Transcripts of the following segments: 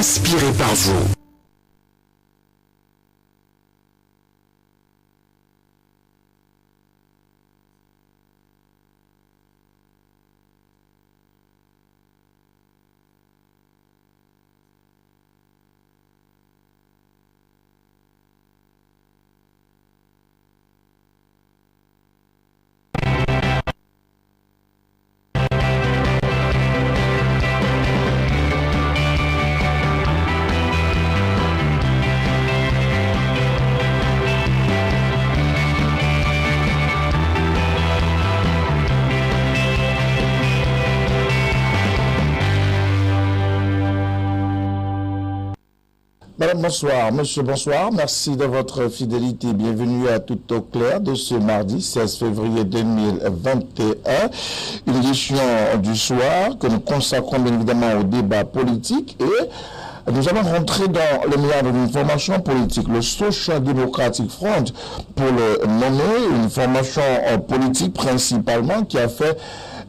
inspiré par vous. Madame, bonsoir. Monsieur, bonsoir. Merci de votre fidélité. Bienvenue à Tout au clair de ce mardi 16 février 2021. Une édition du soir que nous consacrons bien évidemment au débat politique et nous allons rentrer dans le milieu de l'information politique, le Social Democratic Front, pour le nommer, une formation politique principalement qui a fait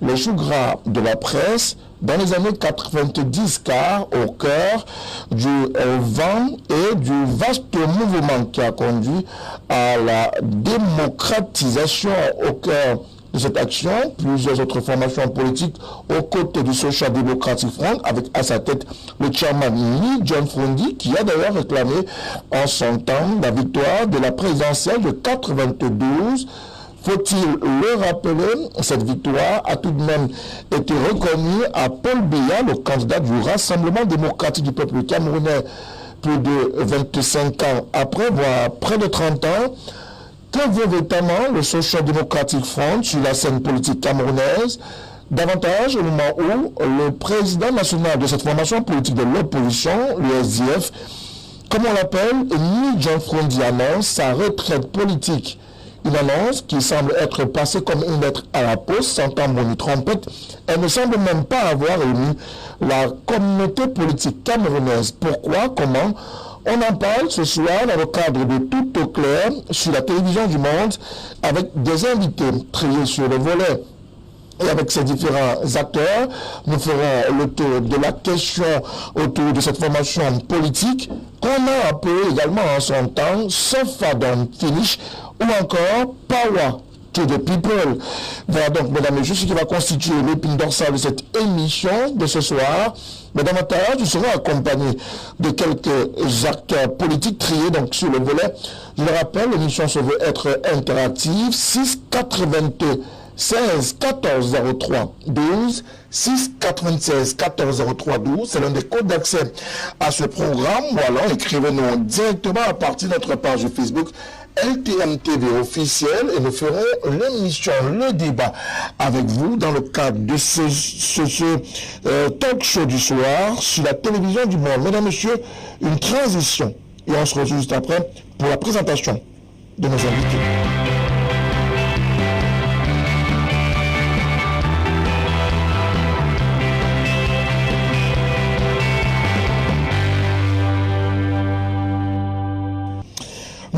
le chou gras de la presse dans les années 90, car au cœur du vent et du vaste mouvement qui a conduit à la démocratisation au cœur de cette action, plusieurs autres formations politiques aux côtés du Social Democratic Front, avec à sa tête le chairman Lee John Frondi, qui a d'ailleurs réclamé en son temps la victoire de la présidentielle de 92. Faut-il le rappeler, cette victoire a tout de même été reconnue à Paul Biya, le candidat du Rassemblement démocratique du peuple camerounais, plus de 25 ans après, voire près de 30 ans. Que vaut véritablement le Social Democratic Front sur la scène politique camerounaise? Davantage au moment où le président national de cette formation politique de l'opposition, le SDF, comme on l'appelle, Lee John Frondi, annonce sa retraite politique. Une annonce qui semble être passée comme une lettre à la poste, sans tambour ni trompette. Elle ne semble même pas avoir ému la communauté politique camerounaise. Pourquoi? Comment? On en parle ce soir dans le cadre de Tout au clair sur la télévision du monde avec des invités triés sur le volet. Et avec ces différents acteurs, nous ferons le tour de la question autour de cette formation politique qu'on a appelée également en son temps Sofadon Finish ou encore Power to the People. Voilà donc, mesdames et messieurs, ce qui va constituer l'épine dorsale de cette émission de ce soir. Mais davantage, nous serons accompagnés de quelques acteurs politiques triés donc sur le volet. Je le rappelle, l'émission se veut être interactive. 696 14 03 12 6 96 14 03 12, c'est l'un des codes d'accès à ce programme. Voilà, écrivez-nous directement à partir de notre page Facebook LTM TV officielle et nous ferons l'émission, le débat avec vous dans le cadre de ce talk show du soir sur la télévision du monde. Mesdames, messieurs, une transition et on se retrouve juste après pour la présentation de nos invités.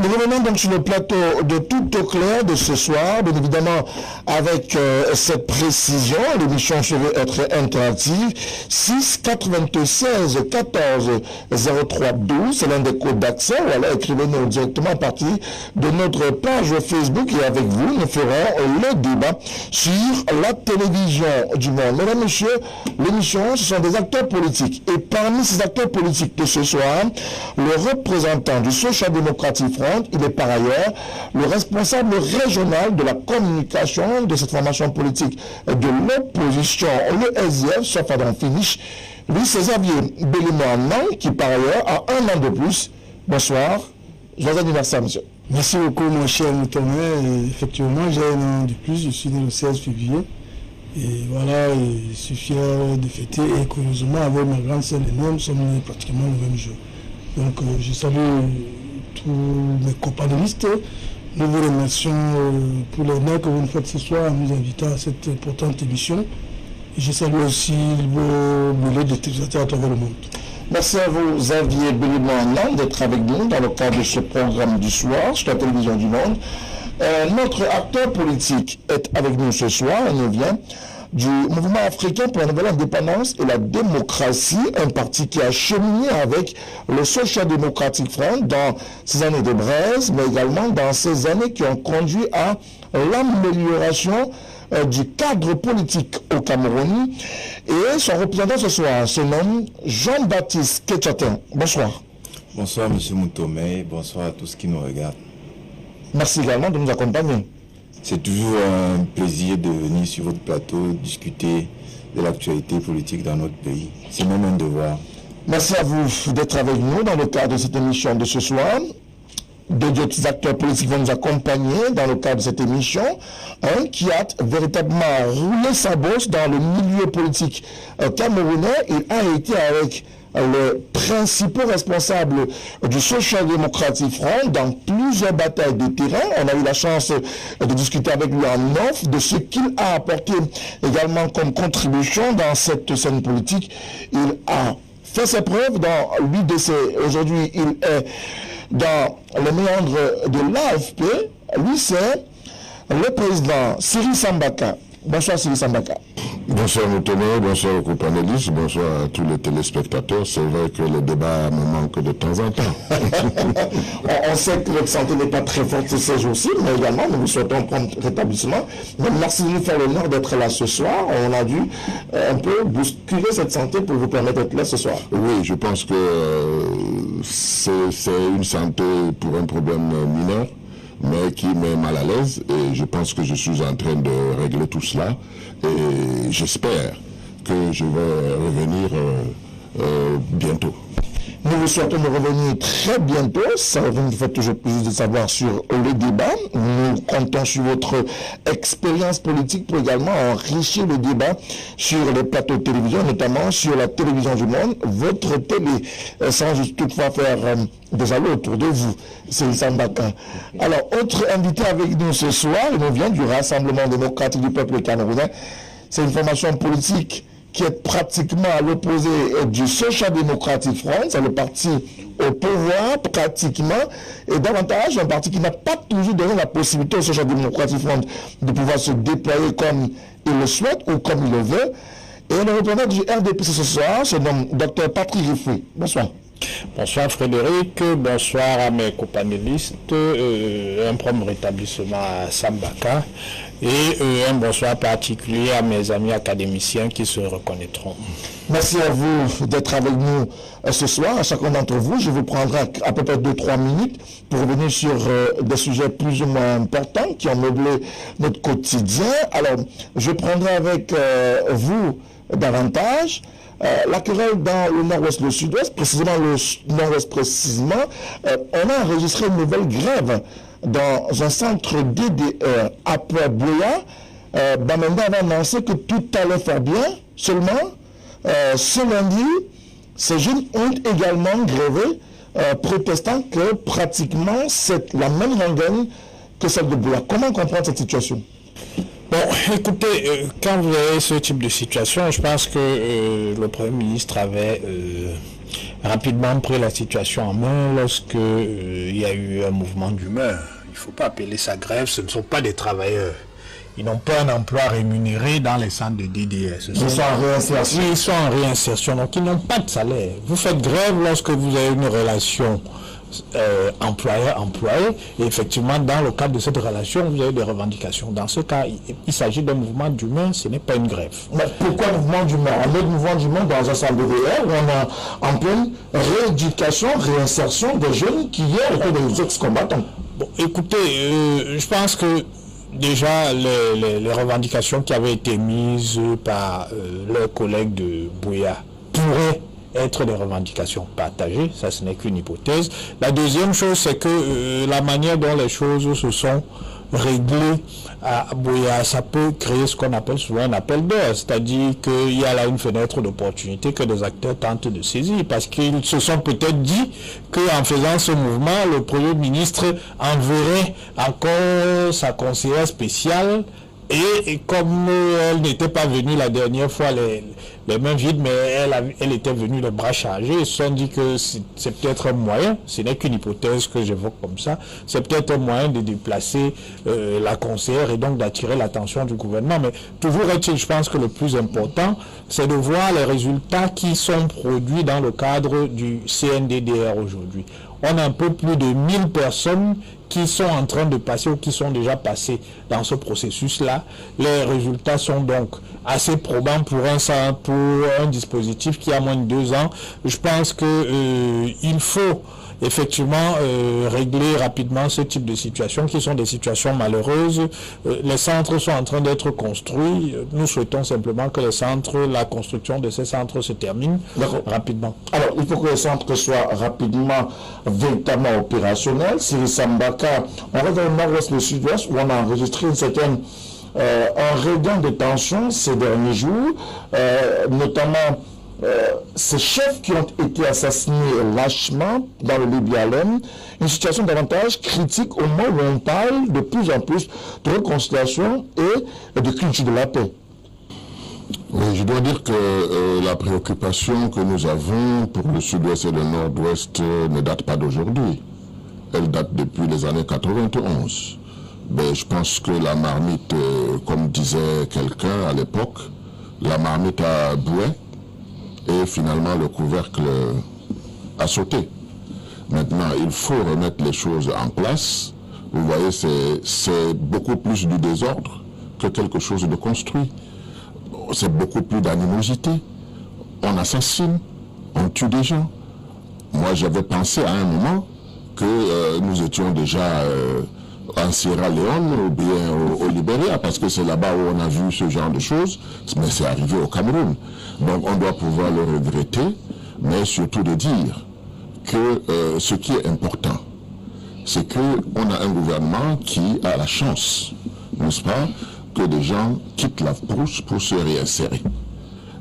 Nous revenons donc sur le plateau de Tout au clair de ce soir, bien évidemment avec cette précision, l'émission se veut être interactive, 6 96 14 03 12, c'est l'un des codes d'accès, voilà, écrivez-nous directement à partir de notre page Facebook et avec vous, nous ferons le débat sur la télévision du monde. Mesdames, messieurs, l'émission, ce sont des acteurs politiques et parmi ces acteurs politiques de ce soir, le représentant du Social Democratic Front, il est par ailleurs le responsable régional de la communication de cette formation politique de l'opposition, le SDF, Sofadon Finish, lui, c'est Xavier Bélimouanan, qui par ailleurs a un an de plus. Bonsoir, joyeux anniversaire, monsieur. Merci beaucoup, mon cher Moutonnet. Effectivement, j'ai un an de plus, je suis né le 16 février. Et voilà, je suis fier de fêter et curieusement, avec ma grande sœur et nous sommes nés pratiquement le même jour. Donc, je salue tous mes compagnonnistes. Nous vous remercions pour l'honneur que vous nous faites ce soir en nous invitant à cette importante émission. Et je salue aussi vos milliers de téléspectateurs à travers le monde. Merci à vous, Xavier Bélimouanan, d'être avec nous dans le cadre de ce programme du soir sur la télévision du monde. Notre acteur politique est avec nous ce soir. Il nous vient du Mouvement africain pour la nouvelle indépendance et la démocratie, un parti qui a cheminé avec le Social Democratic Front dans ces années de braise, mais également dans ces années qui ont conduit à l'amélioration du cadre politique au Cameroun. Et son représentant ce soir se nomme Jean-Baptiste Ketchatin. Bonsoir. Bonsoir M. Moutomé, bonsoir à tous qui nous regardent. Merci également de nous accompagner. C'est toujours un plaisir de venir sur votre plateau discuter de l'actualité politique dans notre pays. C'est même un devoir. Merci à vous d'être avec nous dans le cadre de cette émission de ce soir. D'autres acteurs politiques vont nous accompagner dans le cadre de cette émission. Un qui a véritablement roulé sa bosse dans le milieu politique camerounais. Il a été avec le principal responsable du Social Democratic Front dans plusieurs batailles de terrain. On a eu la chance de discuter avec lui en off de ce qu'il a apporté également comme contribution dans cette scène politique. Il a fait ses preuves dans l'UDC. Aujourd'hui, il est dans les méandres de l'AFP. Lui, c'est le président Cyril Sambaka. Bonsoir Cyril Sambaka. Bonsoir Moutomé, bonsoir aux panélistes, bonsoir à tous les téléspectateurs. C'est vrai que le débat me manque de temps en temps. On sait que votre santé n'est pas très forte ces jours-ci, mais également nous vous souhaitons prompt rétablissement. Donc, merci de nous faire l'honneur d'être là ce soir. On a dû un peu bousculer cette santé pour vous permettre d'être là ce soir. Oui, je pense que c'est une santé pour un problème mineur, mais qui met mal à l'aise, et je pense que je suis en train de régler tout cela, et j'espère que je vais revenir bientôt. Nous vous souhaitons de revenir très bientôt. Ça nous fait toujours plaisir de savoir sur le débat. Nous comptons sur votre expérience politique pour également enrichir le débat sur les plateaux de télévision, notamment sur la télévision du monde, votre télé, sans toutefois faire des allées autour de vous. C'est Sambaka. Alors, autre invité avec nous ce soir, il nous vient du Rassemblement démocratique du peuple camerounais. C'est une formation politique qui est pratiquement à l'opposé du Social Democratic Front, c'est le parti au pouvoir pratiquement, et davantage un parti qui n'a pas toujours donné la possibilité au Social Democratic Front de pouvoir se déployer comme il le souhaite ou comme il le veut. Et le représentant du RDP ce soir se nomme Dr Patrick Riffoué. Bonsoir. Bonsoir Frédéric, bonsoir à mes companélistes, un prompt rétablissement à Sambaka et un bonsoir particulier à mes amis académiciens qui se reconnaîtront. Merci à vous d'être avec nous ce soir. À chacun d'entre vous, je vous prendrai à peu près 2-3 minutes pour revenir sur des sujets plus ou moins importants qui ont meublé notre quotidien. Alors, je prendrai avec vous davantage la querelle dans le nord-ouest, le sud-ouest, précisément le nord-ouest précisément. On a enregistré une nouvelle grève dans un centre DDR après Boya. Bamenda avait annoncé que tout allait faire bien. Seulement, ce lundi, ces jeunes ont également grévé, protestant que pratiquement c'est la même rengaine que celle de Boya. Comment comprendre cette situation? Bon, écoutez, quand vous avez ce type de situation, je pense que le Premier ministre avait rapidement pris la situation en main lorsque il y a eu un mouvement d'humeur. Il ne faut pas appeler ça grève, ce ne sont pas des travailleurs. Ils n'ont pas un emploi rémunéré dans les centres de DDS. Ils sont en réinsertion. Oui, ils sont en réinsertion, donc ils n'ont pas de salaire. Vous faites grève lorsque vous avez une relation employeur-employé, et effectivement, dans le cadre de cette relation, vous avez des revendications. Dans ce cas, il s'agit d'un mouvement d'humain, ce n'est pas une grève. Mais pourquoi mouvement d'humain? On est mouvement d'humain dans un centre de DR où on a en pleine rééducation, réinsertion des jeunes qui hier étaient des ex-combattants. Bon, écoutez, je pense que déjà les revendications qui avaient été mises par leurs collègues de Boya pourraient être des revendications partagées, ça ce n'est qu'une hypothèse. La deuxième chose, c'est que la manière dont les choses se sont réglées à Boya, ça peut créer ce qu'on appelle souvent un appel d'offres, c'est-à-dire qu'il y a là une fenêtre d'opportunité que des acteurs tentent de saisir, parce qu'ils se sont peut-être dit qu'en faisant ce mouvement, le Premier ministre enverrait encore sa conseillère spéciale Et comme elle n'était pas venue la dernière fois les mains vides, mais elle était venue les bras chargés, ils se sont dit que c'est peut-être un moyen, ce n'est qu'une hypothèse que j'évoque comme ça, c'est peut-être un moyen de déplacer la conseillère et donc d'attirer l'attention du gouvernement. Mais toujours est-il, je pense que le plus important, c'est de voir les résultats qui sont produits dans le cadre du CNDDR aujourd'hui. On a un peu plus de 1000 personnes qui sont en train de passer ou qui sont déjà passées dans ce processus-là. Les résultats sont donc assez probants pour un dispositif qui a moins de 2 ans. Je pense que il faut effectivement régler rapidement ce type de situations qui sont des situations malheureuses. Les centres sont en train d'être construits. Nous souhaitons simplement que la construction de ces centres se termine rapidement. Alors, il faut que les centres soient rapidement, véritablement opérationnels. Siri Sambaka, on reste dans le nord-ouest, le sud-ouest, où on a enregistré un regain de tension ces derniers jours, notamment ces chefs qui ont été assassinés lâchement dans le Libye-Alem, une situation davantage critique au moment où on parle de plus en plus de réconciliation et de culture de la paix. Oui, je dois dire que la préoccupation que nous avons pour le sud-ouest et le nord-ouest ne date pas d'aujourd'hui. Elle date depuis les années 91. Mais je pense que la marmite, comme disait quelqu'un à l'époque, la marmite a boué et finalement le couvercle a sauté. Maintenant, il faut remettre les choses en place. Vous voyez, c'est beaucoup plus du désordre que quelque chose de construit. C'est beaucoup plus d'animosité. On assassine, on tue des gens. Moi, j'avais pensé à un moment que nous étions déjà en Sierra Leone ou bien au Libéria, parce que c'est là-bas où on a vu ce genre de choses, mais c'est arrivé au Cameroun. Donc on doit pouvoir le regretter, mais surtout de dire que ce qui est important, c'est qu'on a un gouvernement qui a la chance, n'est-ce pas, que des gens quittent la brousse pour se réinsérer.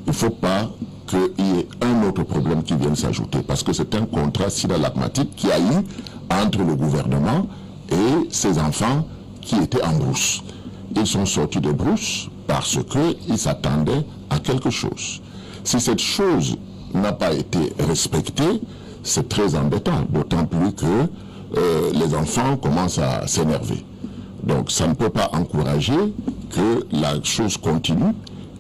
Il ne faut pas qu'il y ait un autre problème qui vienne s'ajouter, parce que c'est un contrat synalagmatique qui a eu entre le gouvernement et ces enfants qui étaient en brousse. Ils sont sortis de brousse parce qu'ils s'attendaient à quelque chose. Si cette chose n'a pas été respectée, c'est très embêtant, d'autant plus que les enfants commencent à s'énerver. Donc ça ne peut pas encourager que la chose continue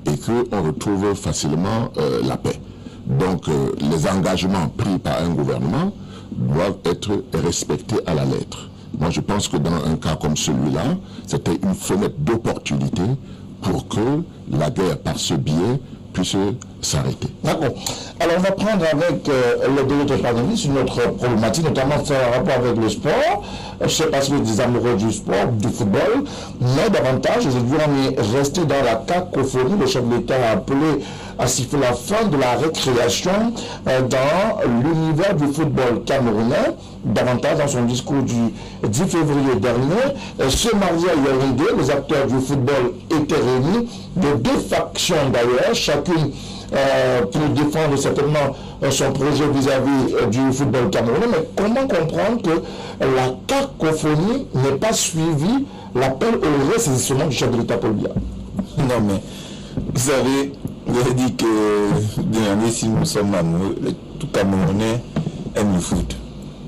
et qu'on retrouve facilement la paix. Donc les engagements pris par un gouvernement doivent être respectés à la lettre. Moi, je pense que dans un cas comme celui-là, c'était une fenêtre d'opportunité pour que la guerre, par ce biais, puisse s'arrêter. D'accord. Alors, on va prendre avec les deux autres panélistes une autre problématique, notamment faire un rapport avec le sport. Je ne sais pas si vous êtes des amoureux du sport, du football, mais davantage, aujourd'hui, on est resté dans la cacophonie. Le chef de l'État a appelé à siffler la fin de la récréation dans l'univers du football camerounais, davantage dans son discours du 10 février dernier. Ce mardi à Yaoundé, les acteurs du football étaient réunis, de 2 factions d'ailleurs, chacune pour défendre certainement son projet vis-à-vis du football camerounais. Mais comment comprendre que la cacophonie n'ait pas suivi l'appel au ressaisissement du chef de l'État Paul Biya? Non, mais vous savez, vous avez dit que dernier, si nous sommes amoureux, tout Camerounais aime le foot.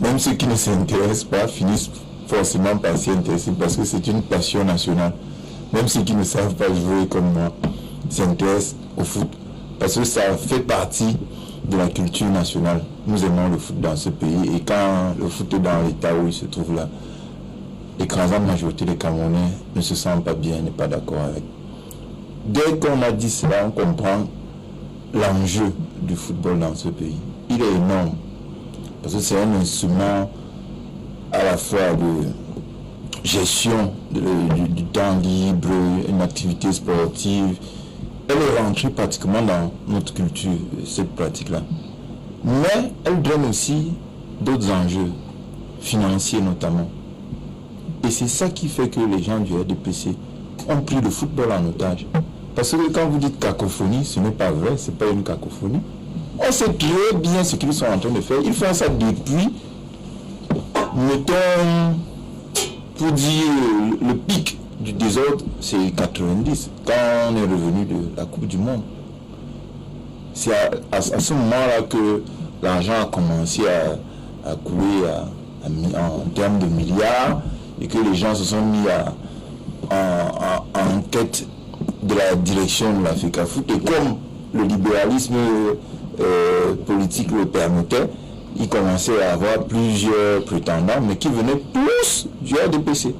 Même ceux qui ne s'intéressent pas finissent forcément par s'y intéresser parce que c'est une passion nationale. Même ceux qui ne savent pas jouer comme moi s'intéressent au foot parce que ça fait partie de la culture nationale. Nous aimons le foot dans ce pays et quand le foot est dans l'état où il se trouve là, l'écrasante majorité des Camerounais ne se sentent pas bien, n'est pas d'accord avec. Dès qu'on a dit cela, on comprend l'enjeu du football dans ce pays. Il est énorme parce que c'est un instrument à la fois de gestion du temps libre, une activité sportive. Elle est rentrée pratiquement dans notre culture, cette pratique-là. Mais elle donne aussi d'autres enjeux, financiers notamment. Et c'est ça qui fait que les gens du RDPC ont pris le football en otage. Parce que quand vous dites cacophonie, ce n'est pas vrai, ce n'est pas une cacophonie. On sait très bien ce qu'ils sont en train de faire. Ils font ça depuis, mettons, pour dire le pic du désordre, c'est 90, quand on est revenu de la Coupe du Monde. C'est à ce moment-là que l'argent a commencé à couler en termes de milliards et que les gens se sont mis en quête de la direction de la FECAFOOT. Et comme le libéralisme politique le permettait, il commençait à avoir plusieurs prétendants, mais qui venaient tous du RDPC,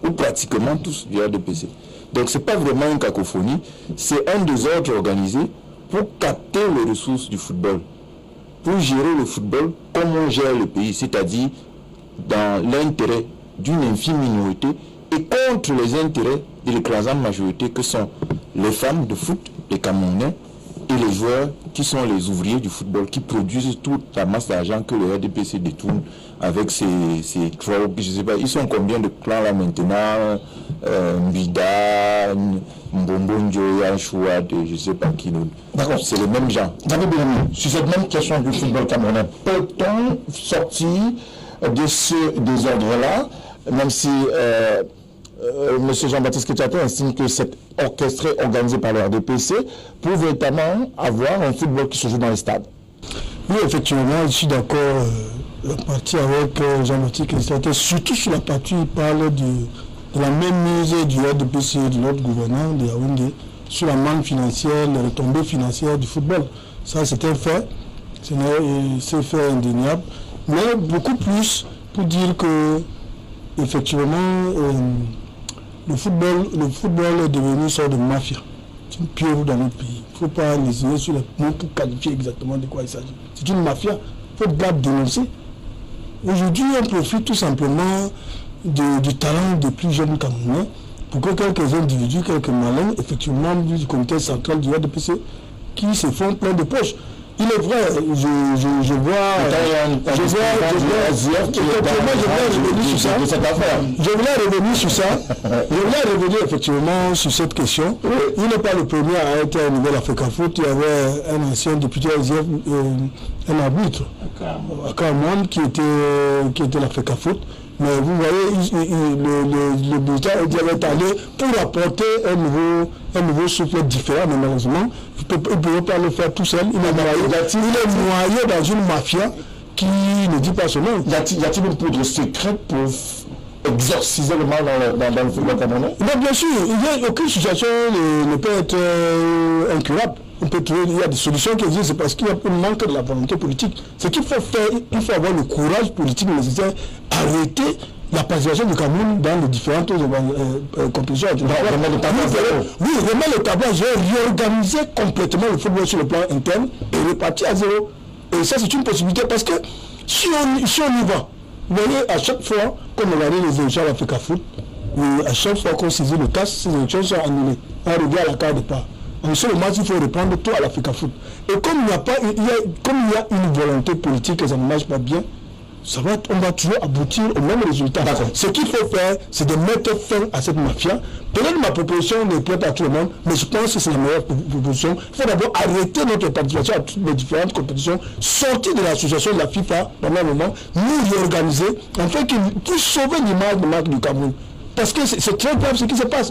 ou pratiquement tous du RDPC. Donc ce n'est pas vraiment une cacophonie, c'est un désordre organisé pour capter les ressources du football, pour gérer le football comme on gère le pays, c'est-à-dire dans l'intérêt d'une infime minorité et contre les intérêts de l'écrasante majorité que sont les femmes de foot, les Camerounais, et les joueurs qui sont les ouvriers du football, qui produisent toute la masse d'argent que le RDPC détourne avec ses clubs, je sais pas, ils sont combien de clans là maintenant, Mbida, Mbombonjo, Yachouad, je sais pas qui nous. D'accord. C'est les mêmes gens. David Bellamy, sur cette même question du football camerounais, peut-on sortir de ce désordre-là, même si M. Jean-Baptiste Kechato estime que c'est orchestré, organisé par le RDPC, pour véritablement avoir un football qui se joue dans les stades? Oui, effectivement, je suis d'accord la partie avec Jean-Baptiste Kechato, surtout sur la partie où il parle de la même mise du RDPC, de notre gouvernant de Yaoundé, sur la manne financière, les retombées financières du football. Ça, c'est un fait, c'est fait indéniable, mais beaucoup plus pour dire que, effectivement, le football est devenu une sorte de mafia. C'est une pieuvre dans notre pays. Il ne faut pas les sur les mots pour qualifier exactement de quoi il s'agit. C'est une mafia. Il faut bien dénoncer. Aujourd'hui, on profite tout simplement du talent des plus jeunes Camerounais pour que quelques individus, quelques malins, effectivement, du comité central du RDPC, qui se font plein de poches. Il est vrai, je vois effectivement sur cette question. Il n'est pas le premier à être à niveau de la FECAFOOT. Il y avait un ancien député un arbitre, Akaman, qui était la FECAFOOT. Mais vous voyez, le bulletin avait allé pour apporter un nouveau souffle différent, mais malheureusement, il ne pouvait pas le faire tout seul. Il est noyé dans une mafia qui ne dit pas son nom. Y a-t-il une poudre secrète pour exorciser le mal dans le football camerounais? Non, bien sûr, aucune situation ne peut être incurable. On peut trouver, il y a des solutions qui existent, c'est parce qu'il y a un manque de la volonté politique. Ce qu'il faut faire, il faut avoir le courage politique nécessaire, arrêter la participation du Cameroun dans les différentes compétitions. Oui, remettre le tableau, réorganiser complètement le football sur le plan interne et repartir à zéro. Et ça, c'est une possibilité parce que si on y va, vous voyez, à chaque fois qu'on regarde les élections à la FECAFOOT, à chaque fois qu'on saisit le CAS, ces élections sont annulées. On revient à la carte de part. En ce moment, il faut reprendre tout à la FECAFOOT. Et comme il y a une volonté politique et ça ne marche pas bien, on va toujours aboutir au même résultat. Ce qu'il faut faire, c'est de mettre fin à cette mafia. Peut-être ma proposition n'est pas à tout le monde, mais je pense que c'est la meilleure proposition. Il faut d'abord arrêter notre participation à toutes les différentes compétitions, sortir de l'association de la FIFA pendant un moment, nous réorganiser, afin pour sauver l'image de marque du Cameroun. Parce que c'est très grave ce qui se passe.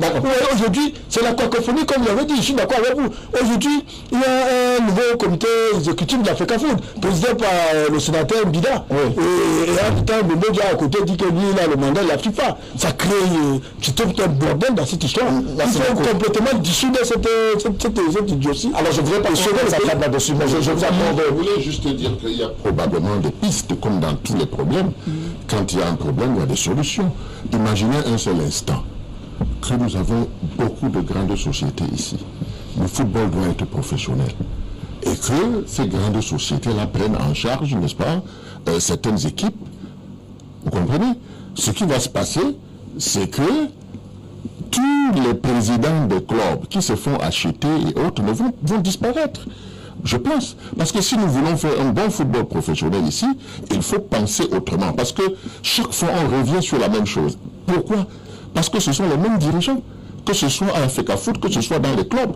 Aujourd'hui, c'est la cacophonie, comme vous l'avez dit, je suis d'accord avec vous. Aujourd'hui, il y a un nouveau comité exécutif de la FECAFOOT, présidé par le sénateur Mbida. Oui. Et en tout temps, Bembo à côté dit que lui, il a le mandat de la FIFA. Ça crée tout un bordel dans cette histoire. Il faut complètement dissoudre cette idiotie. Alors, je ne voudrais pas sauver ça là-dessus, mais je voulais juste dire qu'il y a probablement des pistes, comme dans tous les problèmes. Quand il y a un problème, il y a des solutions. Imaginez un seul instant que nous avons beaucoup de grandes sociétés ici. Le football doit être professionnel. Et que ces grandes sociétés-là prennent en charge, n'est-ce pas, certaines équipes. Vous comprenez? Ce qui va se passer, c'est que tous les présidents des clubs qui se font acheter et autres vont disparaître. Je pense. Parce que si nous voulons faire un bon football professionnel ici, il faut penser autrement. Parce que chaque fois, on revient sur la même chose. Pourquoi? Parce que ce sont les mêmes dirigeants. Que ce soit à la FECAFOOT, que ce soit dans les clubs.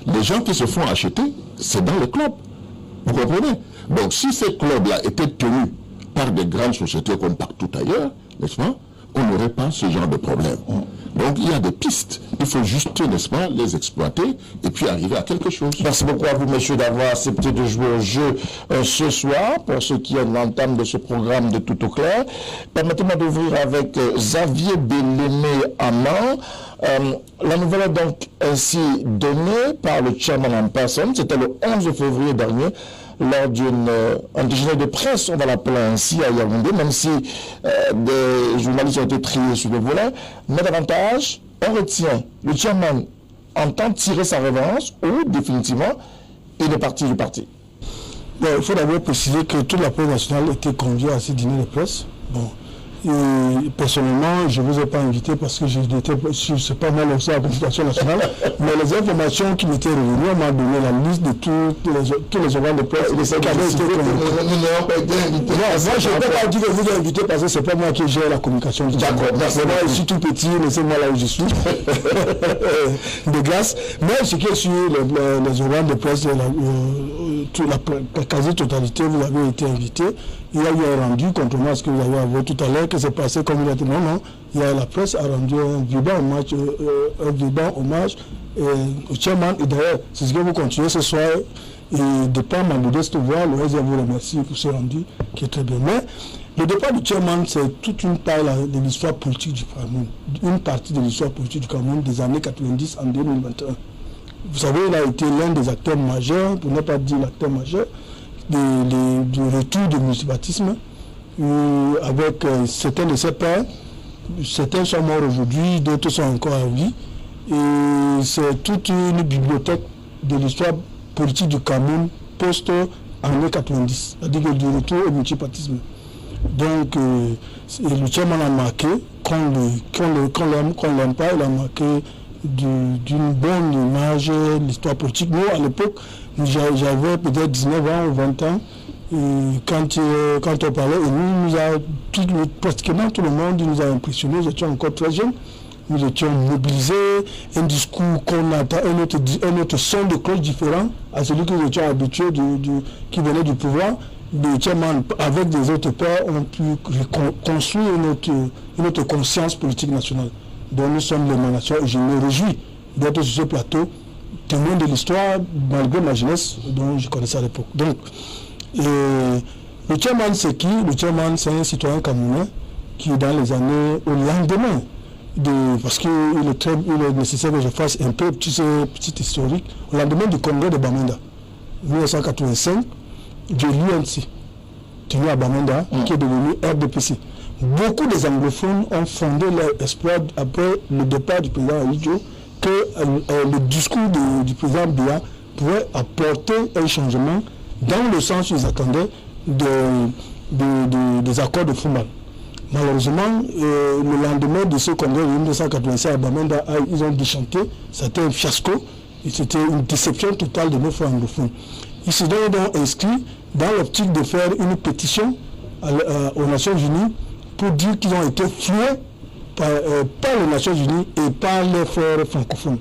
Les gens qui se font acheter, c'est dans les clubs. Vous comprenez? Donc, si ces clubs-là étaient tenus par des grandes sociétés comme partout ailleurs, n'est-ce pas? on n'aurait pas ce genre de problème. Donc il y a des pistes. Il faut juste, n'est-ce pas, les exploiter et puis arriver à quelque chose. Merci beaucoup à vous, messieurs, d'avoir accepté de jouer au jeu ce soir, pour ce qui est de l'entame de ce programme de Tout au clair. Permettez-moi d'ouvrir avec Xavier Bellemé-Amand. La nouvelle est donc ainsi donnée par le chairman en personne. C'était le 11 février dernier, lors un déjeuner de presse, on va l'appeler ainsi, à Yaoundé, même si des journalistes ont été triés sur le volet. Mais davantage, on retient, le chairman entend tirer sa revanche ou définitivement, il est parti du parti. Bon, il faut d'abord préciser que toute la presse nationale était conviée à ce dîner de presse. Bon. Et personnellement, je ne vous ai pas invité parce que je sais pas mal aussi à la communication nationale, mais les informations qui m'étaient revenues, on m'a donné la liste de tous les organes de presse qui avaient été conviés. Moi, je ne peux pas dire que vous avez invité parce que ce n'est pas moi qui gère la communication. D'accord, moi, je suis tout petit, laissez-moi là où je suis, de grâce. Mais ce qui est sur les organes de presse, la quasi-totalité, vous avez été invité. Il y a eu un rendu, contrairement à ce que vous avez avoué tout à l'heure, que c'est passé comme il a dit. Non, la presse a rendu un vibrant hommage au chairman. Et d'ailleurs, c'est ce que vous continuez ce soir. Et de par ma modeste voix, le SDF vous remercie pour ce rendu qui est très bien. Mais le départ du chairman, c'est toute une part de l'histoire politique du Cameroun. Une partie de l'histoire politique du Cameroun des années 90 en 2021. Vous savez, il a été l'un des acteurs majeurs, pour ne pas dire l'acteur majeur, du retour du multipartisme avec certains de ses pères. Certains sont morts aujourd'hui, d'autres sont encore en vie. Et c'est toute une bibliothèque de l'histoire politique du Cameroun post-année 90, c'est-à-dire du retour au multipartisme. Donc, le chairman a marqué, qu'on l'aime pas, il a marqué d'une bonne image l'histoire politique. Nous, à l'époque, j'avais peut-être 19 ans ou 20 ans, et quand on parlait, et pratiquement tout le monde nous a impressionnés, nous étions encore très jeunes, nous étions mobilisés, un discours qu'on attend, un autre son de cloche différent à celui que nous étions habitués qui venait du pouvoir. Les chairman, avec des autres pairs, ont pu construire une autre conscience politique nationale dont nous sommes l'émanation, et je me réjouis d'être sur ce plateau, témoin de l'histoire, malgré ma jeunesse, dont je connaissais à l'époque. Donc, le chairman, c'est qui? Le chairman, c'est un citoyen camerounais qui, dans les années, au lendemain, parce qu'il est nécessaire que je fasse un peu petit historique, au lendemain du congrès de Bamenda, 1985, de l'UNC, tenu à Bamenda, qui est devenu RDPC. Beaucoup des anglophones ont fondé leur espoir après le départ du président Ahidjo que le discours du président Biya pouvait apporter un changement dans le sens où ils attendaient des accords de Fumban. Malheureusement, le lendemain de ce congrès de 1985 à Bamenda, ils ont déchanté, c'était un fiasco, et c'était une déception totale de nos frères anglophones. Ils se sont donc inscrits dans l'optique de faire une pétition aux Nations Unies pour dire qu'ils ont été floués par les Nations Unies et par les frères francophones.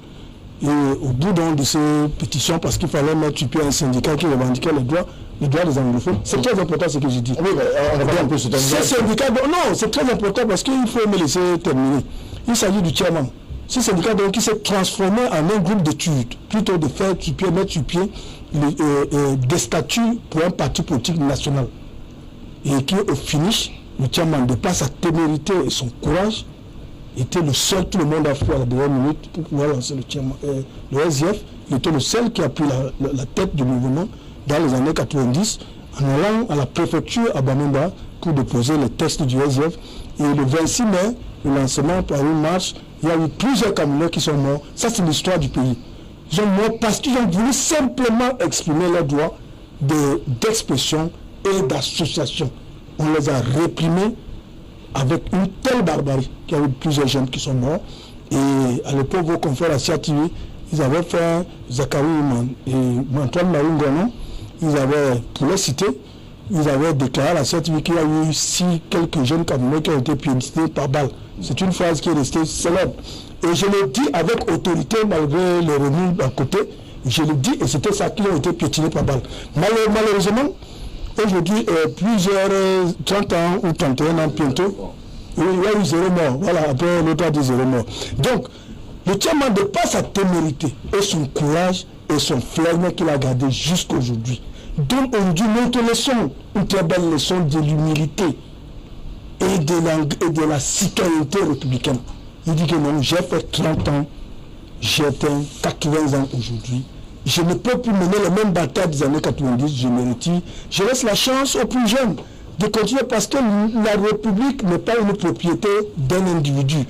Et au bout de ces pétitions, parce qu'il fallait mettre sur pied un syndicat qui revendiquait les droits des anglophones, c'est très important ce que je dis. Oui, on va un peu ce syndicat, non, c'est très important parce qu'il faut me laisser terminer. Il s'agit du chairman. Ce syndicat donc qui s'est transformé en un groupe d'études, plutôt de faire sur pied, mettre sur pied des statuts pour un parti politique national. Et qui au finish, le chairman, de par sa témérité et son courage, était le seul, tout le monde a fait à la dernière minute pour pouvoir lancer le SDF. Il était le seul qui a pris la tête du mouvement dans les années 90 en allant à la préfecture à Bamenda pour déposer les textes du SDF. Et le 26 mai, le lancement par une marche, il y a eu plusieurs Camerounais qui sont morts. Ça, c'est l'histoire du pays. Ils sont morts parce qu'ils ont voulu simplement exprimer leurs droits d'expression et d'association. On les a réprimés avec une telle barbarie qu'il y a eu plusieurs jeunes qui sont morts. Et à l'époque, vos confrères à Sia TV, ils avaient fait Zachary et Antoine Maringono, ils avaient, pour les citer, ils avaient déclaré à la Sia TV qu'il y a eu quelques jeunes Camerounais qui ont été piétinés par balle. C'est une phrase qui est restée célèbre. Et je le dis avec autorité, malgré les remous à côté, je le dis, et c'était ça qu'ils ont été piétinés par balle. Malheureusement, aujourd'hui, plusieurs 30 ans ou 31 ans bientôt, Oui, il y a eu 0 mort. Voilà, après l'autre a dit 0 mort. Donc, le chairman, de par sa témérité et son courage et son flegme qu'il a gardé jusqu'aujourd'hui, donne aujourd'hui notre leçon, une très belle leçon de l'humilité et de la citoyenneté républicaine. Il dit que non, j'ai fait 30 ans, j'ai atteint 80 ans aujourd'hui. Je ne peux plus mener les mêmes batailles des années 90, je me retire. Je laisse la chance aux plus jeunes de continuer parce que la République n'est pas une propriété d'un individu.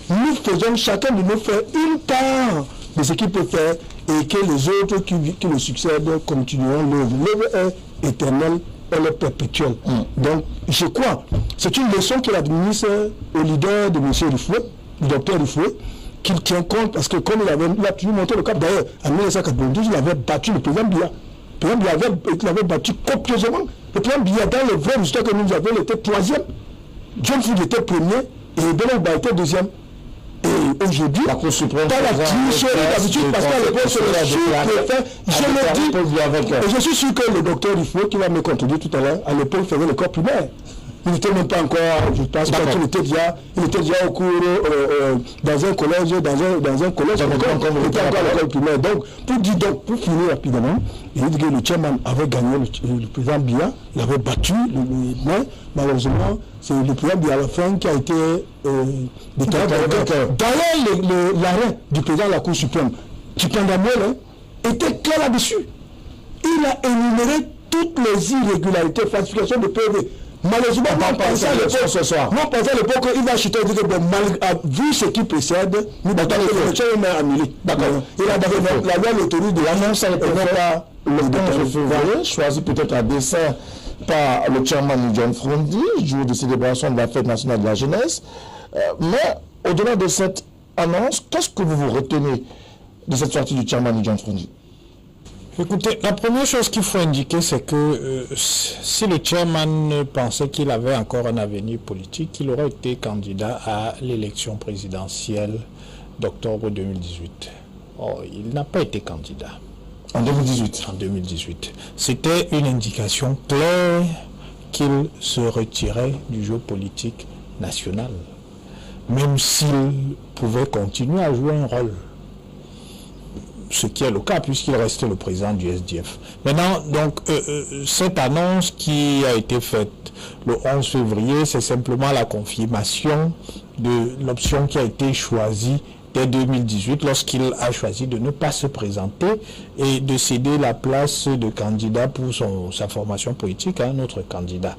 Nous faisons, chacun de nous fait une part de ce qu'il peut faire et que les autres qui le succèdent continueront l'œuvre. L'œuvre est éternelle, elle est perpétuelle. Donc, je crois, c'est une leçon qu'il administre au leader de M. Rifoué, le docteur Rifoué, qu'il tient compte parce que comme il a toujours monté le cap, d'ailleurs, en 1992, il avait battu le président Biya. Le président Biya il avait battu copieusement. Le président Biya, dans les vrais résultats que nous avons, il était 3e. John Food était 1er et Belomba était 2e. Et aujourd'hui, dans la tricherie d'habitude, parce qu'à l'époque, c'est le sous-préfet, je le dis, et je suis sûr que le docteur Rifoué, qui va me contredire tout à l'heure, à l'époque, faisait le corps primaire. Il n'était même pas encore, je pense qu'il était déjà au cours dans un collège, il était encore à l'école primaire. Donc, pour finir rapidement, il dit que le chairman avait gagné le président Biya, il avait battu, mais malheureusement, c'est le président Biya à la fin qui a été déclaré. D'ailleurs, l'arrêt du président de la Cour suprême, Tchipandamoel, était clair là-dessus. Il a énuméré toutes les irrégularités, falsifications de PV. Malheureusement, on pensait à l'époque qu'il va chuter et dire que vu ce qui précède, nous battons le chairman annulé. D'accord. Il a la loi l'autorise de l'annonce, elle ne peut pas le 12 février, choisi peut-être à dessein par le chairman John Frondi, jour de célébration de la fête nationale de la jeunesse. Mais au-delà de cette annonce, qu'est-ce que vous retenez de cette sortie du chairman John Frondi? Écoutez, la première chose qu'il faut indiquer, c'est que si le chairman pensait qu'il avait encore un avenir politique, il aurait été candidat à l'élection présidentielle d'octobre 2018. Or, il n'a pas été candidat. En 2018. En 2018. C'était une indication claire qu'il se retirait du jeu politique national, même s'il pouvait continuer à jouer un rôle. Ce qui est le cas puisqu'il restait le président du SDF. Maintenant, donc, cette annonce qui a été faite le 11 février, c'est simplement la confirmation de l'option qui a été choisie dès 2018 lorsqu'il a choisi de ne pas se présenter et de céder la place de candidat pour sa formation politique à un autre candidat.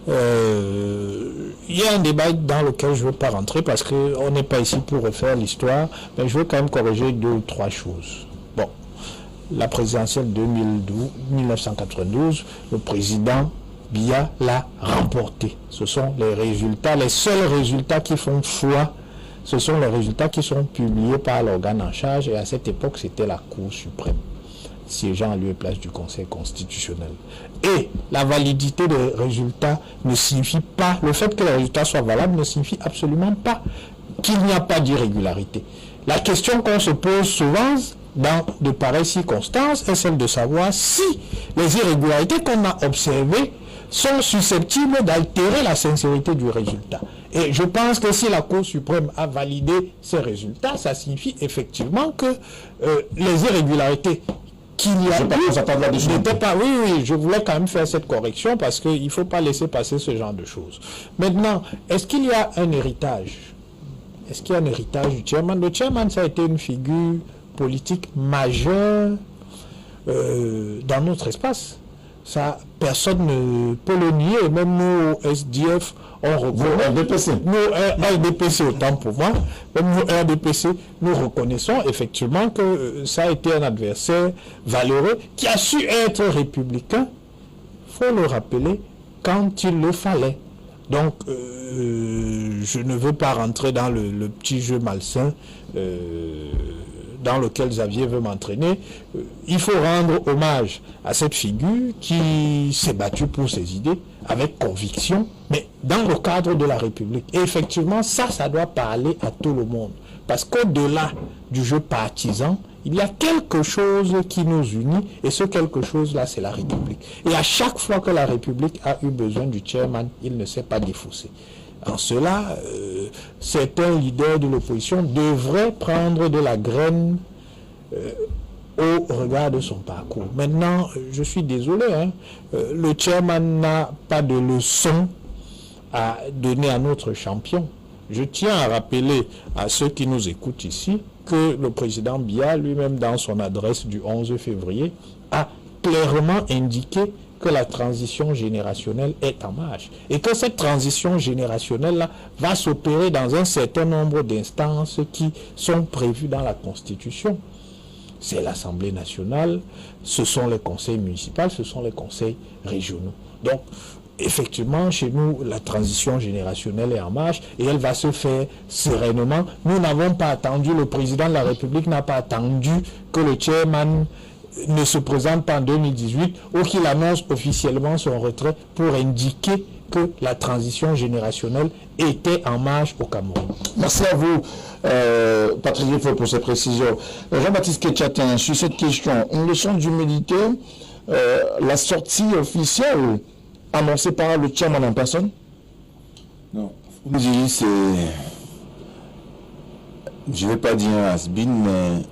Il y a un débat dans lequel je ne veux pas rentrer parce qu'on n'est pas ici pour refaire l'histoire, mais je veux quand même corriger 2 ou 3 choses. Bon, la présidentielle 1992, le président Biya l'a remporté. Ce sont les résultats, les seuls résultats qui font foi, ce sont les résultats qui sont publiés par l'organe en charge, et à cette époque, c'était la Cour suprême, siégeant à lieu et place du Conseil constitutionnel. Et la validité des résultats ne signifie pas, le fait que les résultats soient valables ne signifie absolument pas qu'il n'y a pas d'irrégularité. La question qu'on se pose souvent dans de pareilles circonstances est celle de savoir si les irrégularités qu'on a observées sont susceptibles d'altérer la sincérité du résultat. Et je pense que si la Cour suprême a validé ces résultats, ça signifie effectivement que les irrégularités qu'il y a n'était pas... Oui, je voulais quand même faire cette correction parce qu'il ne faut pas laisser passer ce genre de choses. Maintenant, est-ce qu'il y a un héritage? Est-ce qu'il y a un héritage du chairman? Le chairman, ça a été une figure politique majeure dans notre espace. Ça, personne ne peut le nier, et même nous, au SDF, on reconnaît. Nous, RDPC, autant pour moi, même nous, RDPC, nous reconnaissons effectivement que ça a été un adversaire valeureux qui a su être républicain, il faut le rappeler, quand il le fallait. Donc, je ne veux pas rentrer dans le petit jeu malsain dans lequel Xavier veut m'entraîner. Il faut rendre hommage à cette figure qui s'est battue pour ses idées avec conviction, mais dans le cadre de la République. Et effectivement, ça doit parler à tout le monde. Parce qu'au-delà du jeu partisan, il y a quelque chose qui nous unit, et ce quelque chose-là, c'est la République. Et à chaque fois que la République a eu besoin du chairman, il ne s'est pas défaussé. En cela, certains leaders de l'opposition devraient prendre de la graine au regard de son parcours. Maintenant, je suis désolé, le chairman n'a pas de leçon à donner à notre champion. Je tiens à rappeler à ceux qui nous écoutent ici que le président Biya, lui-même dans son adresse du 11 février, a clairement indiqué que la transition générationnelle est en marche et que cette transition générationnelle-là va s'opérer dans un certain nombre d'instances qui sont prévues dans la Constitution. C'est l'Assemblée nationale, ce sont les conseils municipaux, ce sont les conseils régionaux. Donc, effectivement, chez nous, la transition générationnelle est en marche et elle va se faire sereinement. Nous n'avons pas attendu, le président de la République n'a pas attendu que le chairman ne se présente pas en 2018 ou qu'il annonce officiellement son retrait pour indiquer que la transition générationnelle était en marche au Cameroun. Merci à vous, Patrick Rifo, pour ces précisions. Jean-Baptiste Ketchatin, sur cette question, une leçon d'humilité, la sortie officielle annoncée par le chairman en personne? Non, c'est... Je ne vais pas dire un has-been, mais...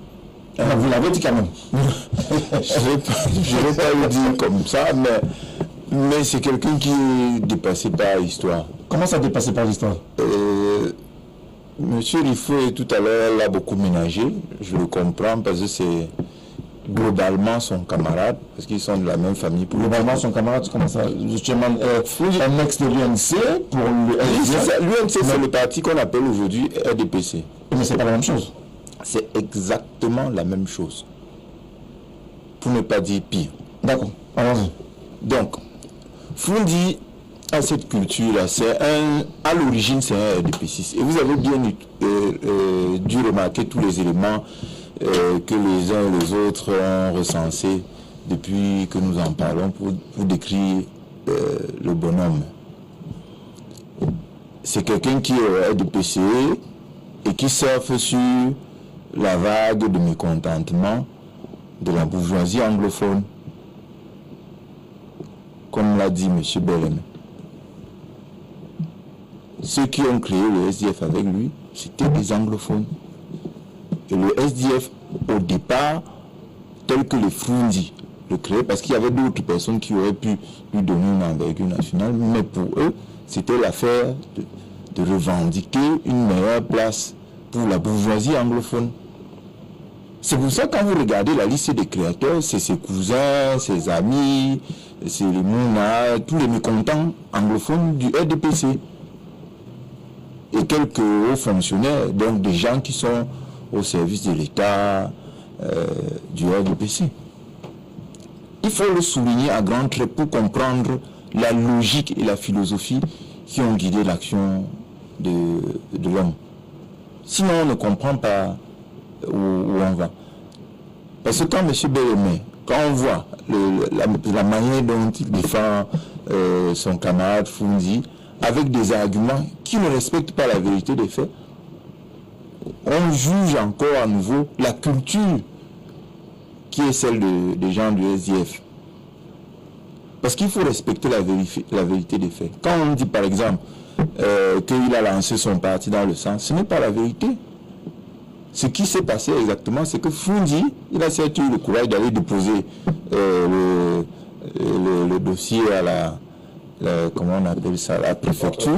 vous l'avez dit quand même. Je ne vais pas le dire comme ça, mais c'est quelqu'un qui est dépassé par l'histoire. Comment ça dépassé par l'histoire? Monsieur Rifo, tout à l'heure, l'a beaucoup ménagé. Je le comprends parce que c'est globalement son camarade, parce qu'ils sont de la même famille. Globalement son camarade, comment ça? Justement, un ex de l'UNC pour le l'UNC, c'est le parti qu'on appelle aujourd'hui RDPC. Mais c'est pas la même chose. C'est exactement la même chose. Pour ne pas dire pire. D'accord, allons-y. Donc, Foundi a cette culture-là, à l'origine c'est un RDPC. Et vous avez bien dû remarquer tous les éléments que les uns et les autres ont recensés depuis que nous en parlons pour décrire le bonhomme. C'est quelqu'un qui est RDPC et qui surfe sur la vague de mécontentement de la bourgeoisie anglophone, comme l'a dit M. Belém. Ceux qui ont créé le SDF avec lui, c'était des anglophones. Et le SDF, au départ, tel que les Froundi le créaient, parce qu'il y avait d'autres personnes qui auraient pu lui donner une envergure nationale, mais pour eux, c'était l'affaire de revendiquer une meilleure place pour la bourgeoisie anglophone. C'est pour ça que quand vous regardez la liste des créateurs, c'est ses cousins, ses amis, c'est les Mouna, tous les mécontents anglophones du RDPC. Et quelques hauts fonctionnaires, donc des gens qui sont au service de l'État du RDPC. Il faut le souligner à grands traits pour comprendre la logique et la philosophie qui ont guidé l'action de l'homme. Sinon, on ne comprend pas où on va. Parce que quand M. Belém, quand on voit la manière dont il défend son camarade Foundi, avec des arguments qui ne respectent pas la vérité des faits, on juge encore à nouveau la culture qui est celle des gens du SDF. Parce qu'il faut respecter la vérité des faits. Quand on dit par exemple qu'il a lancé son parti dans le sang, ce n'est pas la vérité. Ce qui s'est passé exactement, c'est que Foundi, il a certes eu le courage d'aller déposer le dossier à la comment on appelle ça, la préfecture,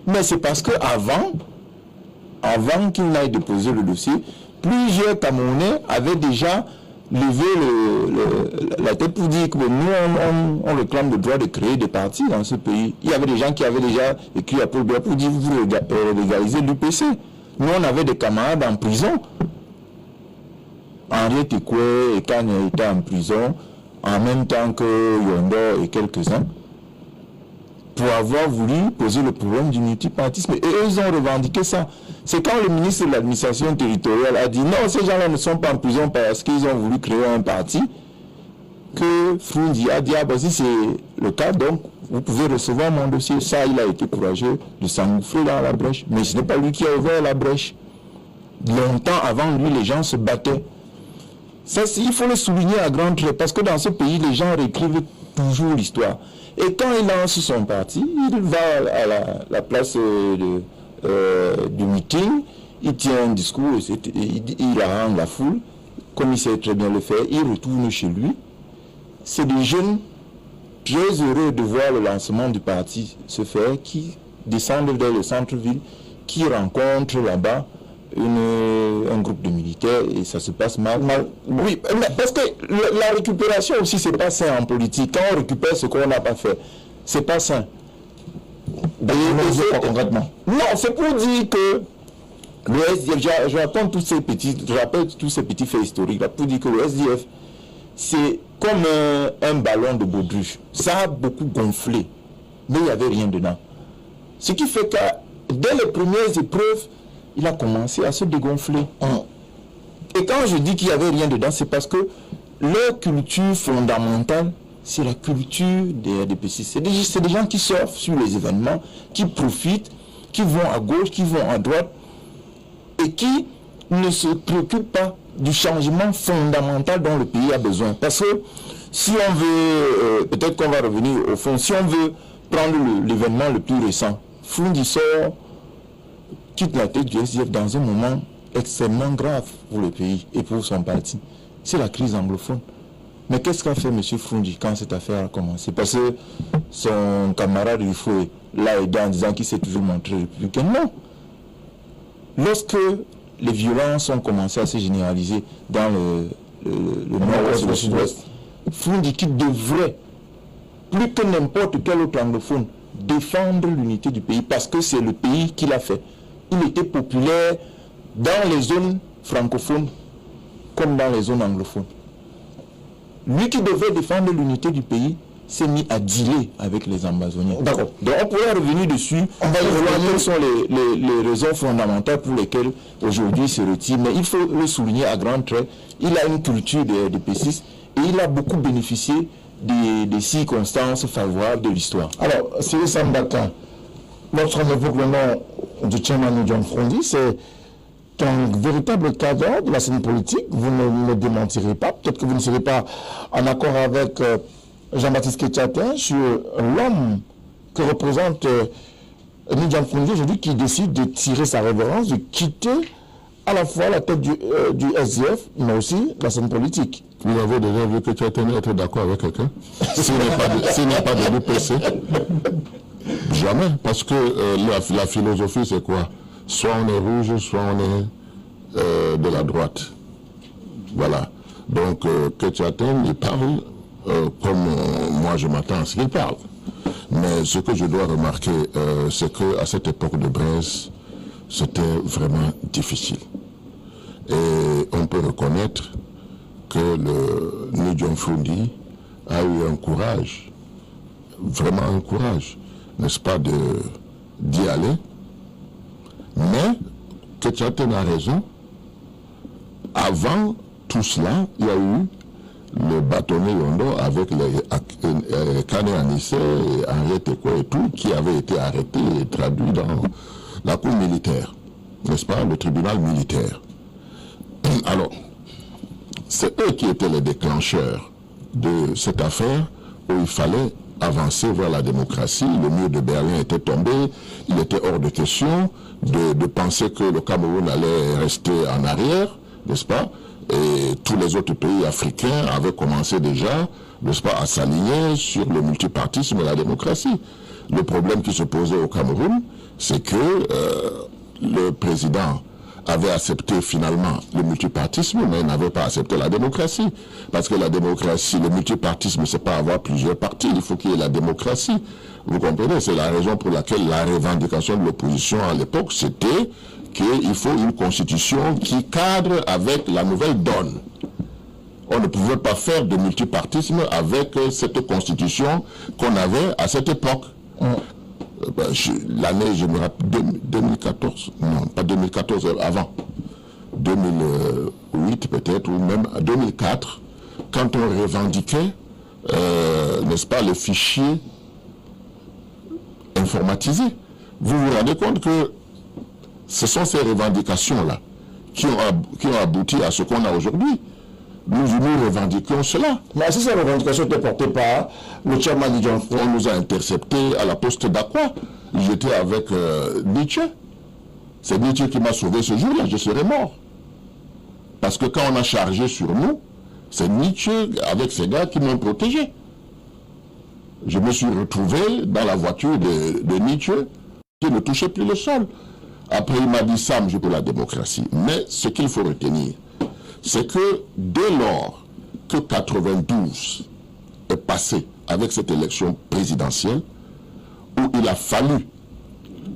mais c'est parce que avant qu'il n'aille déposer le dossier, plusieurs Camerounais avaient déjà levé la tête pour dire que nous on réclame le droit de créer des partis dans ce pays. Il y avait des gens qui avaient déjà écrit à Paul Biya pour dire vous légalisez l'UPC. Nous on avait des camarades en prison. Henri Tekwe et Kanye étaient en prison en même temps que Yondo et quelques-uns, pour avoir voulu poser le problème du multipartisme. Et eux, ils ont revendiqué ça. C'est quand le ministre de l'administration territoriale a dit non, ces gens-là ne sont pas en prison parce qu'ils ont voulu créer un parti, que Froundi a dit ah ben si c'est le cas, donc vous pouvez recevoir mon dossier. Ça, il a été courageux de s'engouffrer dans la brèche. Mais ce n'est pas lui qui a ouvert la brèche. Longtemps avant lui, les gens se battaient. Ça, il faut le souligner à grands traits, parce que dans ce pays, les gens réécrivent toujours l'histoire. Et quand il lance son parti, il va à la place du meeting, il tient un discours, il harangue la foule, comme il sait très bien le faire, il retourne chez lui. C'est des jeunes très heureux de voir le lancement du parti se faire, qui descendent vers le centre-ville, qui rencontrent là-bas un groupe de militaires et ça se passe mal. Oui, parce que la récupération aussi, c'est pas sain en politique. Quand on récupère ce qu'on n'a pas fait, c'est pas sain. Concrètement. Non, c'est pour dire que le SDF, je rappelle tous ces petits faits historiques là, pour dire que le SDF, c'est comme un ballon de baudruche. Ça a beaucoup gonflé, mais il n'y avait rien dedans. Ce qui fait que dès les premières épreuves, il a commencé à se dégonfler. Et quand je dis qu'il n'y avait rien dedans, c'est parce que leur culture fondamentale, c'est la culture des RDPC. C'est des gens qui surfent sur les événements, qui profitent, qui vont à gauche, qui vont à droite, et qui ne se préoccupent pas du changement fondamental dont le pays a besoin. Parce que si on veut, peut-être qu'on va revenir au fond, si on veut prendre l'événement le plus récent, Froundi sort, quitte la tête du SDF dans un moment extrêmement grave pour le pays et pour son parti. C'est la crise anglophone. Mais qu'est-ce qu'a fait M. Froundi quand cette affaire a commencé? Parce que son camarade Rifoué l'a aidé en disant qu'il s'est toujours montré républicain. Non. Lorsque les violences ont commencé à se généraliser dans le nord-ouest et le sud-ouest, Froundi, qui devrait, plus que n'importe quel autre anglophone, défendre l'unité du pays, parce que c'est le pays qui l'a fait. Il était populaire dans les zones francophones comme dans les zones anglophones. Lui qui devait défendre l'unité du pays s'est mis à dealer avec les Amazoniens. D'accord. Donc on pourrait revenir dessus. On va y revenir. Quelles sont les raisons fondamentales pour lesquelles aujourd'hui il se retire. Mais il faut le souligner à grands traits. Il a une culture des PCs et il a beaucoup bénéficié des circonstances favorables de l'histoire. Alors, Cyril Sambaka, lorsqu'on évoque le nom du chairman John Froundi, c'est un véritable cadre de la scène politique. Vous ne le démentirez pas. Peut-être que vous ne serez pas en accord avec Jean-Baptiste Ketchatin sur l'homme que représente John Froundi aujourd'hui, qui décide de tirer sa révérence, de quitter à la fois la tête du SDF, mais aussi la scène politique. Vous avez déjà vu que Ketchatin être d'accord avec quelqu'un s'il n'est pas de l'UPC? Jamais, parce que la philosophie c'est quoi? Soit on est rouge, soit on est de la droite. Voilà. Donc Ketchatin, il parle comme moi je m'attends à ce qu'il parle. Mais ce que je dois remarquer, c'est qu'à cette époque de Braise, c'était vraiment difficile. Et on peut reconnaître que le John Froundi a eu un courage, vraiment un courage, n'est-ce pas, d'y aller. Mais Ketchatin a raison. Avant tout cela, il y a eu le bâtonnet Yondo avec les Kane Anissé, Henriette Eko et tout, qui avaient été arrêtés et traduits dans la cour militaire, n'est-ce pas, le tribunal militaire. Alors, c'est eux qui étaient les déclencheurs de cette affaire où il fallait avancer vers la démocratie. Le mur de Berlin était tombé, il était hors de question de penser que le Cameroun allait rester en arrière, n'est-ce pas? Et tous les autres pays africains avaient commencé déjà, n'est-ce pas, à s'aligner sur le multipartisme et la démocratie. Le problème qui se posait au Cameroun, c'est que le président avait accepté finalement le multipartisme, mais n'avait pas accepté la démocratie. Parce que la démocratie, le multipartisme, c'est pas avoir plusieurs partis, il faut qu'il y ait la démocratie. Vous comprenez? C'est la raison pour laquelle la revendication de l'opposition à l'époque, c'était qu'il faut une constitution qui cadre avec la nouvelle donne. On ne pouvait pas faire de multipartisme avec cette constitution qu'on avait à cette époque. L'année, je me rappelle, 2014, non, pas 2014, avant, 2008 peut-être, ou même 2004, quand on revendiquait, n'est-ce pas, les fichiers informatisés. Vous vous rendez compte que ce sont ces revendications-là qui ont abouti à ce qu'on a aujourd'hui. nous revendiquions cela. Mais si cette revendication était portée par le chairman Lee Jong-fong, on nous a interceptés à la poste d'Aqua. J'étais avec Nietzsche. C'est Nietzsche qui m'a sauvé ce jour-là, je serais mort. Parce que quand on a chargé sur nous, c'est Nietzsche avec ses gars qui m'ont protégé. Je me suis retrouvé dans la voiture de Nietzsche qui ne touchait plus le sol. Après, il m'a dit, Sam, je pour la démocratie. Mais ce qu'il faut retenir, c'est que dès lors que 92 est passé avec cette élection présidentielle, où il a fallu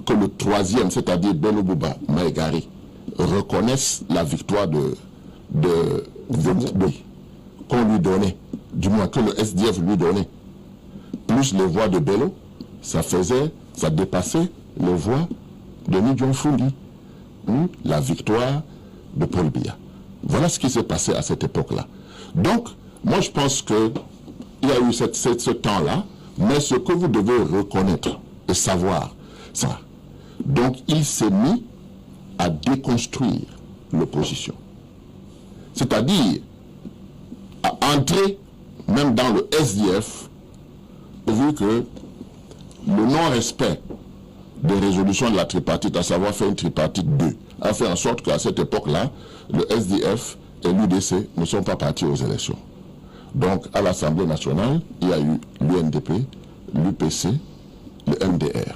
que le troisième, c'est-à-dire Bello Bouba Maïgari, reconnaisse la victoire qu'on lui donnait, du moins que le SDF lui donnait, plus les voix de Bello, ça dépassait les voix de Lee Jong-fong, la victoire de Paul Biya. Voilà ce qui s'est passé à cette époque-là. Donc, moi je pense qu'il y a eu ce temps-là, mais ce que vous devez reconnaître et savoir, ça. Donc, il s'est mis à déconstruire l'opposition. C'est-à-dire à entrer même dans le SDF, vu que le non-respect des résolutions de la tripartite, à savoir faire une tripartite 2, a fait en sorte qu'à cette époque-là, le SDF et l'UDC ne sont pas partis aux élections. Donc, à l'Assemblée nationale, il y a eu l'UNDP, l'UPC, le MDR.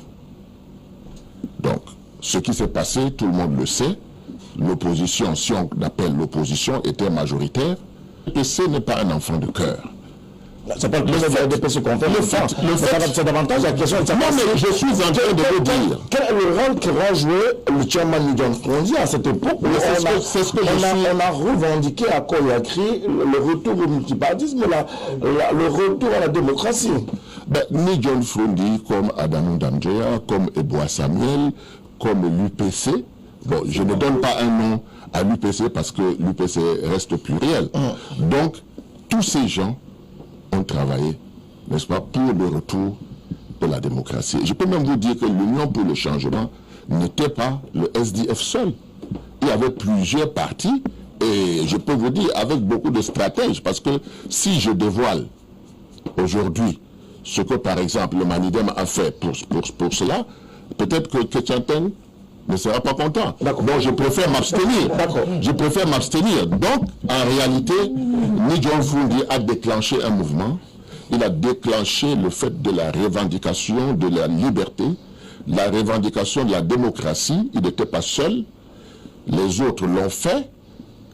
Donc, ce qui s'est passé, tout le monde le sait, l'opposition, si on appelle l'opposition, était majoritaire. l'UPC n'est pas un enfant de cœur. C'est pas le DPC se confère. C'est davantage la question de savoir. Non, mais je suis en train de vous dire. Quel est le rôle qu'aura joué le chairman Lee Jong-fong à cette époque où on a revendiqué à Conakry le retour au multipartisme, le retour à la démocratie. Lee Jong-fong, comme Adamou Damdjaya, comme Eboa Samuel, comme l'UPC, bon, je ne donne pas un nom à l'UPC parce que l'UPC reste pluriel. Donc, tous ces gens ont travaillé, n'est-ce pas, pour le retour de la démocratie. Je peux même vous dire que l'Union pour le changement n'était pas le SDF seul. Il y avait plusieurs partis et je peux vous dire avec beaucoup de stratèges, parce que si je dévoile aujourd'hui ce que par exemple le Manidem a fait pour cela, peut-être que Ketchanten ne sera pas content. Donc je préfère m'abstenir. Je préfère m'abstenir. Donc, en réalité, Lee Jong-fong a déclenché un mouvement. Il a déclenché le fait de la revendication de la liberté, la revendication de la démocratie. Il n'était pas seul. Les autres l'ont fait.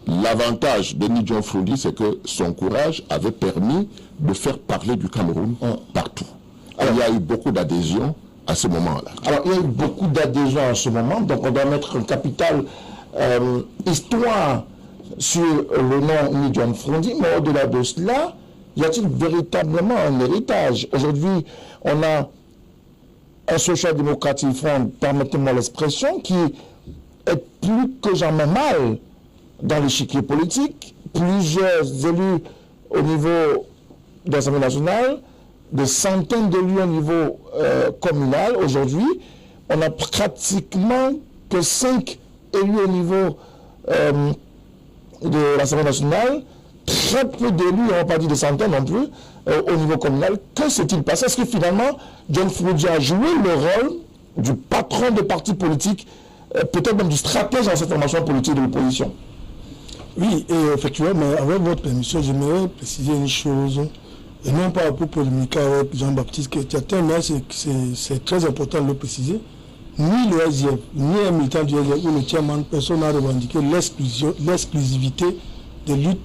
L'avantage de Lee Jong-fong, c'est que son courage avait permis de faire parler du Cameroun partout. Alors, il y a eu beaucoup d'adhésions à ce moment-là. Alors, il y a eu beaucoup d'adhésions à ce moment, donc on doit mettre un capital histoire sur le nom Lee Jong-fong, mais au-delà de cela, y a-t-il véritablement un héritage? Aujourd'hui, on a un social-démocratique front, permettez-moi l'expression, qui est plus que jamais mal dans l'échiquier politique, plusieurs élus au niveau de l'Assemblée nationale, des centaines d'élus au niveau communal. Aujourd'hui, on n'a pratiquement que 5 élus au niveau de l'Assemblée nationale, très peu d'élus, on n'a pas dit des centaines non plus, au niveau communal. Que s'est-il passé? Est-ce que finalement, Jong-fong a joué le rôle du patron de parti politique, peut-être même du stratège dans cette formation politique de l'opposition? Oui, et effectivement, mais avec votre permission, j'aimerais préciser une chose. Et non pas pour polémiquer avec Jean-Baptiste Ketchanten, mais c'est très important de le préciser. Ni le SDF, ni un militant du SDF ou le chairman, personne n'a revendiqué l'exclusivité de lutte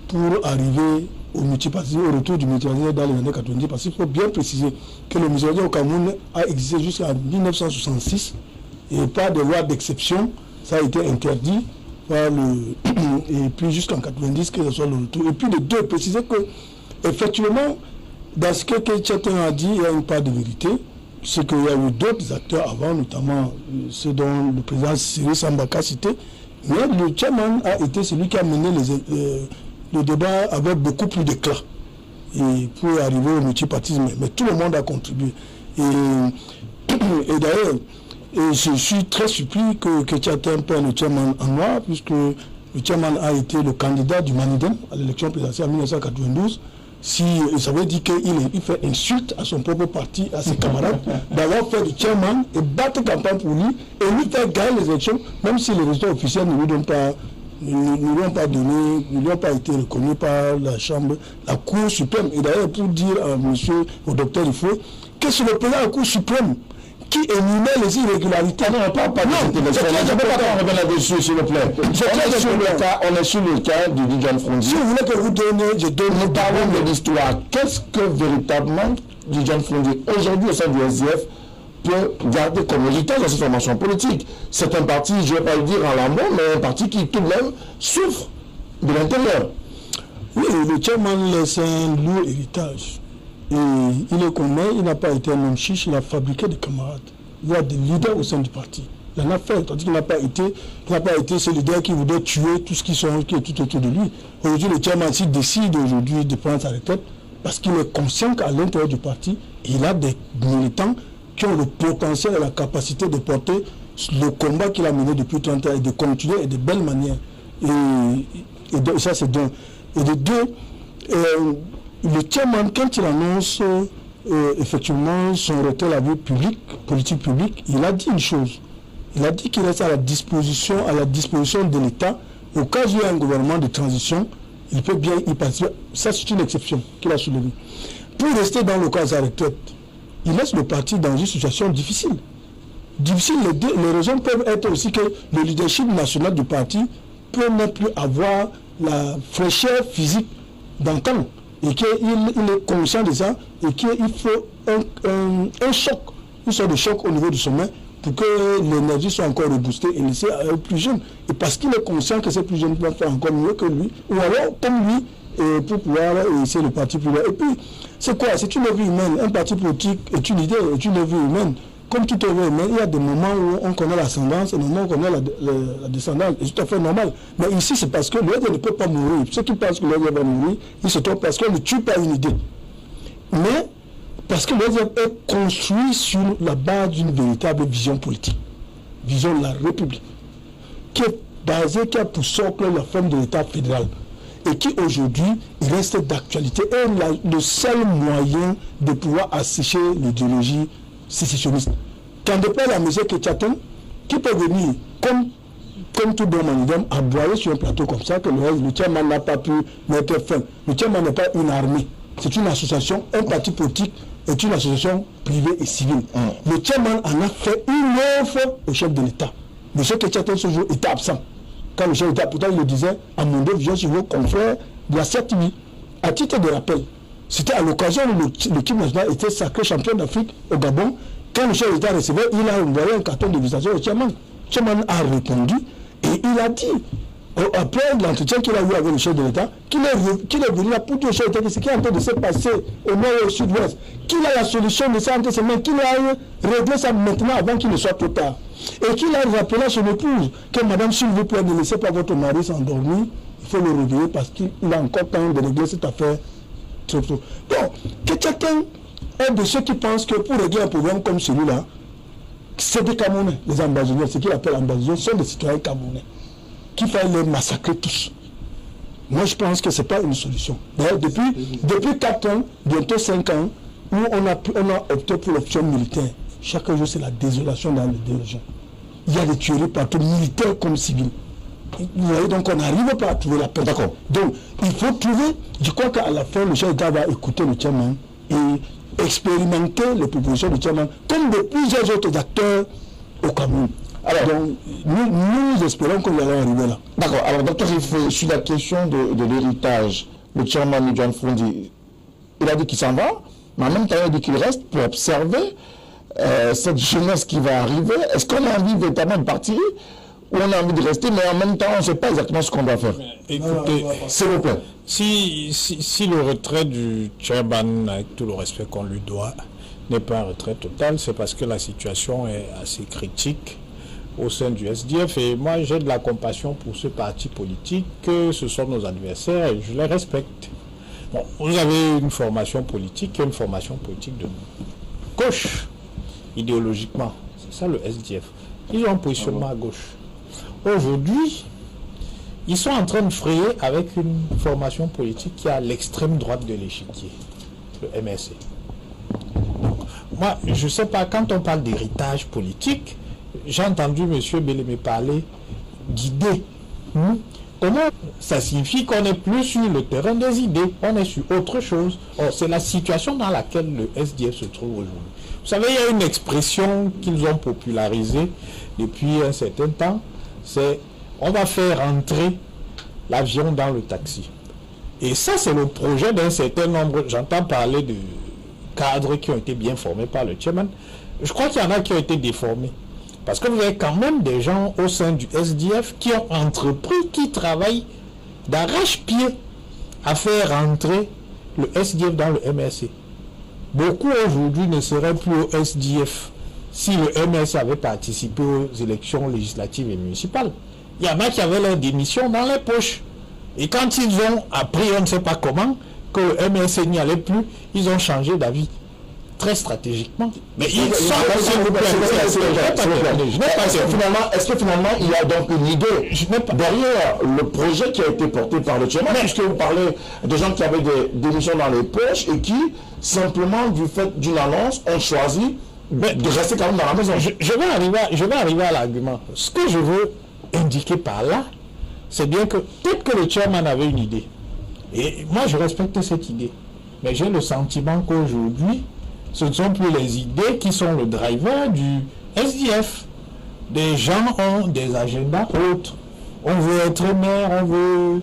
pour arriver au multipartisme, au retour du multipartisme dans les années 90. Parce qu'il faut bien préciser que le multipartisme au Cameroun a existé jusqu'en 1966 et pas de loi d'exception, ça a été interdit par et puis jusqu'en 90 que ce soit le retour. Et puis les deux, préciser que effectivement, dans ce que Ketchanten a dit, il y a une part de vérité. C'est qu'il y a eu d'autres acteurs avant, notamment ceux dont le président Cyril Sambaka citait. Mais le chairman a été celui qui a mené le débat avec beaucoup plus d'éclat. Et pour arriver au multipartisme. Mais tout le monde a contribué. Et d'ailleurs, je suis très surpris que Ketchanten prenne le chairman en noir, puisque le chairman a été le candidat du Manidem à l'élection présidentielle en 1992, si ça veut dire qu'il fait insulte à son propre parti, à ses camarades, d'avoir fait du chairman et battre campagne pour lui et lui faire gagner les élections, même si les résultats officiels ne lui donnent pas, ne lui ont pas donné, ne lui ont pas été reconnus par la Chambre, la Cour suprême. Et d'ailleurs, pour dire à monsieur, au docteur Ifoué, que c'est le président de la Cour suprême qui énumère les irrégularités. Non, pas de cette élection. Je ne peux pas revenir là-dessus, s'il vous plaît. On est sur le cas du Didier Frondi. Si vous voulez que vous donne, je donne. Nous parlons de l'histoire. Qu'est-ce que véritablement Didier Frondi, aujourd'hui au sein du SDF, peut garder comme héritage dans cette formation politique? C'est un parti, je ne vais pas le dire en lambeau, mais un parti qui tout de même souffre de l'intérieur. Oui, le chairman laisse un lourd héritage. Et il le connaît, il n'a pas été un homme chiche, il a fabriqué des camarades. Il y a des leaders au sein du parti. Il en a fait, tandis qu'il n'a pas été ce leader qui voudrait tuer tout ce qui est tout autour de lui. Aujourd'hui, le chairman s'il décide aujourd'hui de prendre sa retraite parce qu'il est conscient qu'à l'intérieur du parti, il a des militants qui ont le potentiel et la capacité de porter le combat qu'il a mené depuis 30 ans et de continuer et de belles manières. Et donc, ça, c'est d'un. Et de deux, le chairman, quand il annonce effectivement son retrait à la vie publique, politique publique, il a dit une chose. Il a dit qu'il reste à la disposition de l'État. Au cas où il y a un gouvernement de transition, il peut bien y participer. Ça, c'est une exception qu'il a soulevée. Pour rester dans le cas de sa retraite, il laisse le parti dans une situation difficile. Difficile, les raisons peuvent être aussi que le leadership national du parti peut ne plus avoir la fraîcheur physique d'antan. Et qu'il est conscient de ça et qu'il faut un choc, une sorte de choc au niveau du sommet pour que l'énergie soit encore reboostée et laissée à eux plus jeunes. Et parce qu'il est conscient que ces plus jeunes peuvent faire encore mieux que lui, ou alors comme lui, pour pouvoir essayer le parti plus loin. Et puis, c'est quoi? C'est une œuvre humaine. Un parti politique est une idée, est une œuvre humaine. Comme toute œuvre humaine, il y a des moments où on connaît l'ascendance et des moments où on connaît la descendance. C'est tout à fait normal. Mais ici, c'est parce que l'œuvre ne peut pas mourir. Ceux qui pensent que l'œuvre va mourir, ils se trompent parce qu'on ne tue pas une idée. Mais parce que l'œuvre est construite sur la base d'une véritable vision politique. Vision de la République. Qui est basée, qui a pour socle la forme de l'État fédéral. Et qui aujourd'hui reste d'actualité. Et le seul moyen de pouvoir assécher l'idéologie sécessionniste. Quand de part la mesure que Tchaton, qui peut venir, comme tout bon manidem, aboyer sur un plateau comme ça, que le chairman n'a pas pu mettre fin. Le chairman n'est pas une armée. C'est une association, un parti politique est une association privée et civile. Le chairman en a fait une offre au chef de l'État. Le chef de Tchaton ce jour était absent. Quand le chef de l'État, pourtant il le disait, à mon dos, je suis vos confrères de la CETV. À titre de rappel, c'était à l'occasion où l'équipe nationale était sacrée champion d'Afrique au Gabon. Quand le chef de l'État recevait, il a envoyé un carton de visitation au chairman. Le chairman a répondu et il a dit, après l'entretien qu'il a eu avec le chef de l'État, qu'il est venu là pour dire au chef de l'État ce qui est en train de se passer au nord et au sud-ouest, qu'il a la solution de ça entre ses mains, qu'il a réglé ça maintenant avant qu'il ne soit trop tard. Et qu'il a rappelé à son épouse que madame, s'il vous plaît, ne laissez pas votre mari s'endormir, il faut le réveiller parce qu'il a encore temps de régler cette affaire. Donc, que chacun est de ceux qui pensent que pour régler un problème comme celui-là, c'est des Camerounais, les ambassadeurs, ce qu'ils appellent ambassadeurs, sont des citoyens camerounais, qu'il fallait les massacrer tous. Moi, je pense que ce n'est pas une solution. D'ailleurs, depuis 4 ans, bientôt 5 ans, où on a opté pour l'option militaire. Chaque jour, c'est la désolation dans les deux régions. Il y a des tueries partout, militaires comme civils. Vous voyez, donc on n'arrive pas à trouver la paix. D'accord. Donc, il faut trouver, je crois qu'à la fin, le chef d'État va écouter le chairman et expérimenter les propositions du chairman, comme de plusieurs autres acteurs au Cameroun. Alors, donc, nous espérons qu'on va arriver là. D'accord. Alors, docteur Ifoué, sur la question de l'héritage, le chairman Didier Frondi, il a dit qu'il s'en va, mais en même temps, il a dit qu'il reste pour observer cette jeunesse qui va arriver. Est-ce qu'on a envie véritablement de partir ou on a envie de rester, mais en même temps, on ne sait pas exactement ce qu'on doit faire? Écoutez, s'il vous plaît. Si le retrait du chairman, avec tout le respect qu'on lui doit, n'est pas un retrait total, c'est parce que la situation est assez critique au sein du SDF. Et moi, j'ai de la compassion pour ce parti politique, que ce sont nos adversaires, et je les respecte. Bon, vous avez une formation politique, de gauche, idéologiquement. C'est ça le SDF. Ils ont un positionnement à gauche. Aujourd'hui, ils sont en train de frayer avec une formation politique qui est à l'extrême droite de l'échiquier, le MSC. Donc, moi, je ne sais pas, quand on parle d'héritage politique, j'ai entendu M. Bellemé parler d'idées. Comment ça signifie qu'on n'est plus sur le terrain des idées, on est sur autre chose. Or, c'est la situation dans laquelle le SDF se trouve aujourd'hui. Vous savez, il y a une expression qu'ils ont popularisée depuis un certain temps, c'est on va faire entrer l'avion dans le taxi. Et ça, c'est le projet d'un certain nombre, j'entends parler de cadres qui ont été bien formés par le chairman. Je crois qu'il y en a qui ont été déformés. Parce que vous avez quand même des gens au sein du SDF qui ont entrepris, qui travaillent d'arrache-pied à faire entrer le SDF dans le MSC. Beaucoup aujourd'hui ne seraient plus au SDF si le MSC avait participé aux élections législatives et municipales. Il y en a qui avaient leur démission dans les poches. Et quand ils ont appris, on ne sait pas comment, que le MSC n'y allait plus, ils ont changé d'avis. Très stratégiquement. Mais ils sont... Est-ce que finalement, il y a donc une idée derrière le projet qui a été porté par le chairman, puisque vous parlez de gens qui avaient des démissions dans les poches et qui, simplement du fait d'une annonce, ont choisi de rester quand même dans la maison. Je vais arriver à l'argument. Ce que je veux indiquer par là, c'est bien que peut-être que le chairman avait une idée. Et moi, je respecte cette idée. Mais j'ai le sentiment qu'aujourd'hui, ce ne sont plus les idées qui sont le driver du SDF. Des gens ont des agendas autres. On veut être maire, on veut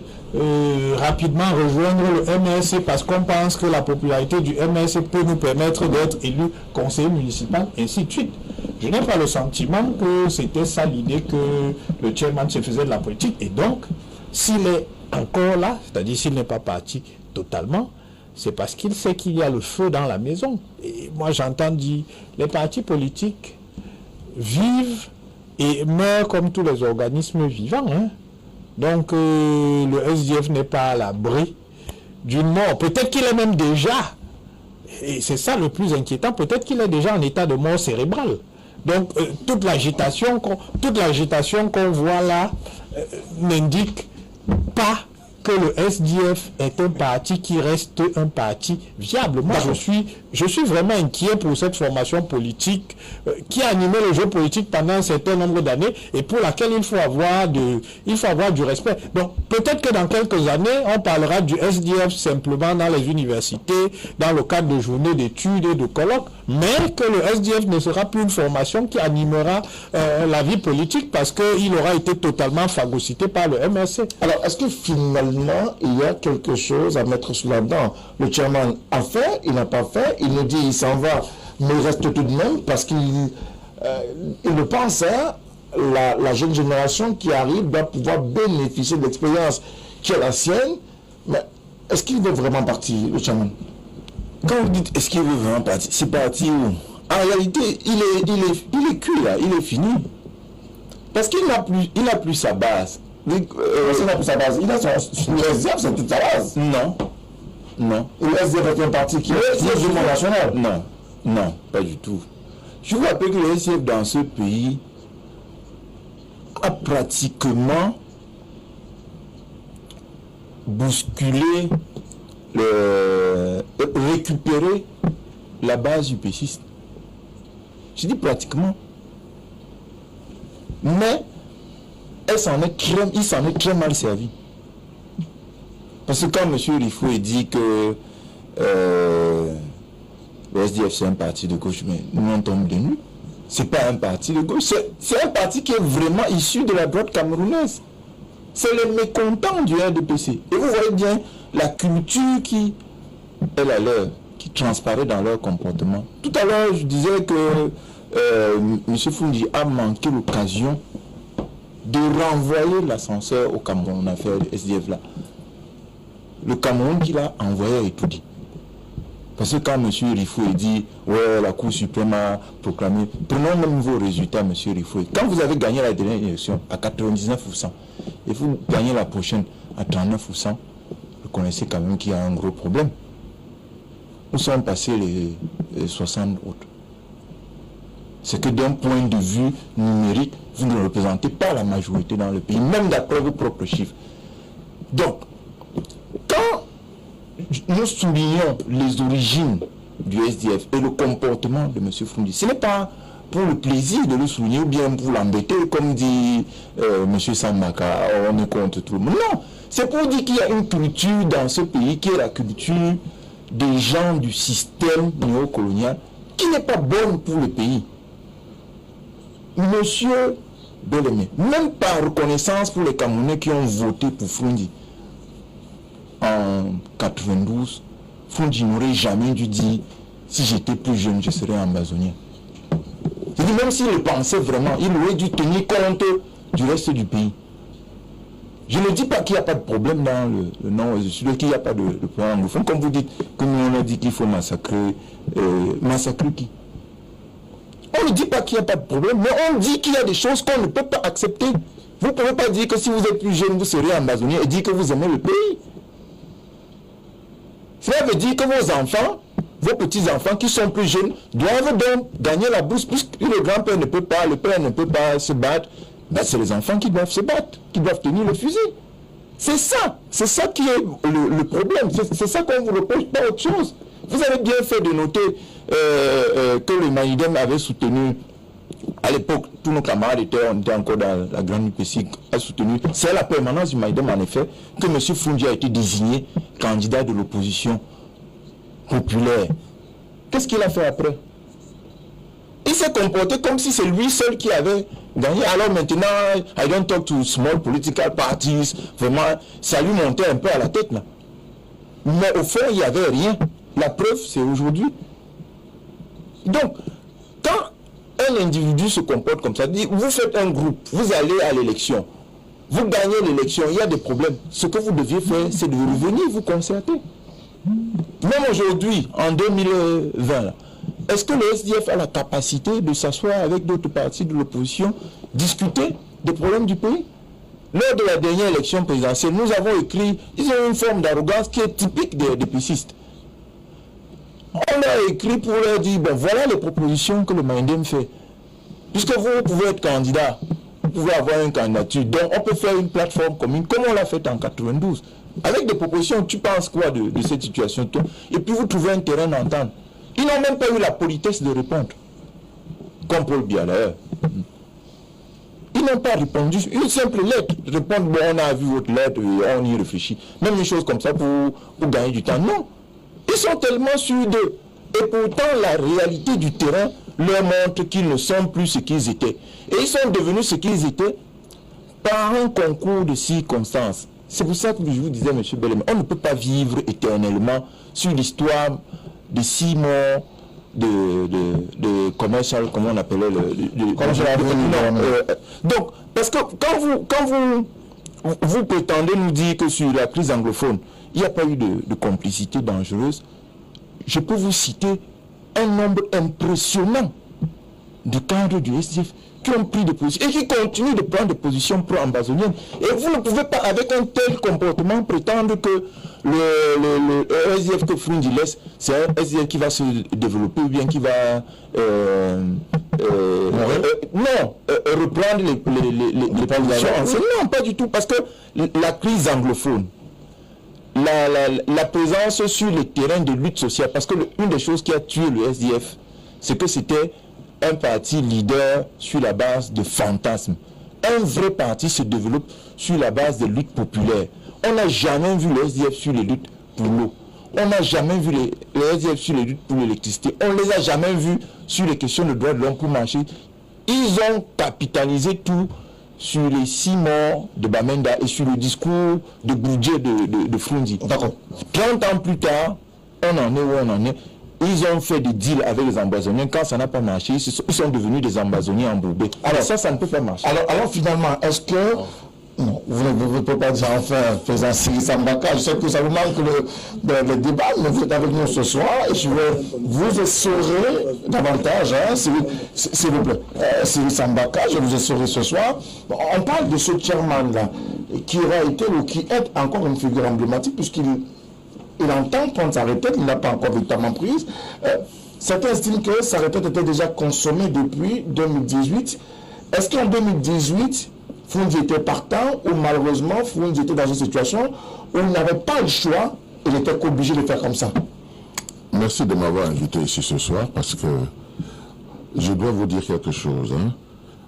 rapidement rejoindre le MSC parce qu'on pense que la popularité du MSC peut nous permettre d'être élus conseiller municipal, ainsi de suite. Je n'ai pas le sentiment que c'était ça l'idée que le chairman se faisait de la politique. Et donc, s'il est encore là, c'est-à-dire s'il n'est pas parti totalement, c'est parce qu'il sait qu'il y a le feu dans la maison. Et moi, j'entends dire, les partis politiques vivent et meurent comme tous les organismes vivants. Donc, le SDF n'est pas à l'abri d'une mort. Peut-être qu'il est même déjà, et c'est ça le plus inquiétant, peut-être qu'il est déjà en état de mort cérébrale. Donc, toute l'agitation qu'on voit là n'indique pas que le SDF est un parti qui reste un parti viable. Moi, je suis vraiment inquiet pour cette formation politique qui a animé le jeu politique pendant un certain nombre d'années et pour laquelle il faut avoir du respect. Donc, peut-être que dans quelques années, on parlera du SDF simplement dans les universités, dans le cadre de journées d'études et de colloques, mais que le SDF ne sera plus une formation qui animera la vie politique parce qu'il aura été totalement phagocyté par le MSC. Alors, est-ce que finalement, il y a quelque chose à mettre sous la dent? Le chairman a fait, il n'a pas fait, il nous dit il s'en va, mais il reste tout de même parce qu'il le pense, la jeune génération qui arrive doit pouvoir bénéficier de l'expérience qui est la sienne. Mais est-ce qu'il veut vraiment partir, le chairman? Quand vous dites est-ce qu'il veut vraiment partir, c'est parti où? En réalité, il est cuit là, il est fini. Parce qu'il n'a plus sa base. Il n'a plus sa base. Il a son SDF, c'est toute sa base. Non. Le SDF est un parti qui est du monde national. Non, pas du tout. Je vous rappelle que le SDF dans ce pays a pratiquement bousculé, récupéré la base du péciste. Je dis pratiquement. Mais il s'en est très mal servi. Parce que quand M. Rifoué dit que le SDF c'est un parti de gauche, mais nous on tombe de nous. C'est pas un parti de gauche, c'est un parti qui est vraiment issu de la droite camerounaise. C'est les mécontents du RDPC. Et vous voyez bien la culture qui est la leur, qui transparaît dans leur comportement. Tout à l'heure, je disais que M. Fundi a manqué l'occasion de renvoyer l'ascenseur au Cameroun, on a fait le SDF là. Le Cameroun qui l'a envoyé a tout dit. Parce que quand M. Rifoué dit, ouais, la Cour suprême a proclamé, prenons même vos résultats, M. Rifoué. Quand vous avez gagné la dernière élection à 99%, et vous gagnez la prochaine à 39%, vous connaissez quand même qu'il y a un gros problème. Où sont passés les 60 autres? c'est que d'un point de vue numérique, vous ne représentez pas la majorité dans le pays, même d'après vos propres chiffres. Donc, quand nous soulignons les origines du SDF et le comportement de M. Froundi, ce n'est pas pour le plaisir de le souligner ou bien pour l'embêter, comme dit M. Sambaka, on est contre tout le monde. Non, c'est pour dire qu'il y a une culture dans ce pays qui est la culture des gens du système néocolonial qui n'est pas bonne pour le pays. Monsieur Bellemé, même par reconnaissance pour les Camerounais qui ont voté pour Froundi en 92, Froundi n'aurait jamais dû dire si j'étais plus jeune, je serais ambazonien. C'est-à-dire, même s'il le pensait vraiment, il aurait dû tenir compte du reste du pays. Je ne dis pas qu'il n'y a pas de problème dans le nord et le sud, qu'il n'y a pas de problème anglophone. Comme vous dites, comme on a dit qu'il faut massacrer, massacrer qui? On ne dit pas qu'il n'y a pas de problème, mais on dit qu'il y a des choses qu'on ne peut pas accepter. Vous ne pouvez pas dire que si vous êtes plus jeune, vous serez ambazonien et dire que vous aimez le pays. Cela veut dire que vos enfants, vos petits-enfants qui sont plus jeunes, doivent donc gagner la bourse, puisque le grand-père ne peut pas, le père ne peut pas se battre. Ben, c'est les enfants qui doivent se battre, qui doivent tenir le fusil. C'est ça qui est le problème. C'est ça qu'on vous reproche, pas autre chose. Vous avez bien fait de noter que le Maïdem avait soutenu, à l'époque, tous nos camarades étaient encore dans la grande UPC, a soutenu, c'est à la permanence du Maïdem en effet, que M. Froundi a été désigné candidat de l'opposition populaire. Qu'est-ce qu'il a fait après? Il s'est comporté comme si c'est lui seul qui avait gagné. Alors maintenant, I don't talk to small political parties. Vraiment, ça lui montait un peu à la tête là. Mais au fond, il n'y avait rien. La preuve, c'est aujourd'hui. Donc, quand un individu se comporte comme ça, dit, vous faites un groupe, vous allez à l'élection, vous gagnez l'élection, il y a des problèmes. Ce que vous deviez faire, c'est de revenir vous concerter. Même aujourd'hui, en 2020, est-ce que le SDF a la capacité de s'asseoir avec d'autres partis de l'opposition, discuter des problèmes du pays? Lors de la dernière élection présidentielle, nous avons écrit, ils ont une forme d'arrogance qui est typique des pécistes. On a écrit pour leur dire, bon voilà les propositions que le Maïdem fait. Puisque vous pouvez être candidat, vous pouvez avoir une candidature, donc on peut faire une plateforme commune, comme on l'a fait en 92. Avec des propositions, tu penses quoi de cette situation? Et puis vous trouvez un terrain d'entente. Ils n'ont même pas eu la politesse de répondre. Comme Paul Biya d'ailleurs. Ils n'ont pas répondu. Une simple lettre. Répondre, bon, on a vu votre lettre et on y réfléchit. Même une chose comme ça pour gagner du temps. Non. Ils sont tellement sûrs d'eux. Et pourtant, la réalité du terrain leur montre qu'ils ne sont plus ce qu'ils étaient. Et ils sont devenus ce qu'ils étaient par un concours de circonstances. C'est pour ça que je vous disais, M. Bellemé, on ne peut pas vivre éternellement sur l'histoire de 6 morts de commercial, comment on appelait donc, parce que quand vous prétendez nous dire que sur la crise anglophone, il n'y a pas eu de complicité dangereuse, je peux vous citer un nombre impressionnant de cadres du SDF qui ont pris des positions et qui continuent de prendre des positions pro-ambazoniennes. Et vous ne pouvez pas, avec un tel comportement, prétendre que le SDF que Froundi laisse, c'est un SDF qui va se développer ou bien qui va reprendre les positions. Non, pas du tout, parce que la crise anglophone, la présence sur les terrains de lutte sociale, parce que une des choses qui a tué le SDF, c'est que c'était un parti leader sur la base de fantasmes. Un vrai parti se développe sur la base de luttes populaires. On n'a jamais vu le SDF sur les luttes pour l'eau. On n'a jamais vu les SDF sur les luttes pour l'électricité. On ne les a jamais vus sur les questions de droits de l'homme pour marcher. Ils ont capitalisé tout sur les 6 morts de Bamenda et sur le discours de Boudjé de Froundi. D'accord. 30 ans plus tard, on en est où on en est. Ils ont fait des deals avec les ambazoniens. Quand ça n'a pas marché, ils sont devenus des ambazoniens embourbés. Alors ça ne peut pas marcher. Alors finalement, est-ce que... Non, vous ne pouvez pas dire enfin, faisant Siri Sambaka, je sais que ça vous manque le débat, mais vous êtes avec nous ce soir et je vais vous essorer davantage, hein, s'il vous plaît. Siri Sambaka, je vous essorer ce soir. Bon, on parle de ce chairman-là, qui aura été ou qui est encore une figure emblématique, puisqu'il entend prendre sa retraite, il n'a pas encore véritablement prise. Certains estiment que sa retraite était déjà consommée depuis 2018. Est-ce qu'en 2018, Foundi était partant ou malheureusement Foundi était dans une situation où il n'avait pas le choix, il était obligé de faire comme ça? Merci de m'avoir invité ici ce soir parce que je dois vous dire quelque chose.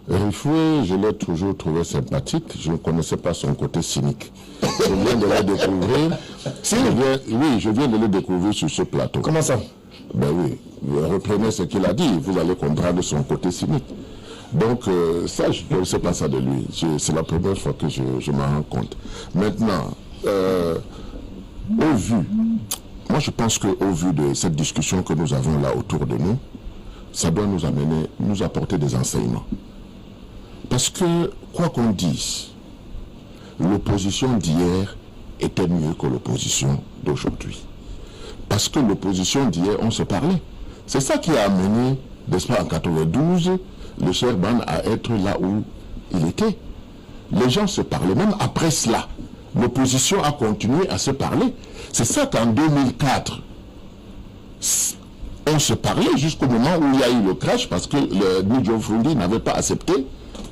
Rifoué, je l'ai toujours trouvé sympathique. Je ne connaissais pas son côté cynique. Je viens de le découvrir. Je viens de le découvrir sur ce plateau. Comment ça? Ben oui, reprenez ce qu'il a dit, vous allez comprendre son côté cynique. Donc ça, je ne sais pas ça de lui. C'est la première fois que je m'en rends compte. Maintenant, au vu, moi je pense qu'au vu de cette discussion que nous avons là autour de nous, ça doit nous apporter des enseignements. Parce que, quoi qu'on dise, l'opposition d'hier était mieux que l'opposition d'aujourd'hui. Parce que l'opposition d'hier, on se parlait. C'est ça qui a amené, n'est-ce pas, en 92, le cher Ban à être là où il était. Les gens se parlaient, même après cela. L'opposition a continué à se parler. C'est ça qu'en 2004, on se parlait jusqu'au moment où il y a eu le crash parce que le Nidjo Foundi n'avait pas accepté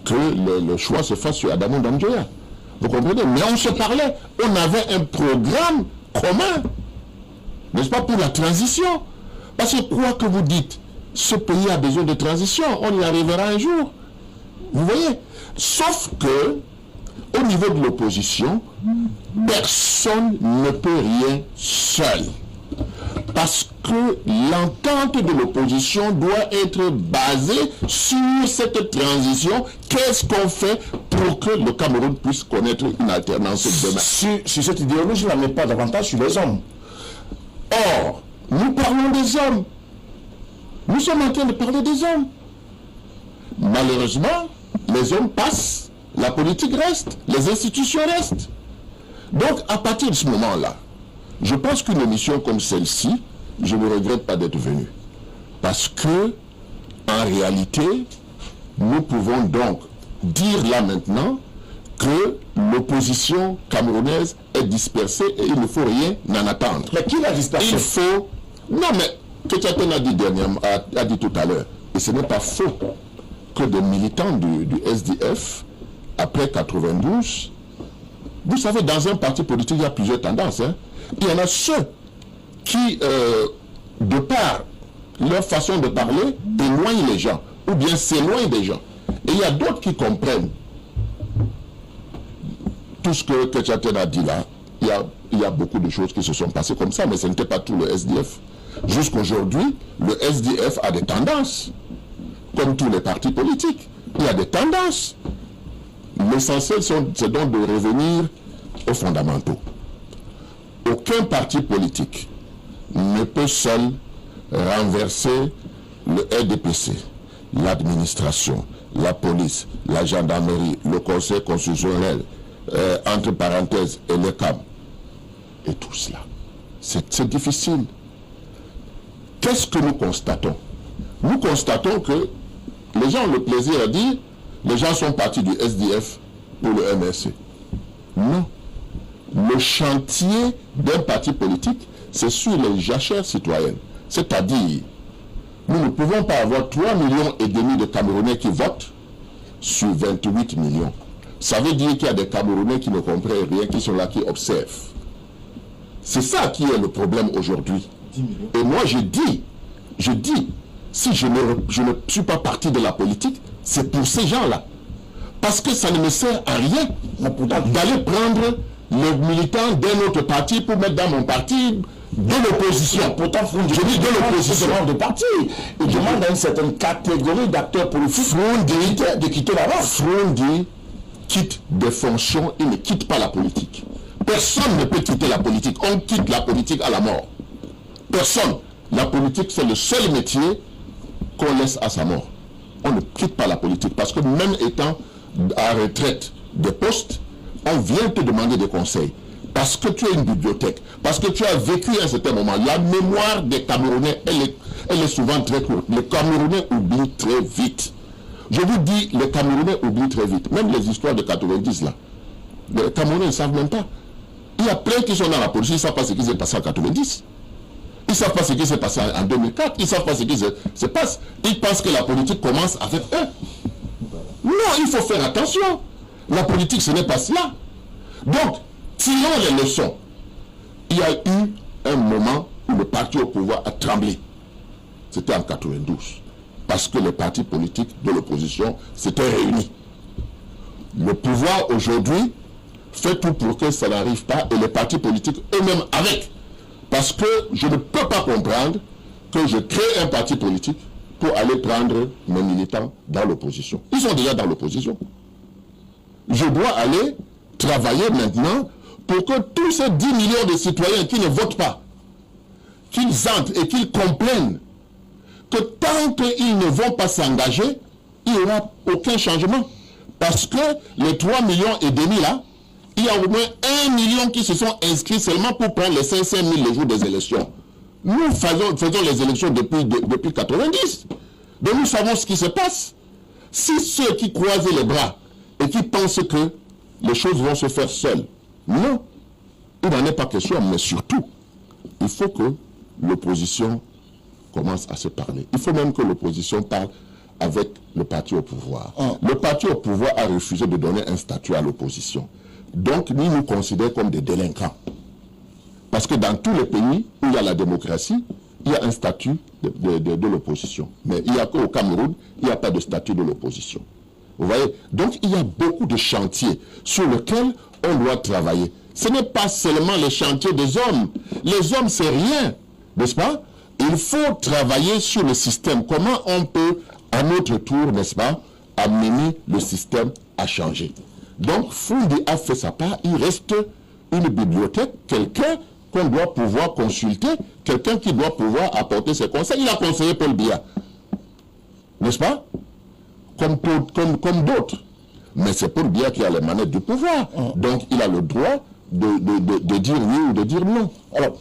que le choix se fasse sur Adamo Damjoya. Vous comprenez? Mais on se parlait. On avait un programme commun. N'est-ce pas, pour la transition? Parce que quoi que vous dites, ce pays a besoin de transition. On y arrivera un jour. Vous voyez? Sauf que, au niveau de l'opposition, personne ne peut rien seul. Parce que l'entente de l'opposition doit être basée sur cette transition. Qu'est-ce qu'on fait pour que le Cameroun puisse connaître une alternance demain? Sur cette idéologie, on n'en met pas davantage sur les hommes. Or, nous parlons des hommes. Nous sommes en train de parler des hommes. Malheureusement, les hommes passent, la politique reste, les institutions restent. Donc, à partir de ce moment-là, je pense qu'une émission comme celle-ci, je ne regrette pas d'être venu. Parce que, en réalité, nous pouvons donc dire là maintenant que l'opposition camerounaise est dispersée et il ne faut rien en attendre. Mais qui l'a dispersée? Il faut... Non, mais Ketchaten a dit dernièrement, a dit tout à l'heure, et ce n'est pas faux, que des militants du SDF, après 92, vous savez, dans un parti politique, il y a plusieurs tendances. Il y en a ceux qui, de par leur façon de parler, éloignent les gens, ou bien s'éloignent des gens. Et il y a d'autres qui comprennent tout ce que Ketchaten a dit là. Il y a beaucoup de choses qui se sont passées comme ça, mais ce n'était pas tout le SDF. Jusqu'aujourd'hui, le SDF a des tendances, comme tous les partis politiques. Il y a des tendances. L'essentiel, c'est donc de revenir aux fondamentaux. Aucun parti politique ne peut seul renverser le RDPC, l'administration, la police, la gendarmerie, le conseil constitutionnel, entre parenthèses, et le CAM. Et tout cela. C'est difficile. Qu'est-ce que nous constatons? Nous constatons que les gens ont le plaisir à dire les gens sont partis du SDF pour le MRC. Non. Le chantier d'un parti politique, c'est sur les jachères citoyennes. C'est-à-dire, nous ne pouvons pas avoir 3,5 millions de Camerounais qui votent sur 28 millions. Ça veut dire qu'il y a des Camerounais qui ne comprennent rien, qui sont là, qui observent. C'est ça qui est le problème aujourd'hui. Et moi je dis, si je ne suis pas parti de la politique, c'est pour ces gens-là. Parce que ça ne me sert à rien d'aller prendre le militant d'un autre parti pour mettre dans mon parti de l'opposition. Pourtant, je dis de l'opposition de parti. Il demande à une certaine catégorie d'acteurs politiques de quitter la race. Foundi quitte des fonctions, il ne quitte pas la politique. Personne ne peut quitter la politique. On quitte la politique à la mort. Personne. La politique, c'est le seul métier qu'on laisse à sa mort. On ne quitte pas la politique. Parce que même étant à retraite des postes, on vient te demander des conseils. Parce que tu as une bibliothèque. Parce que tu as vécu à un certain moment. La mémoire des Camerounais, elle est souvent très courte. Les Camerounais oublient très vite. Je vous dis, les Camerounais oublient très vite. Même les histoires de 90 là. Les Camerounais ne savent même pas. Il y a plein qui sont dans la police, ils ne savent pas ce qui s'est passé en 90. Ils ne savent pas ce qui s'est passé en 2004. Ils ne savent pas ce qui se passe. Ils pensent que la politique commence avec eux. Non, il faut faire attention. La politique, ce n'est pas cela. Donc, tirons les leçons. Il y a eu un moment où le parti au pouvoir a tremblé. C'était en 92. Parce que les partis politiques de l'opposition s'étaient réunis. Le pouvoir aujourd'hui fait tout pour que ça n'arrive pas et les partis politiques eux-mêmes avec. Parce que je ne peux pas comprendre que je crée un parti politique pour aller prendre mes militants dans l'opposition. Ils sont déjà dans l'opposition. Je dois aller travailler maintenant pour que tous ces 10 millions de citoyens qui ne votent pas, qu'ils entrent et qu'ils comprennent que tant qu'ils ne vont pas s'engager, il n'y aura aucun changement. Parce que les 3,5 millions là, il y a au moins 1 million qui se sont inscrits seulement pour prendre les 500 000 le jour des élections. Nous faisons les élections depuis 90. Donc nous savons ce qui se passe. Si ceux qui croisent les bras et qui pensent que les choses vont se faire seules, non, il n'en est pas question, mais surtout, il faut que l'opposition commence à se parler. Il faut même que l'opposition parle avec le parti au pouvoir. Le parti au pouvoir a refusé de donner un statut à l'opposition. Donc, nous considérons comme des délinquants. Parce que dans tous les pays où il y a la démocratie, il y a un statut de l'opposition. Mais il n'y a qu'au Cameroun, il n'y a pas de statut de l'opposition. Vous voyez? Donc, il y a beaucoup de chantiers sur lesquels on doit travailler. Ce n'est pas seulement les chantiers des hommes. Les hommes, c'est rien, n'est-ce pas? Il faut travailler sur le système. Comment on peut, à notre tour, n'est-ce pas, amener le système à changer. Donc, Fundi a fait sa part. Il reste une bibliothèque, quelqu'un qu'on doit pouvoir consulter, quelqu'un qui doit pouvoir apporter ses conseils. Il a conseillé Paul Biya, n'est-ce pas? Comme d'autres. Mais c'est Paul Biya qui a les manettes du pouvoir. Donc, il a le droit de dire oui ou de dire non. Alors,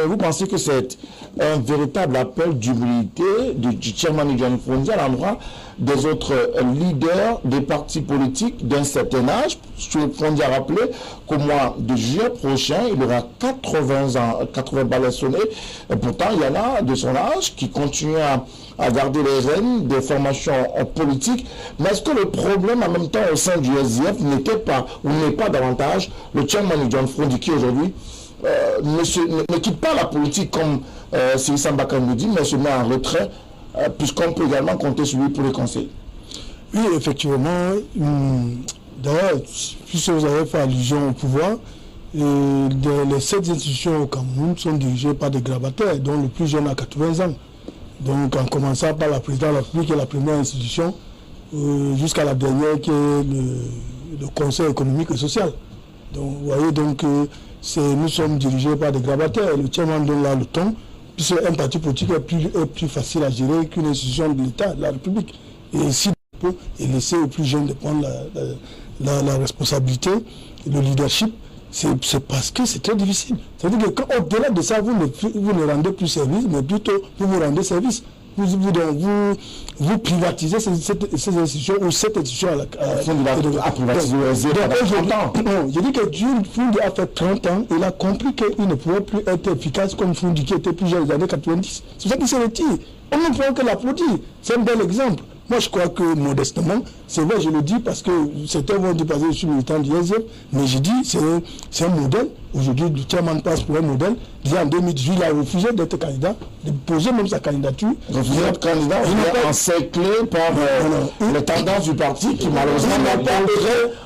vous pensez que c'est un véritable appel d'humilité du chairman John Fundi à l'endroit des autres leaders des partis politiques d'un certain âge? Fundi a rappelé qu'au mois de juillet prochain, il aura 80 ans, 80 balais sonnés. Et pourtant, il y en a de son âge qui continuent à garder les rênes des formations politiques. Mais est-ce que le problème en même temps au sein du SDF n'était pas, ou n'est pas davantage le chairman John Fundi qui aujourd'hui ne quitte pas la politique comme Sirissa Mbaka nous dit, mais se met en retrait, puisqu'on peut également compter sur lui pour les conseils. Oui, effectivement. D'ailleurs, puisque vous avez fait allusion au pouvoir, les 7 institutions au Cameroun sont dirigées par des grabataires, dont le plus jeune a 80 ans. Donc, en commençant par la présidence de la République, qui est la première institution, jusqu'à la dernière, qui est le Conseil économique et social. Donc, vous voyez, donc, nous sommes dirigés par des grabataires. Le chairman donne là le ton, puisque un parti politique est plus facile à gérer qu'une institution de l'État, de la République. Et si on peut laisser aux plus jeunes de prendre la responsabilité, le leadership, c'est parce que c'est très difficile. C'est-à-dire qu'au-delà de ça, vous ne rendez plus service, mais plutôt vous rendez service. Vous privatisez ces institutions ou cette institution à privatiser. Je dis que Fundi a fait 30 ans, il a compris qu'il ne pouvait plus être efficace comme Fundi qui était plus jeune des années 90. C'est pour ça qu'il se retire. On ne peut que l'applaudir. C'est un bel exemple. Moi, je crois que modestement, c'est vrai, je le dis parce que certains vont dire parce que je suis militant du SDF, mais je dis c'est un modèle. Aujourd'hui, le chairman passe pour un modèle. Déjà en 2018, il a refusé d'être candidat, de poser même sa candidature. Refusé d'être candidat, il est encerclé par les tendances du parti qui malheureusement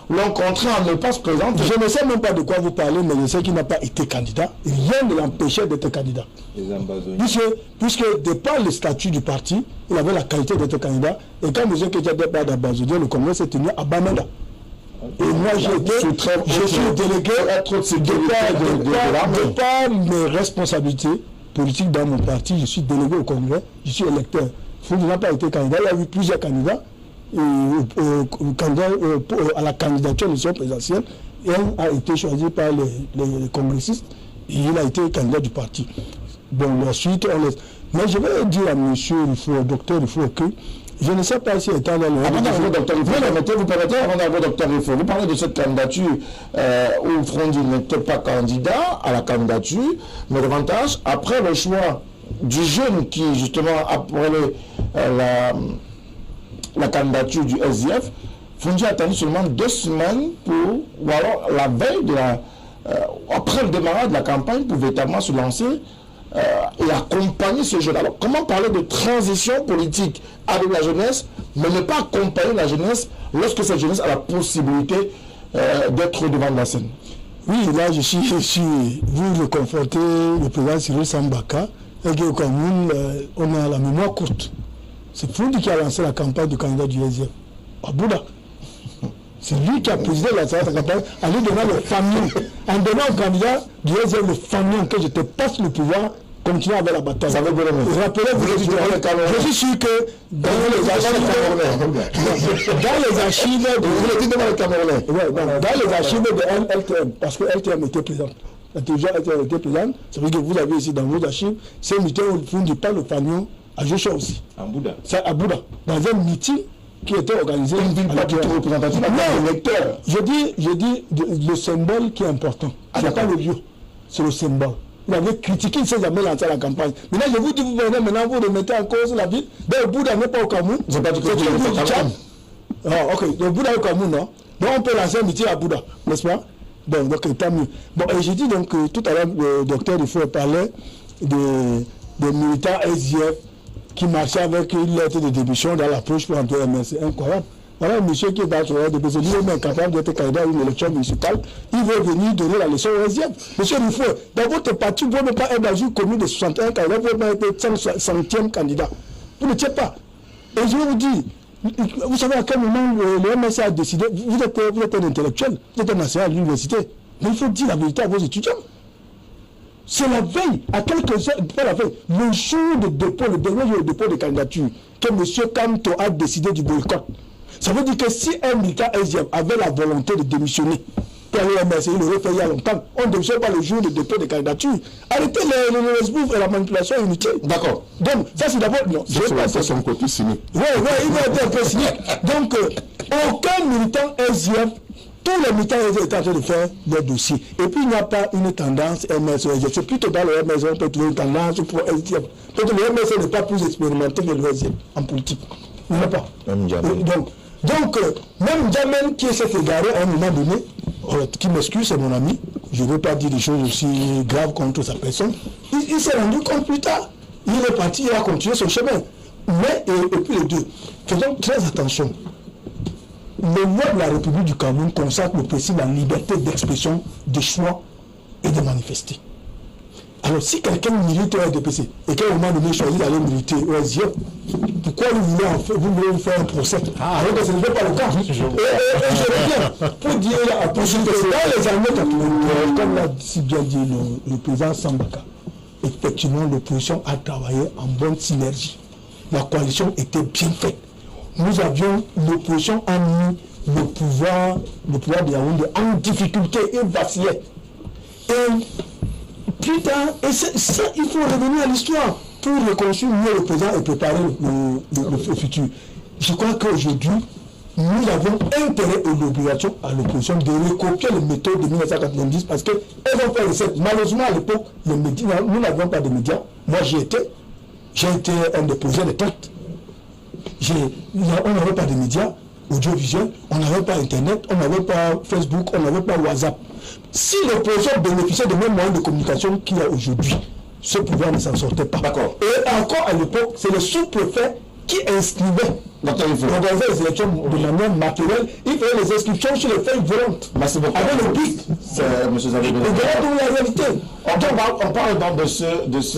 l'ont contraint à ne pas se présenter. Je ne sais même pas de quoi vous parlez, mais je sais qu'il n'a pas été candidat. Rien ne l'empêchait d'être candidat. Puisque de par le statut du parti, il avait la qualité d'être candidat. Et quand M. Kétiadé pas d'Abazodien, le congrès s'est tenu à Bamenda. Et moi, je suis délégué de par mes responsabilités politiques dans mon parti. Je suis délégué au congrès, je suis électeur. Fundi n'a pas été candidat. Il y a eu plusieurs candidats à la candidature à l'élection présidentielle. Et un a été choisi par les congressistes et il a été candidat du parti. Bon, ensuite, mais je vais dire à monsieur Rifo, au docteur Rifo, que Je ne sais pas si étant dans le... Vous permettez, avant d'arriver au docteur Rifo, vous parlez de cette candidature où Frondi n'était pas candidat à la candidature, mais davantage après le choix du jeune qui, justement, après la candidature du SDF, Frondi a attendu seulement 2 semaines ou alors la veille de après le démarrage de la campagne pour véritablement se lancer et accompagner ce jeune. Alors, comment parler de transition politique avec la jeunesse, mais ne pas accompagner la jeunesse lorsque cette jeunesse a la possibilité d'être devant la scène? Oui, là, je suis vous le confrontez, le président Cyril Sambaka, et qu'au Cameroun, on a la mémoire courte. C'est Frondi qui a lancé la campagne du candidat du SDF, à Bouddha. C'est lui qui a présidé la campagne en lui donnant le famille, en donnant au candidat du SDF le famille que je te passe le pouvoir, continuer avec la bataille. Rappelez-vous, je suis sûr que dans les archives de LTM, parce que LTM était présente. L'intelligence était présente, ça veut dire que vous avez ici dans vos archives, c'est un meeting où vous ne dites pas le famille à Joshua aussi. À Bouddha. C'est à Bouddha. Dans un meeting qui était organisé. Une ville pas du tout représentative. Non, lecteur. Je dis le symbole qui est important. Ce n'est pas le lieu, c'est le symbole. Vous avez critiqué, il ne s'est jamais lancé à la campagne. Maintenant, je vous dis, vous venez maintenant, vous remettez en cause la ville. Le Bouddha n'est pas au Cameroun. C'est pas du tout du Tchad. Ah, ok. Le Bouddha est au Cameroun, non? Donc, on peut lancer un meeting à Bouddha, n'est-ce pas? Bon, donc, tant mieux. Bon, et j'ai dit donc, tout à l'heure, le docteur Rifo parlait des militants SDF qui marchaient avec une lettre de démission dans l'approche pour entrer MS. C'est incroyable. Voilà un monsieur qui est dans son RDP, lui-même incapable d'être candidat à une élection municipale, il veut venir donner la leçon au SDF. Monsieur Rifo, dans votre parti, vous ne pas être dans une commune de 61 candidats, vous ne pas être 100e candidat. Vous ne tiens pas. Et je vais vous dire, vous savez à quel moment le MS a décidé, vous êtes un intellectuel, vous êtes un enseignant à l'université, mais il faut dire la vérité à vos étudiants. C'est la veille, à quelques heures, pas la veille, le jour de dépôt, le dernier jour de dépôt de candidature, que M. Kamto a décidé du boycott. Ça veut dire que si un militant SDF avait la volonté de démissionner, pour aller au MS, il l'aurait fait il y a longtemps, on ne démissionne pas le jour de dépôt de candidature. Arrêtez le resbouf et la manipulation inutile. D'accord. Donc, ça c'est d'abord. Non, c'est son côté cynique. Oui, il va être un peu cynique. Donc, aucun militant SDF. Tous les militants étaient en train de faire leur dossier. Et puis il n'y a pas une tendance MS. C'est plutôt dans le MS on peut trouver une tendance pour SDF. Peut-être le MS n'est pas plus expérimenté que le SDF en politique. Il n'y en a pas. Donc, même Djamel qui s'est égaré à un moment donné, qui m'excuse, c'est mon ami, je ne veux pas dire des choses aussi graves contre sa personne, il s'est rendu compte plus tard. Il est parti, il a continué son chemin. Mais, et puis les deux, faisons très attention. Le loi de la République du Cameroun consacre le principe de la liberté d'expression, de choix et de manifester. Alors si quelqu'un milite au RDPC et qu'à un moment donné choisit d'aller militer au SDF, pourquoi vous voulez faire un procès? Alors que ce n'est pas le cas. Et je reviens pour dire que dans les années 90, comme l'a si bien dit le président Sambaka, effectivement l'opposition a travaillé en bonne synergie. La coalition était bien faite. Nous avions l'opposition a mis le pouvoir de Yaoundé en difficulté et vacillait. Et plus tard, et ça, il faut revenir à l'histoire pour reconstruire mieux le présent et préparer le futur. Je crois qu'aujourd'hui, nous avons intérêt et l'obligation à l'opposition de recopier les méthodes de 1990 parce qu'elles ont fait recette. Malheureusement, à l'époque, nous n'avions pas de médias. Moi, j'ai été un des projets de tête. On n'avait pas de médias audiovisuels, on n'avait pas Internet, on n'avait pas Facebook, on n'avait pas WhatsApp. Si l'opposition bénéficiait de mêmes moyens de communication qu'il y a aujourd'hui, ce pouvoir ne s'en sortait pas. D'accord. Et encore à l'époque, c'est le sous-préfet qui inscrivait organiser les élections de manière matérielle. Il faisait les inscriptions sur les feuilles volantes. Merci beaucoup. Avec le BIC. M. Zavé. Et voilà la réalité. On parle donc de ce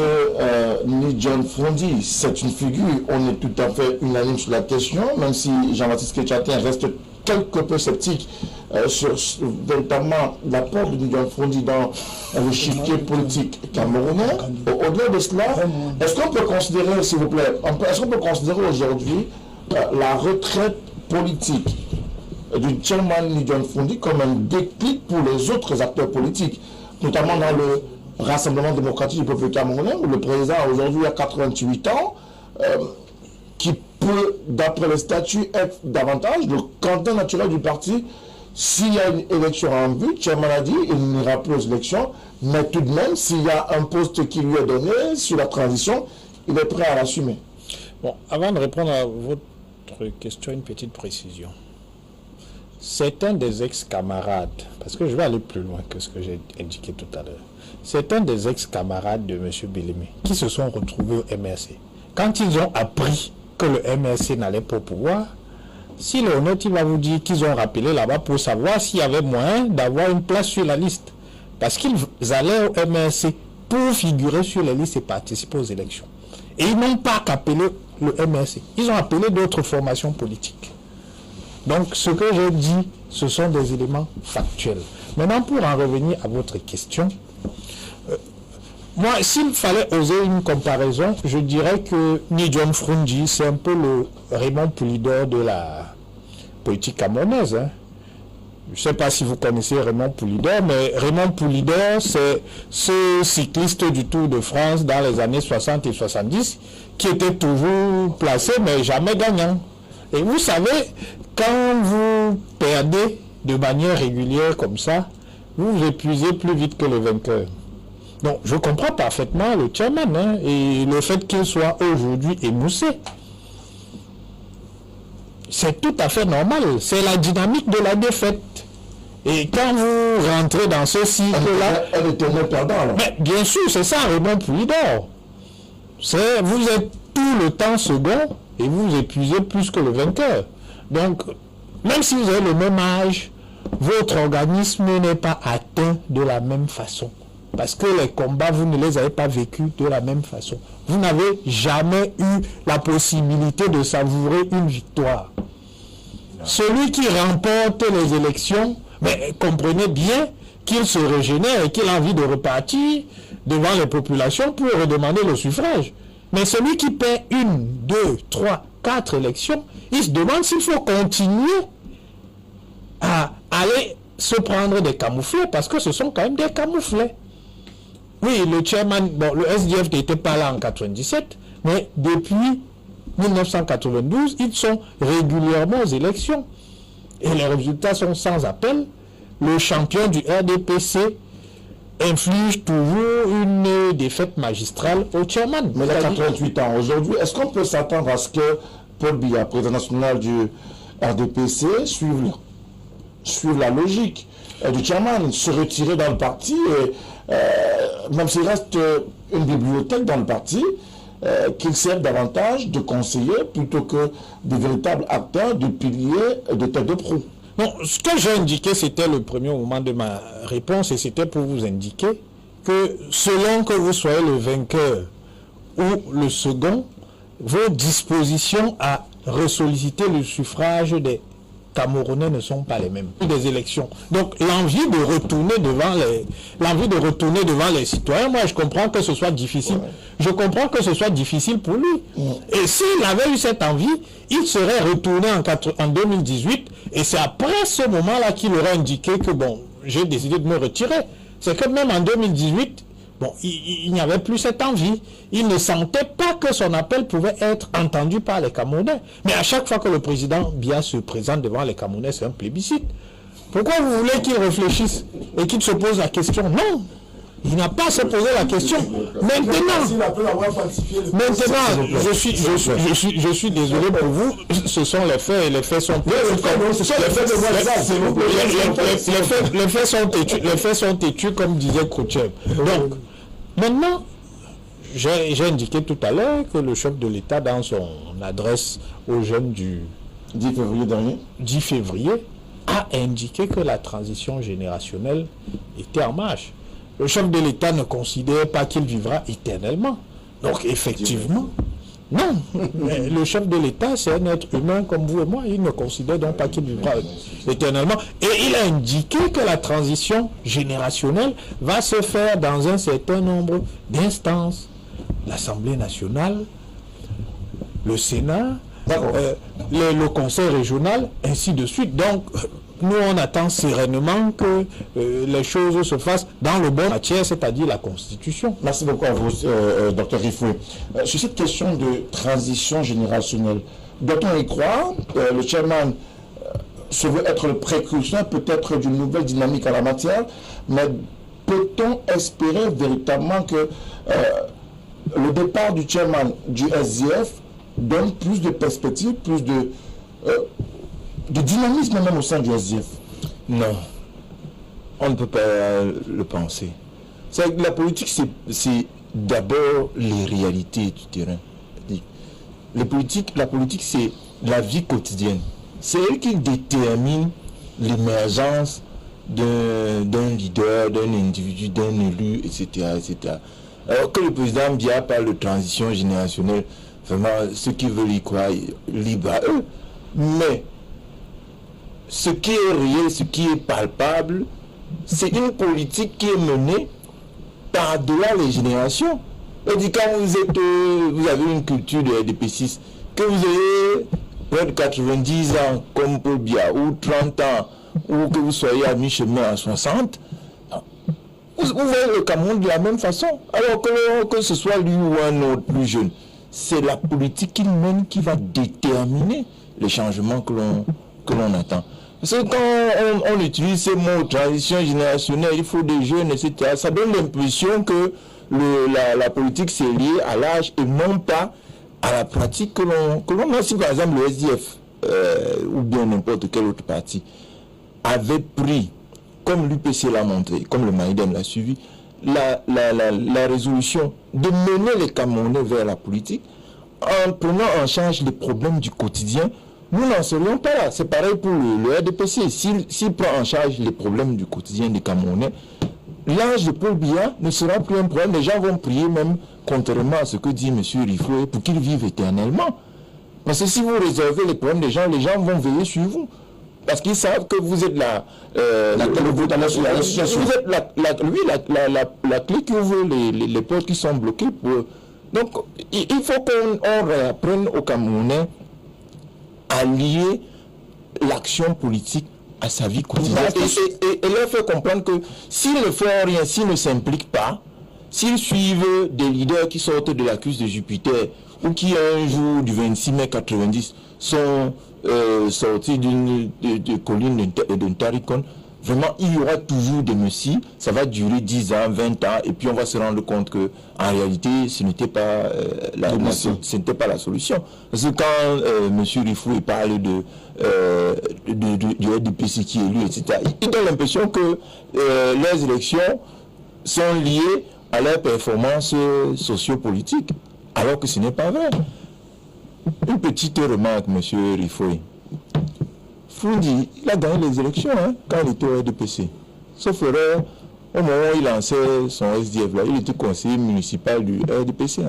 John Frondi. C'est une figure, on est tout à fait unanime sur la question, même si Jean-Baptiste Ketchatin reste quelque peu sceptique sur véritablement l'apport de John Frondi dans le chiquier politique camerounais. Au-delà de cela, est-ce qu'on peut considérer, s'il vous plaît, est-ce qu'on peut considérer aujourd'hui la retraite politique du chairman John Frondi comme un déclic pour les autres acteurs politiques, notamment dans le Rassemblement démocratique du peuple camerounais, où le président aujourd'hui a 88 ans, qui peut, d'après le statut, être davantage le candidat naturel du parti. S'il y a une élection en vue, Chairman a dit, il n'ira plus aux élections, mais tout de même, s'il y a un poste qui lui est donné sur la transition, il est prêt à l'assumer. Bon, avant de répondre à votre question, une petite précision. Certains des ex-camarades, parce que je vais aller plus loin que ce que j'ai indiqué tout à l'heure, certains des ex-camarades de M. Bellemé qui se sont retrouvés au MRC, quand ils ont appris que le MRC n'allait pas au pouvoir, s'il est honnête, il va vous dire qu'ils ont rappelé là-bas pour savoir s'il y avait moyen d'avoir une place sur la liste. Parce qu'ils allaient au MRC pour figurer sur les listes et participer aux élections. Et ils n'ont pas qu'appelé le MRC. Ils ont appelé d'autres formations politiques. Donc, ce que j'ai dit, ce sont des éléments factuels. Maintenant, pour en revenir à votre question, moi, s'il fallait oser une comparaison, je dirais que Nidjon Frunji, c'est un peu le Raymond Poulidor de la politique camerounaise. Hein. Je ne sais pas si vous connaissez Raymond Poulidor, mais Raymond Poulidor, c'est ce cycliste du Tour de France dans les années 60 et 70 qui était toujours placé, mais jamais gagnant. Et vous savez, quand vous perdez de manière régulière comme ça, vous vous épuisez plus vite que le vainqueur. Donc, je comprends parfaitement le chairman, hein, et le fait qu'il soit aujourd'hui émoussé. C'est tout à fait normal. C'est la dynamique de la défaite. Et quand vous rentrez dans ce cycle-là... Elle est tombée perdant, alors. Mais bien sûr, c'est ça, Raymond Poulidor. Vous êtes tout le temps second et vous épuisez plus que le vainqueur. Donc, même si vous avez le même âge, votre organisme n'est pas atteint de la même façon. Parce que les combats, vous ne les avez pas vécus de la même façon. Vous n'avez jamais eu la possibilité de savourer une victoire. Celui qui remporte les élections, mais comprenez bien qu'il se régénère et qu'il a envie de repartir devant les populations pour redemander le suffrage. Mais celui qui perd 1, 2, 3, 4 élections, il se demande s'il faut continuer à aller se prendre des camouflets, parce que ce sont quand même des camouflets. Oui, le chairman, bon, le SDF n'était pas là en 97, mais depuis 1992, ils sont régulièrement aux élections. Et les résultats sont sans appel. Le champion du RDPC inflige toujours une défaite magistrale au chairman. Mais il a 88 ans aujourd'hui. Est-ce qu'on peut s'attendre à ce que Paul Biya, président national du RDPC, suive la logique du chairman, se retirer dans le parti, et, même s'il reste une bibliothèque dans le parti, qu'il serve davantage de conseiller plutôt que de véritables acteurs, de piliers, de tête de proue? Non, ce que j'ai indiqué, c'était le premier moment de ma réponse, et c'était pour vous indiquer que selon que vous soyez le vainqueur ou le second, vos dispositions à ressolliciter le suffrage des Camerounais ne sont pas les mêmes. Des élections. Donc l'envie de retourner devant les citoyens, moi je comprends que ce soit difficile. Je comprends que ce soit difficile pour lui. Et s'il avait eu cette envie, il serait retourné en 2018, et c'est après ce moment-là qu'il aurait indiqué que bon, j'ai décidé de me retirer. C'est que même en 2018, bon, il n'y avait plus cette envie. Il ne sentait pas que son appel pouvait être entendu par les Camerounais. Mais à chaque fois que le président Biya se présente devant les Camerounais, c'est un plébiscite. Pourquoi vous voulez qu'il réfléchisse et qu'il se pose la question? Non, il n'a pas à se poser la question. Maintenant, je suis désolé pour vous, ce sont les faits, et les faits sont les faits sont têtus, comme disait Khrouchtchev. Donc, maintenant, j'ai indiqué tout à l'heure que le chef de l'État, dans son adresse aux jeunes du 10 février dernier, 10 février, a indiqué que la transition générationnelle était en marche. Le chef de l'État ne considère pas qu'il vivra éternellement. Donc, effectivement, non. Le chef de l'État, c'est un être humain comme vous et moi. Il ne considère donc pas qu'il vivra éternellement. Et il a indiqué que la transition générationnelle va se faire dans un certain nombre d'instances. L'Assemblée nationale, le Sénat, le Conseil régional, ainsi de suite. Donc, nous on attend sereinement que les choses se fassent dans le bon matière, c'est-à-dire la Constitution. Merci beaucoup à vous, Dr Rifoué. Sur cette question de transition générationnelle, doit-on y croire? Le chairman se veut être le précurseur peut-être d'une nouvelle dynamique en la matière, mais peut-on espérer véritablement que le départ du chairman du SDF donne plus de perspectives, plus de dynamisme même au sein du SDF? Non, on ne peut pas le penser. La politique, c'est d'abord les réalités du terrain. La politique, c'est la vie quotidienne. C'est elle qui détermine l'émergence d'un leader, d'un individu, d'un élu, etc., etc. Alors que le président Biya parle de transition générationnelle, vraiment, ceux qui veulent y croire, libre à eux. Mais ce qui est réel, ce qui est palpable, c'est une politique qui est menée par-delà les générations. Et quand vous avez une culture de RDP6, que vous ayez près de 90 ans comme Paul Biya, ou 30 ans, ou que vous soyez à mi-chemin à 60, vous voyez le Cameroun de la même façon. Alors que ce soit lui ou un autre plus jeune, c'est la politique qu'il mène qui va déterminer les changements que l'on attend. Parce que quand on utilise ces mots, transition générationnelle, il faut des jeunes, etc., ça donne l'impression que la politique c'est lié à l'âge et non pas à la pratique que l'on a. Si par exemple le SDF ou bien n'importe quel autre parti avait pris, comme l'UPC l'a montré, comme le Maïden l'a suivi, la résolution de mener les Camerounais vers la politique en prenant en charge les problèmes du quotidien, nous n'en serions pas là. C'est pareil pour le RDPC. S'il prend en charge les problèmes du quotidien des Camerounais, l'âge de Paul Biya ne sera plus un problème. Les gens vont prier même, contrairement à ce que dit M. Rifoué, pour qu'ils vivent éternellement. Parce que si vous résolvez les problèmes des gens vont veiller sur vous. Parce qu'ils savent que vous êtes la clé qui ouvre les portes qui sont bloquées. Donc, il faut qu'on réapprenne aux Camerounais à lier l'action politique à sa vie quotidienne. Et leur faire comprendre que s'ils ne font rien, s'ils ne s'impliquent pas, s'ils suivent des leaders qui sortent de la cuisse de Jupiter ou qui un jour du 26 mai 90 sont sortis d'une colline d'un Tarikon, vraiment il y aura toujours des messies, ça va durer 10 ans, 20 ans, et puis on va se rendre compte que en réalité ce n'était pas la solution. Parce que quand M. Rifoué parle du RDPC qui est élu, etc., il donne l'impression que les élections sont liées à leurs performances sociopolitiques, alors que ce n'est pas vrai. Une petite remarque, M. Rifoué. Foundi, il a gagné les élections quand il était au RDPC. Sauf erreur, au moment où il lançait son SDF, là, il était conseiller municipal du RDPC.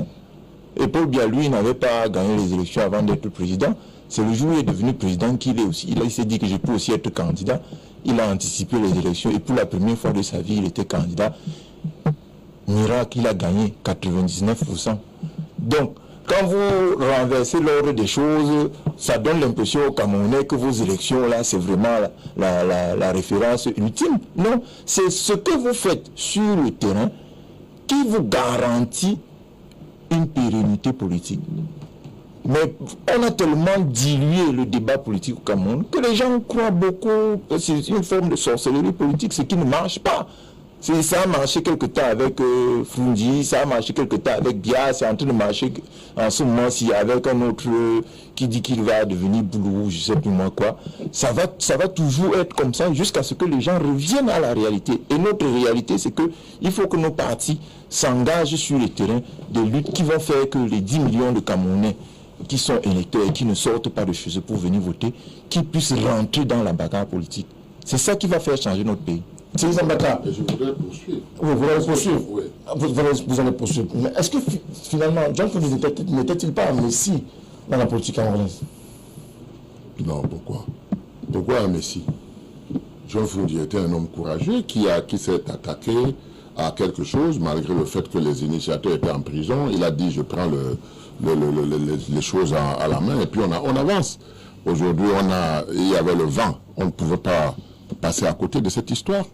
Et Paul Biya, lui, n'avait pas gagné les élections avant d'être président. C'est le jour où il est devenu président qu'il est aussi. Il s'est dit que je peux aussi être candidat. Il a anticipé les élections et pour la première fois de sa vie, il était candidat. Miracle, il a gagné 99%. Donc, quand vous renversez l'ordre des choses, ça donne l'impression aux Camerounais que vos élections, là, c'est vraiment la référence ultime. Non, c'est ce que vous faites sur le terrain qui vous garantit une pérennité politique. Mais on a tellement dilué le débat politique au Cameroun que les gens croient beaucoup que c'est une forme de sorcellerie politique, ce qui ne marche pas. Ça a marché quelque temps avec Foundi, ça a marché quelque temps avec Biya, c'est en train de marcher en ce moment-ci avec un autre qui dit qu'il va devenir Boulou, je sais plus moi quoi. Ça va toujours être comme ça jusqu'à ce que les gens reviennent à la réalité. Et notre réalité, c'est que il faut que nos partis s'engagent sur le terrain des luttes qui vont faire que les 10 millions de Camerounais qui sont électeurs et qui ne sortent pas de chez eux pour venir voter, qu'ils puissent rentrer dans la bagarre politique. C'est ça qui va faire changer notre pays. Je voudrais poursuivre. Oui, vous allez poursuivre. Oui. Vous allez poursuivre. Mais est-ce que finalement, John Foundi n'était-il pas un messie dans la politique camerounaise? Non, pourquoi? Pourquoi un messie? John Foundi était un homme courageux qui s'est attaqué à quelque chose, malgré le fait que les initiateurs étaient en prison. Il a dit, je prends les choses à la main et puis on avance. Aujourd'hui, il y avait le vent. On ne pouvait pas passer à côté de cette histoire.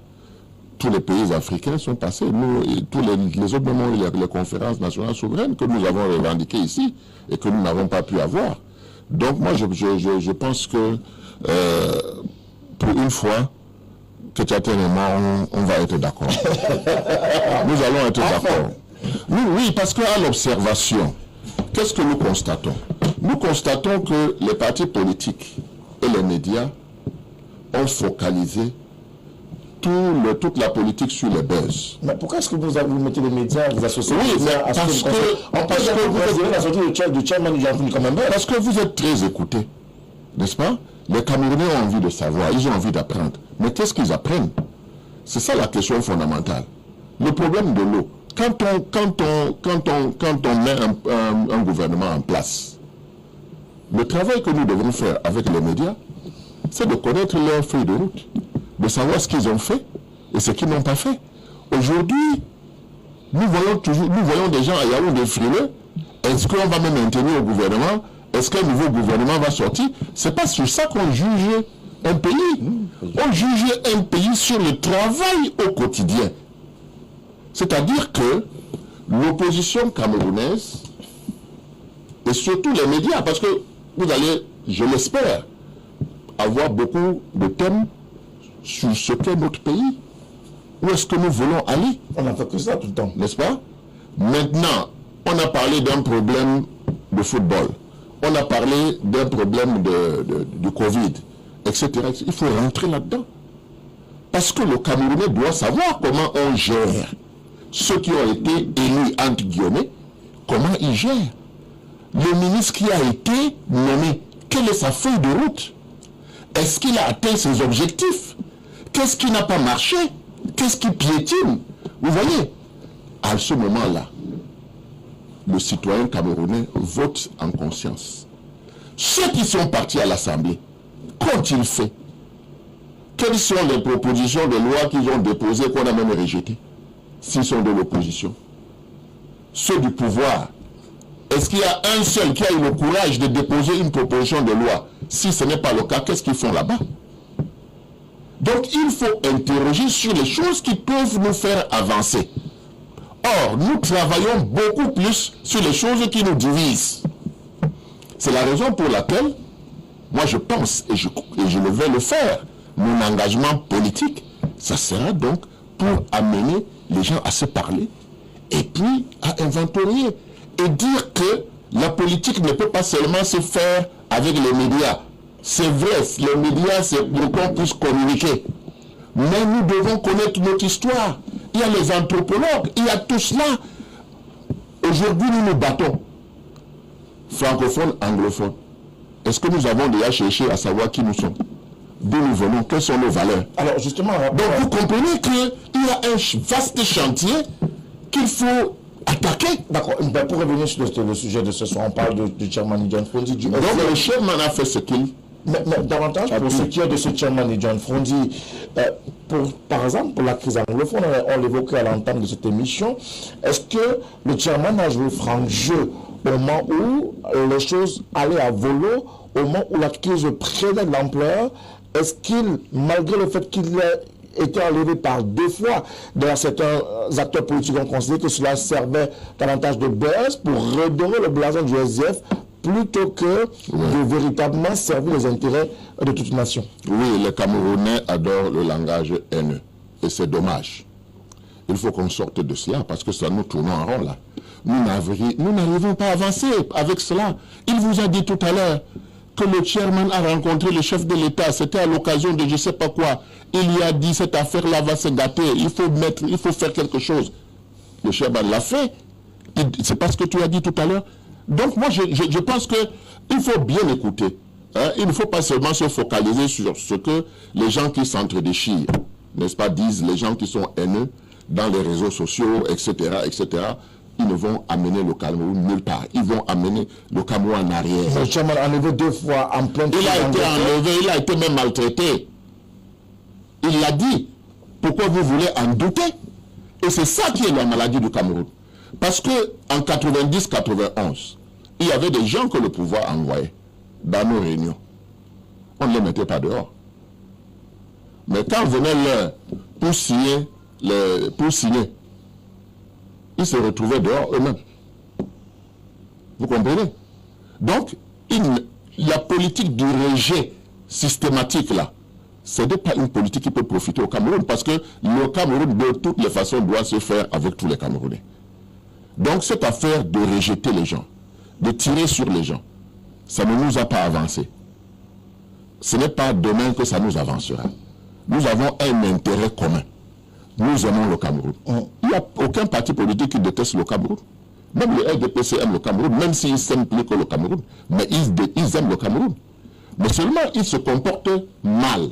Tous les pays africains sont passés. Nous, et tous les autres moments, les conférences nationales souveraines que nous avons revendiquées ici et que nous n'avons pas pu avoir. Donc moi, je pense que pour une fois, que Tchaten et moi, on va être d'accord. Nous allons être d'accord. Oui, parce qu'à l'observation, qu'est-ce que nous constatons? Nous constatons que les partis politiques et les médias ont focalisé toute la politique sur les buzz. Mais pourquoi est-ce que vous mettez les médias, vous associez les médias à parce que vous êtes la sortie du chairman comme un buzz? Parce que vous êtes très écoutés, n'est-ce pas? Les Camerounais ont envie de savoir, ils ont envie d'apprendre. Mais qu'est-ce qu'ils apprennent? C'est ça la question fondamentale. Le problème de l'eau. Quand on met un gouvernement en place, le travail que nous devons faire avec les médias, c'est de connaître leur feuille de route, de savoir ce qu'ils ont fait et ce qu'ils n'ont pas fait. Aujourd'hui, nous voyons des gens à Yaoundé frileux. Est-ce qu'on va me maintenir au gouvernement? Est-ce qu'un nouveau gouvernement va sortir? C'est pas sur ça qu'on juge un pays. On juge un pays sur le travail au quotidien. C'est-à-dire que l'opposition camerounaise, et surtout les médias, parce que vous allez, je l'espère, avoir beaucoup de thèmes sur ce qu'est notre pays. Où est-ce que nous voulons aller? On n'a fait que ça tout le temps. N'est-ce pas? Maintenant, on a parlé d'un problème de football. On a parlé d'un problème du Covid, etc. Il faut rentrer là-dedans. Parce que le Camerounais doit savoir comment on gère ceux qui ont été élus, entre guillemets, comment ils gèrent. Le ministre qui a été nommé, quelle est sa feuille de route? Est-ce qu'il a atteint ses objectifs? Qu'est-ce qui n'a pas marché? Qu'est-ce qui piétine? Vous voyez, à ce moment-là, le citoyen camerounais vote en conscience. Ceux qui sont partis à l'Assemblée, qu'ont-ils fait? Quelles sont les propositions de loi qu'ils ont déposées, qu'on a même rejetées, s'ils sont de l'opposition? Ceux du pouvoir, est-ce qu'il y a un seul qui a eu le courage de déposer une proposition de loi? Si ce n'est pas le cas, qu'est-ce qu'ils font là-bas? Donc il faut interroger sur les choses qui peuvent nous faire avancer. Or, nous travaillons beaucoup plus sur les choses qui nous divisent. C'est la raison pour laquelle, moi je pense, et je vais le faire, mon engagement politique, ça sera donc pour amener les gens à se parler et puis à inventorier et dire que la politique ne peut pas seulement se faire avec les médias. C'est vrai, les médias, c'est pour qu'on puisse communiquer. Mais nous devons connaître notre histoire. Il y a les anthropologues, il y a tout cela. Aujourd'hui, nous nous battons. Francophones, anglophones. Est-ce que nous avons déjà cherché à savoir qui nous sommes? D'où nous venons? Quelles sont nos valeurs? Alors justement... Donc vous comprenez qu'il y a un vaste chantier qu'il faut attaquer. D'accord. Pour revenir sur le sujet de ce soir, on parle du chairman John Frondi. Donc le chairman a fait ce qu'il... Mais davantage pour ce qui est de ce chairman John Frondi, par exemple, pour la crise anglophone, on l'évoquait à l'entame de cette émission, est-ce que le chairman a joué franc jeu au moment où les choses allaient à volo, au moment où la crise prenait de l'ampleur? Est-ce qu'il, malgré le fait qu'il ait été enlevé par 2 fois, d'ailleurs certains acteurs politiques ont considéré que cela servait davantage de buzz pour redorer le blason du SDF, plutôt que de véritablement servir les intérêts de toute nation? Oui, les Camerounais adorent le langage haineux. Et c'est dommage. Il faut qu'on sorte de cela, parce que ça nous tourne en rond là. Nous n'arrivons pas à avancer avec cela. Il vous a dit tout à l'heure que le chairman a rencontré le chef de l'État. C'était à l'occasion de je ne sais pas quoi. Il lui a dit cette affaire-là va se gâter. Il faut faire quelque chose. Le chairman l'a fait. C'est pas ce que tu as dit tout à l'heure. Donc moi, je pense qu'il faut bien écouter. Hein? Il ne faut pas seulement se focaliser sur ce que les gens qui s'entre-déchirent, n'est-ce pas, disent, les gens qui sont haineux dans les réseaux sociaux, etc., etc., ils ne vont amener le Cameroun nulle part. Ils vont amener le Cameroun en arrière. Le chairman a enlevé 2 fois en plein... Il a été enlevé, il a été même maltraité. Il l'a dit. Pourquoi vous voulez en douter? Et c'est ça qui est la maladie du Cameroun. Parce que en 90-91, il y avait des gens que le pouvoir envoyait dans nos réunions. on ne les mettait pas dehors. Mais quand venait l'heure pour signer, ils se retrouvaient dehors eux-mêmes. Vous comprenez? Donc, la politique du rejet systématique là, ce n'est pas une politique qui peut profiter au Cameroun, parce que le Cameroun, de toutes les façons, doit se faire avec tous les Camerounais. Donc, cette affaire de rejeter les gens, de tirer sur les gens, ça ne nous a pas avancé. Ce n'est pas demain que ça nous avancera. Nous avons un intérêt commun. Nous aimons le Cameroun. Il n'y a aucun parti politique qui déteste le Cameroun. Même le RDPC aime le Cameroun, même s'ils s'aiment plus que le Cameroun. Mais ils aiment le Cameroun. Mais seulement ils se comportent mal.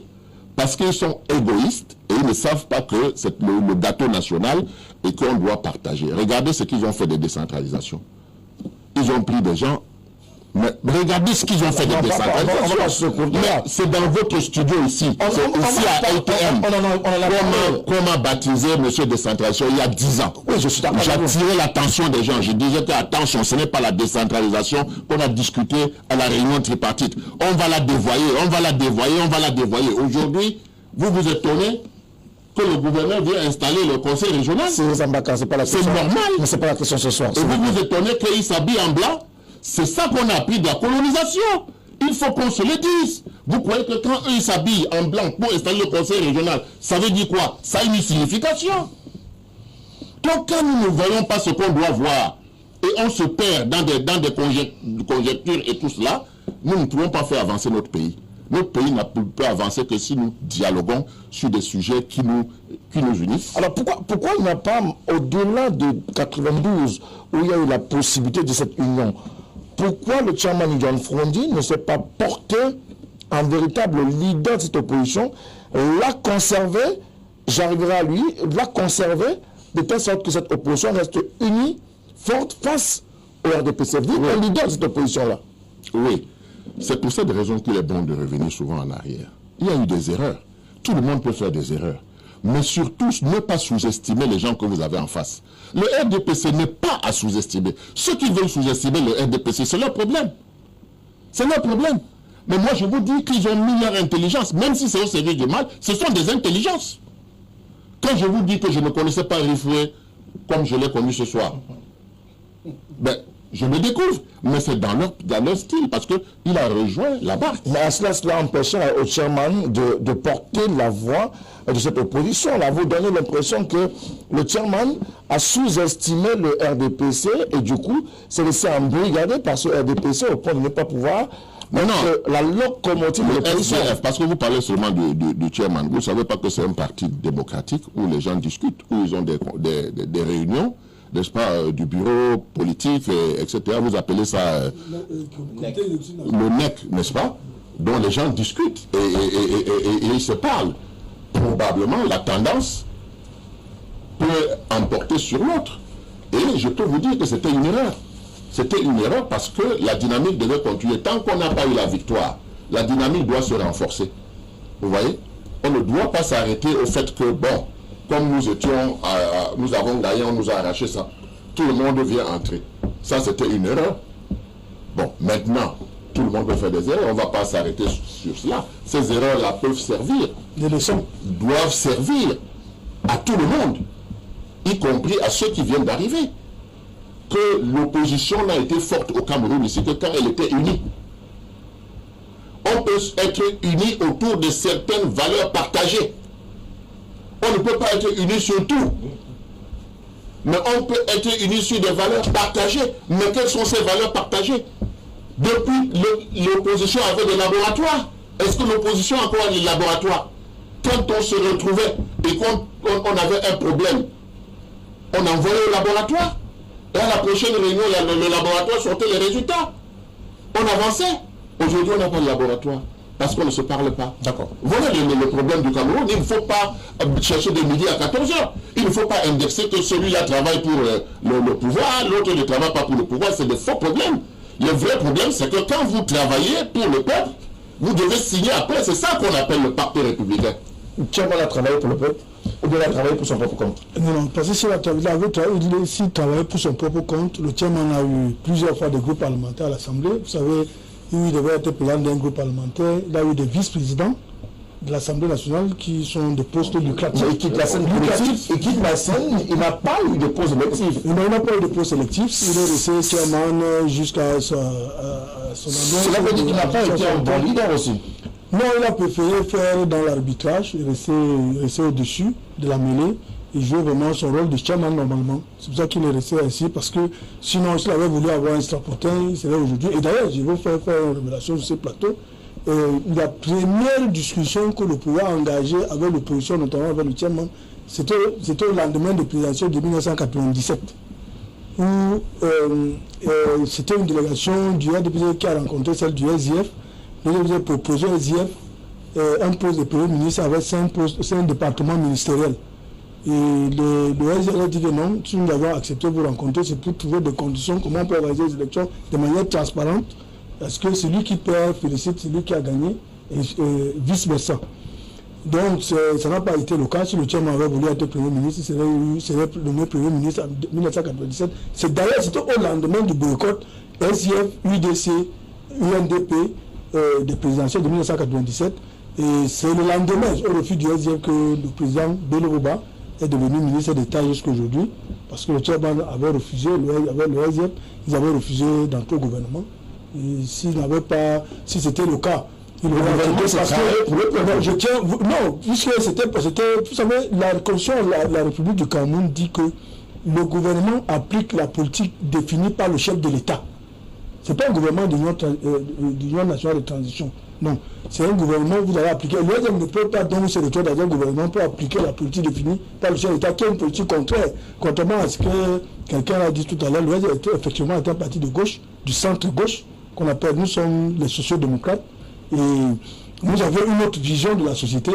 Parce qu'ils sont égoïstes et ils ne savent pas que c'est le gâteau national et qu'on doit partager. Regardez ce qu'ils ont fait de décentralisation. Ils ont pris des gens. Mais regardez ce qu'ils ont fait de décentralisation. C'est dans votre studio ici. C'est ici à LTM. Comment baptiser monsieur décentralisation il y a 10 ans. Oui, je suis d'accord. J'attirais l'attention des gens. Je disais que attention, ce n'est pas la décentralisation qu'on a discuté à la réunion tripartite. On va la dévoyer, on va la dévoyer, on va la dévoyer. Aujourd'hui, vous vous étonnez que le gouverneur vient installer le conseil régional. C'est normal. Mais c'est pas la question ce soir. Et vous vous étonnez qu'il s'habille en blanc. C'est ça qu'on a appris de la colonisation. Il faut qu'on se le dise. Vous croyez que quand eux s'habillent en blanc pour installer le conseil régional, ça veut dire quoi? Ça a une signification. Donc quand nous ne voyons pas ce qu'on doit voir, et on se perd dans des conjectures et tout cela, nous ne pouvons pas faire avancer notre pays. Notre pays ne peut avancer que si nous dialoguons sur des sujets qui nous unissent. Alors pourquoi il n'y a pas, au-delà de 92, où il y a eu la possibilité de cette union, pourquoi le chairman John Frondi ne s'est pas porté en véritable leader de cette opposition, l'a conservé, j'arriverai à lui, l'a conservé, de telle sorte que cette opposition reste unie, forte face au RDPC. Vous êtes un leader de cette opposition-là. Oui, c'est pour cette raison qu'il est bon de revenir souvent en arrière. Il y a eu des erreurs. Tout le monde peut faire des erreurs. Mais surtout, ne pas sous-estimer les gens que vous avez en face. Le RDPC n'est pas à sous-estimer. Ceux qui veulent sous-estimer le RDPC, c'est leur problème. C'est leur problème. Mais moi, je vous dis qu'ils ont mis leur intelligence. Même si c'est au service du mal, ce sont des intelligences. Quand je vous dis que je ne connaissais pas Rifoué comme je l'ai connu ce soir, ben, je me découvre, mais c'est dans leur style, parce qu'il a rejoint la barque. Mais cela empêche au chairman de porter la voix de cette opposition. Là, vous donnez l'impression que le chairman a sous-estimé le RDPC et du coup, s'est laissé embrigader par ce RDPC au point de ne pas pouvoir... Mais non, la locomotive de l'opposition. Parce que vous parlez seulement du chairman. Vous ne savez pas que c'est un parti démocratique où les gens discutent, où ils ont des réunions, n'est-ce pas, du bureau politique, etc. Vous appelez ça le NEC, n'est-ce pas, dont les gens discutent et ils se parlent. Probablement, la tendance peut emporter sur l'autre. Et je peux vous dire que c'était une erreur. C'était une erreur parce que la dynamique devait continuer. Tant qu'on n'a pas eu la victoire, la dynamique doit se renforcer. Vous voyez? On ne doit pas s'arrêter au fait que, bon, comme nous avons gagné, on nous a arraché ça. Tout le monde vient entrer. Ça, c'était une erreur. Bon, maintenant, tout le monde peut faire des erreurs. On ne va pas s'arrêter sur cela. Ces erreurs-là peuvent servir. Des leçons. Doivent servir à tout le monde, y compris à ceux qui viennent d'arriver. Que l'opposition n'a été forte au Cameroun ici que quand elle était unie. On peut être unis autour de certaines valeurs partagées. On ne peut pas être unis sur tout. Mais on peut être unis sur des valeurs partagées. Mais quelles sont ces valeurs partagées? Depuis, l'opposition avait des laboratoires. Est-ce que l'opposition a encore des laboratoires? Quand on se retrouvait et qu'on avait un problème, on envoyait au laboratoire. Et à la prochaine réunion, le laboratoire sortait les résultats. On avançait. Aujourd'hui, on n'a pas de laboratoire. Parce qu'on ne se parle pas. D'accord. Voilà le problème du Cameroun. Il ne faut pas chercher de midi à 14h. Il ne faut pas indexer que celui-là travaille pour le pouvoir, l'autre ne travaille pas pour le pouvoir. C'est des faux problèmes. Le vrai problème, c'est que quand vous travaillez pour le peuple, vous devez signer après. C'est ça qu'on appelle le pacte républicain. Qui a travaillé pour le peuple ou bien il a travaillé pour son propre compte? Non, parce que s'il travaillait pour son propre compte, le chairman a eu plusieurs fois des groupes parlementaires à l'Assemblée. Vous savez, où il devait être président d'un groupe parlementaire. Il a eu des vice-présidents de l'Assemblée nationale qui sont des postes lucratifs. Il quitte la scène politique, il quitte la scène, il n'a pas eu de poste électif. Il n'a pas eu de poste électif, il est resté chairman jusqu'à son annonce. Cela veut dire qu'il n'a pas été un bon leader aussi. Non, il a préféré faire dans l'arbitrage, rester au-dessus de la mêlée et jouer vraiment son rôle de chairman normalement. C'est pour ça qu'il est resté ainsi, parce que sinon, s'il avait voulu avoir un strapotin, il serait aujourd'hui. Et d'ailleurs, je vais faire une révélation sur ce plateau. La première discussion que le pouvoir a engagée avec l'opposition, notamment avec le chairman, c'était au lendemain de présidentielle de 1997, où c'était une délégation du RDPC qui a rencontré celle du SIF. Le RDPC a proposé au SIF un poste de Premier ministre avec 5 départements ministériels. Et le SIF a dit que non, si nous avons accepté de vous rencontrer, c'est pour trouver des conditions, comment on peut organiser les élections de manière transparente. Parce que celui qui perd félicite celui qui a gagné, et vice-versa. Donc, ça n'a pas été le cas. Si le chairman avait voulu être Premier ministre, il serait nommé Premier ministre en 1997. D'ailleurs, c'était au lendemain du boycott SIF, UDC, UNDP, des présidentielles de 1997. Et c'est le lendemain, au refus du SIF, que le président Beloroba est devenu ministre d'État jusqu'à aujourd'hui. Parce que le chairman avait refusé, avec le SIF, ils avaient refusé d'entrer au gouvernement. Et si c'était le cas, il aurait puisque c'était, vous savez, la Constitution de la République du Cameroun dit que le gouvernement applique la politique définie par le chef de l'État. Ce n'est pas un gouvernement d'union nationale de transition. Non, c'est un gouvernement que vous allez appliquer. L'OISM ne peut pas donc se retrouver dans un gouvernement pour appliquer la politique définie par le chef de l'État, qui est une politique contraire. Contrairement à ce que quelqu'un a dit tout à l'heure, l'OISM était effectivement un parti de gauche, du centre-gauche, qu'on appelle, nous sommes les sociaux-démocrates, et nous avons une autre vision de la société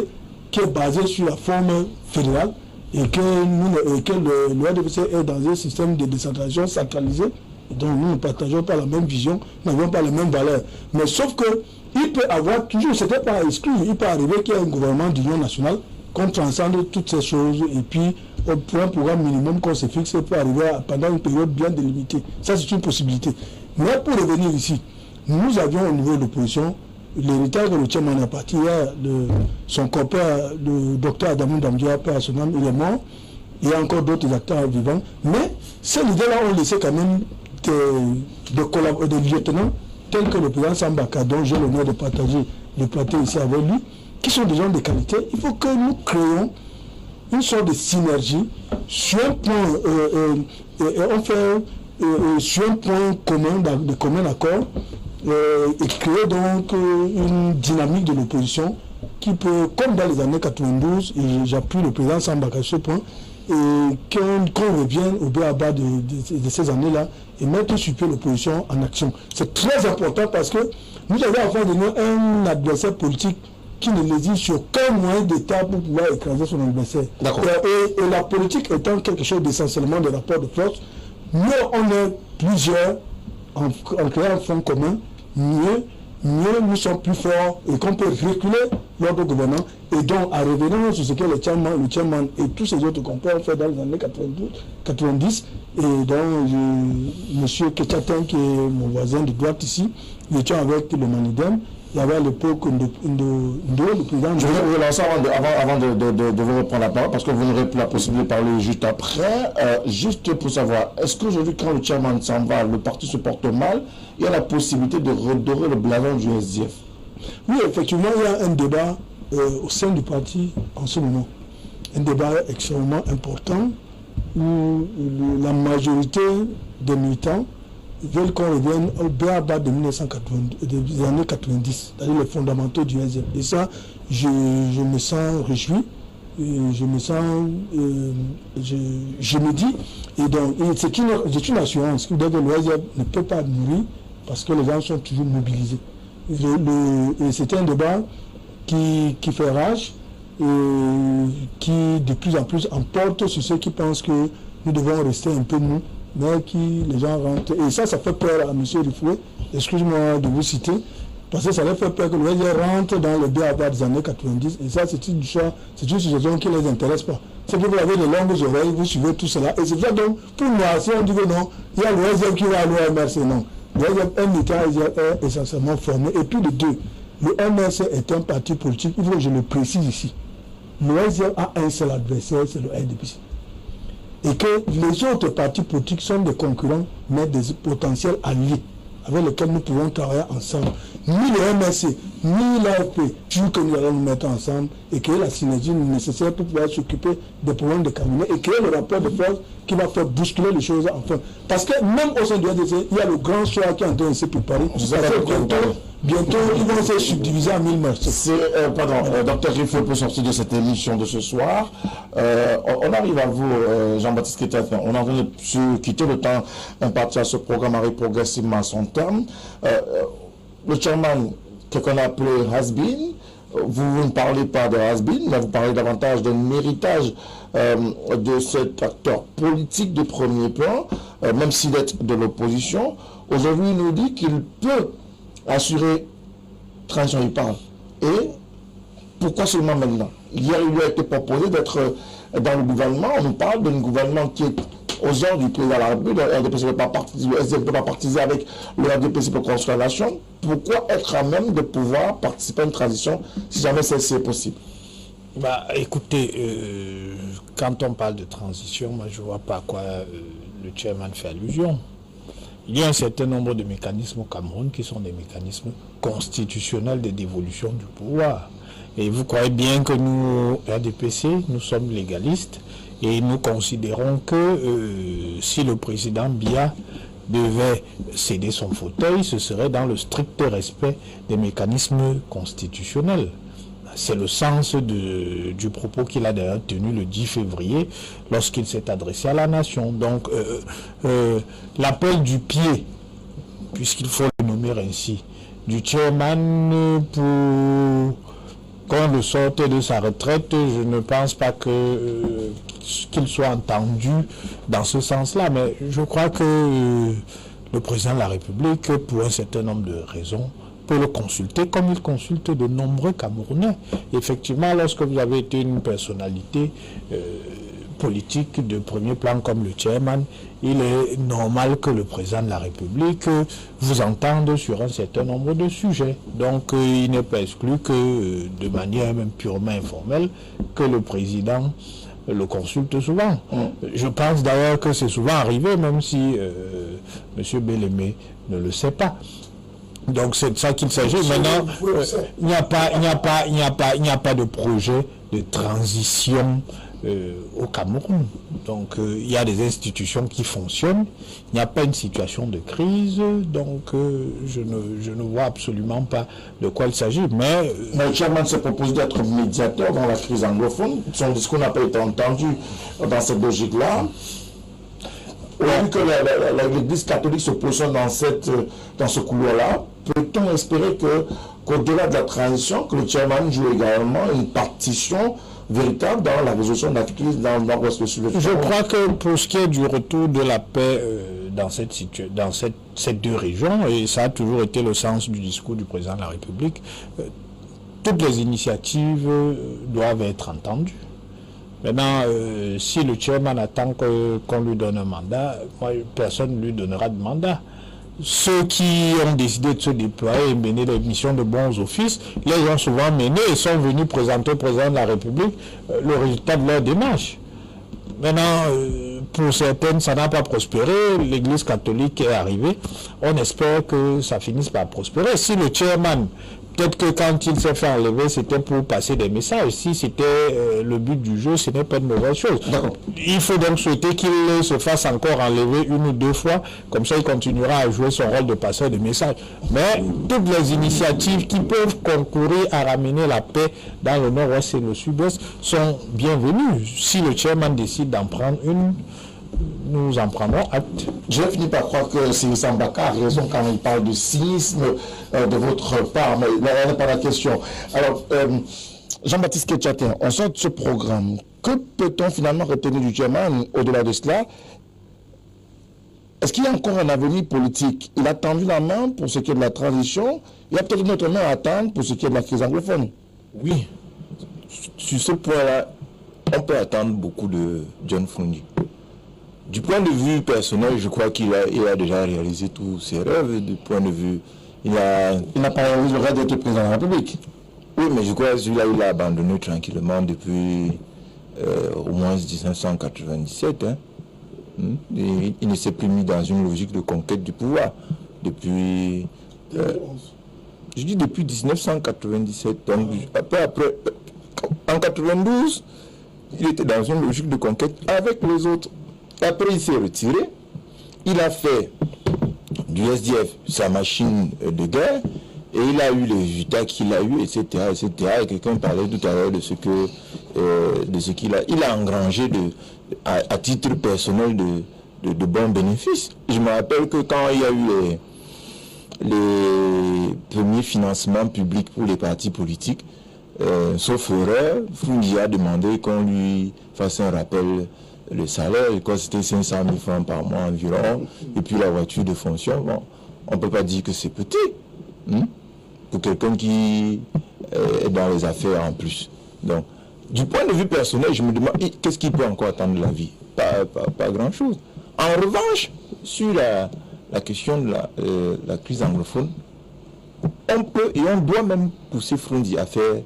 qui est basée sur la forme fédérale, et que le RDPC est dans un système de décentralisation centralisé, donc nous ne partageons pas la même vision, nous n'avons pas les mêmes valeurs. Mais sauf que il peut avoir toujours, c'était pas exclu, il peut arriver qu'il y ait un gouvernement d'union nationale qu'on transcende toutes ces choses, et puis pour un programme minimum qu'on se fixe, peut arriver pendant une période bien délimitée. Ça, c'est une possibilité. Mais pour revenir ici, nous avions au niveau de l'opposition l'héritage que le chairman a parti, son copain, le docteur Adamou Damdia, père à son âme, il est mort. Il y a encore d'autres acteurs vivants. Mais ces leaders-là ont laissé quand même des lieutenants tels que le président Sambaka, dont j'ai l'honneur de partager le plateau ici avec lui, qui sont des gens de qualité. Il faut que nous créions une sorte de synergie sur un point, sur un point commun, de commun accord, et créer donc une dynamique de l'opposition qui peut, comme dans les années 92, et j'appuie le président Sambaka sur ce point, et qu'on revienne au bas de ces années-là et mettre sur pied l'opposition en action. C'est très important parce que nous avons en face de nous un adversaire politique qui ne lésine sur aucun moyen d'État pour pouvoir écraser son adversaire. Et la politique étant quelque chose d'essentiellement de rapport de force, mieux on est plusieurs en créant un front commun, mieux nous sommes plus forts et qu'on peut reculer l'ordre gouvernant. Et donc, à revenir sur ce que le chairman et tous ces autres compères ont fait dans les années 90, et donc, M. Ketchatin, qui est mon voisin de droite ici, nous étions avec le Manidem. Il y avait à l'époque le président. Je vais vous relancer avant de vous reprendre la parole, parce que vous n'aurez plus la possibilité de parler juste après. Juste pour savoir, est-ce qu'aujourd'hui, quand le chairman s'en va, le parti se porte mal, il y a la possibilité de redorer le blason du SDF? Oui, effectivement, il y a un débat au sein du parti en ce moment. Un débat extrêmement important où la majorité des militants veulent qu'on revienne au bas des années 90, c'est-à-dire les fondamentaux du SDF. Et ça, je me sens réjoui, je me sens, je me dis, et donc c'est une assurance que le SDF ne peut pas mourir parce que les gens sont toujours mobilisés. Et c'est un débat qui fait rage, et qui de plus en plus emporte sur ceux qui pensent que nous devons rester un peu mous, mais les gens rentrent. Et ça fait peur à M. Rifoué, excusez-moi de vous citer, parce que ça leur fait peur que le SDF rentre dans le BABA des années 90, et ça c'est une situation qui ne les intéresse pas. C'est que vous avez de longues oreilles, vous suivez tout cela, et c'est ça donc, pour moi, si on dit que non, il y a le SDF qui va à l'OMRC, non. Il y a un État essentiellement formé. Et puis de deux, le MRC est un parti politique, il faut que je le précise ici. L'OSR a un seul adversaire, c'est le RDPC. Et que les autres partis politiques sont des concurrents, mais des potentiels alliés avec lesquels nous pouvons travailler ensemble. Ni le MRC, ni l'AFP, toujours que nous allons nous mettre ensemble et créer la synergie nécessaire pour pouvoir s'occuper des problèmes de cabinet et créer le rapport de force qui va faire bousculer les choses enfin. Parce que même au sein du RDC, il y a le grand soir qui est en train de se préparer. Bientôt, ils vont se subdiviser en 1000 morceaux. Docteur Riffle peut sortir de cette émission de ce soir. On arrive à vous, Jean-Baptiste Kétiatin. On est en train de se quitter, le temps imparti à ce programme arrive progressivement à son terme. Le chairman, qu'on a appelé has-been, vous ne parlez pas de has-been, mais vous parlez davantage d'un héritage de cet acteur politique de premier plan, même s'il est de l'opposition. Aujourd'hui, il nous dit qu'il peut assurer transition, il parle. Et pourquoi seulement maintenant? Hier, il lui a été proposé d'être dans le gouvernement. On nous parle d'un gouvernement qui est aux ordres du président de la République. Le RDPC ne peut pas participer, le SDF ne peut pas participer avec le RDPC pour construire la nation. Pourquoi être à même de pouvoir participer à une transition si jamais c'est possible? Bah, écoutez, quand on parle de transition, moi je ne vois pas à quoi le chairman fait allusion. Il y a un certain nombre de mécanismes au Cameroun qui sont des mécanismes constitutionnels de dévolution du pouvoir. Et vous croyez bien que nous, RDPC, nous sommes légalistes et nous considérons que si le président Biya devait céder son fauteuil, ce serait dans le strict respect des mécanismes constitutionnels. C'est le sens du propos qu'il a d'ailleurs tenu le 10 février lorsqu'il s'est adressé à la nation. Donc l'appel du pied, puisqu'il faut le nommer ainsi, du chairman pour qu'on le sorte de sa retraite, je ne pense pas qu'il soit entendu dans ce sens-là. Mais je crois que le président de la République, pour un certain nombre de raisons, peut le consulter comme il consulte de nombreux Camerounais. Effectivement, lorsque vous avez été une personnalité politique de premier plan comme le chairman, il est normal que le président de la République vous entende sur un certain nombre de sujets. Donc il n'est pas exclu que de manière même purement informelle, que le président le consulte souvent. Je pense d'ailleurs que c'est souvent arrivé, même si M. Bellemé ne le sait pas. Donc c'est de ça qu'il s'agit. Maintenant, il n'y a pas de projet de transition au Cameroun. Donc il y a des institutions qui fonctionnent. Il n'y a pas une situation de crise. Donc je ne vois absolument pas de quoi il s'agit. Mais le chairman se propose d'être médiateur dans la crise anglophone. Son discours n'a pas été entendu dans cette logique-là. Vu que l'Église catholique se positionne dans ce couloir-là, peut-on espérer qu'au-delà de la transition, que le chairman joue également une partition véritable dans la résolution de la crise dans le nord-ouest de Sud-Est? Je crois que pour ce qui est du retour de la paix dans ces deux régions, et ça a toujours été le sens du discours du président de la République, toutes les initiatives doivent être entendues. Maintenant, si le chairman attend qu'on lui donne un mandat, personne ne lui donnera de mandat. Ceux qui ont décidé de se déployer et mener des missions de bons offices, les ont souvent menés et sont venus présenter au président de la République le résultat de leur démarche. Maintenant, pour certaines, ça n'a pas prospéré. L'Église catholique est arrivée. On espère que ça finisse par prospérer. Si le chairman, peut-être que quand il s'est fait enlever, c'était pour passer des messages. Si c'était le but du jeu, ce n'est pas une mauvaise chose. Il faut donc souhaiter qu'il se fasse encore enlever une ou deux fois. Comme ça, il continuera à jouer son rôle de passeur de messages. Mais toutes les initiatives qui peuvent concourir à ramener la paix dans le nord-ouest et le sud-ouest sont bienvenues. Si le chairman décide d'en prendre une, nous en prendrons acte. Je finis par croire que Cyril Sambaka a raison quand il parle de cynisme de votre part, mais là n'est pas la question. Alors, Jean-Baptiste Kétiatin, on sort de ce programme. Que peut-on finalement retenir du chairman au-delà de cela? Est-ce qu'il y a encore un avenir politique? Il a tendu la main pour ce qui est de la transition. Il y a peut-être une autre main à attendre pour ce qui est de la crise anglophone. Oui. Sur ce point-là, on peut attendre beaucoup de John Fundi. Du point de vue personnel, je crois qu'il a déjà réalisé tous ses rêves. Du point de vue, il n'a pas réalisé le rêve d'être président de la République. Oui, mais je crois que celui-là, il a abandonné tranquillement depuis au moins 1997. Hein. Il ne s'est plus mis dans une logique de conquête du pouvoir. Depuis... je dis depuis 1997. Donc, après, en 92, il était dans une logique de conquête avec les autres. Après, il s'est retiré. Il a fait du SDF sa machine de guerre. Et il a eu les résultats qu'il a eu, etc., etc. Et quelqu'un parlait tout à l'heure de ce qu'il a engrangé à titre personnel de bons bénéfices. Je me rappelle que quand il y a eu les premiers financements publics pour les partis politiques, sauf erreur, Foundi a demandé qu'on lui fasse un rappel le salaire, et quand c'était 500 000 francs par mois environ, et puis la voiture de fonction, bon, on ne peut pas dire que c'est petit. Pour quelqu'un qui est dans les affaires en plus. Donc, du point de vue personnel, je me demande qu'est-ce qu'il peut encore attendre de la vie. Pas grand-chose. En revanche, sur la question de la crise anglophone, on peut et on doit même pousser Foundi à faire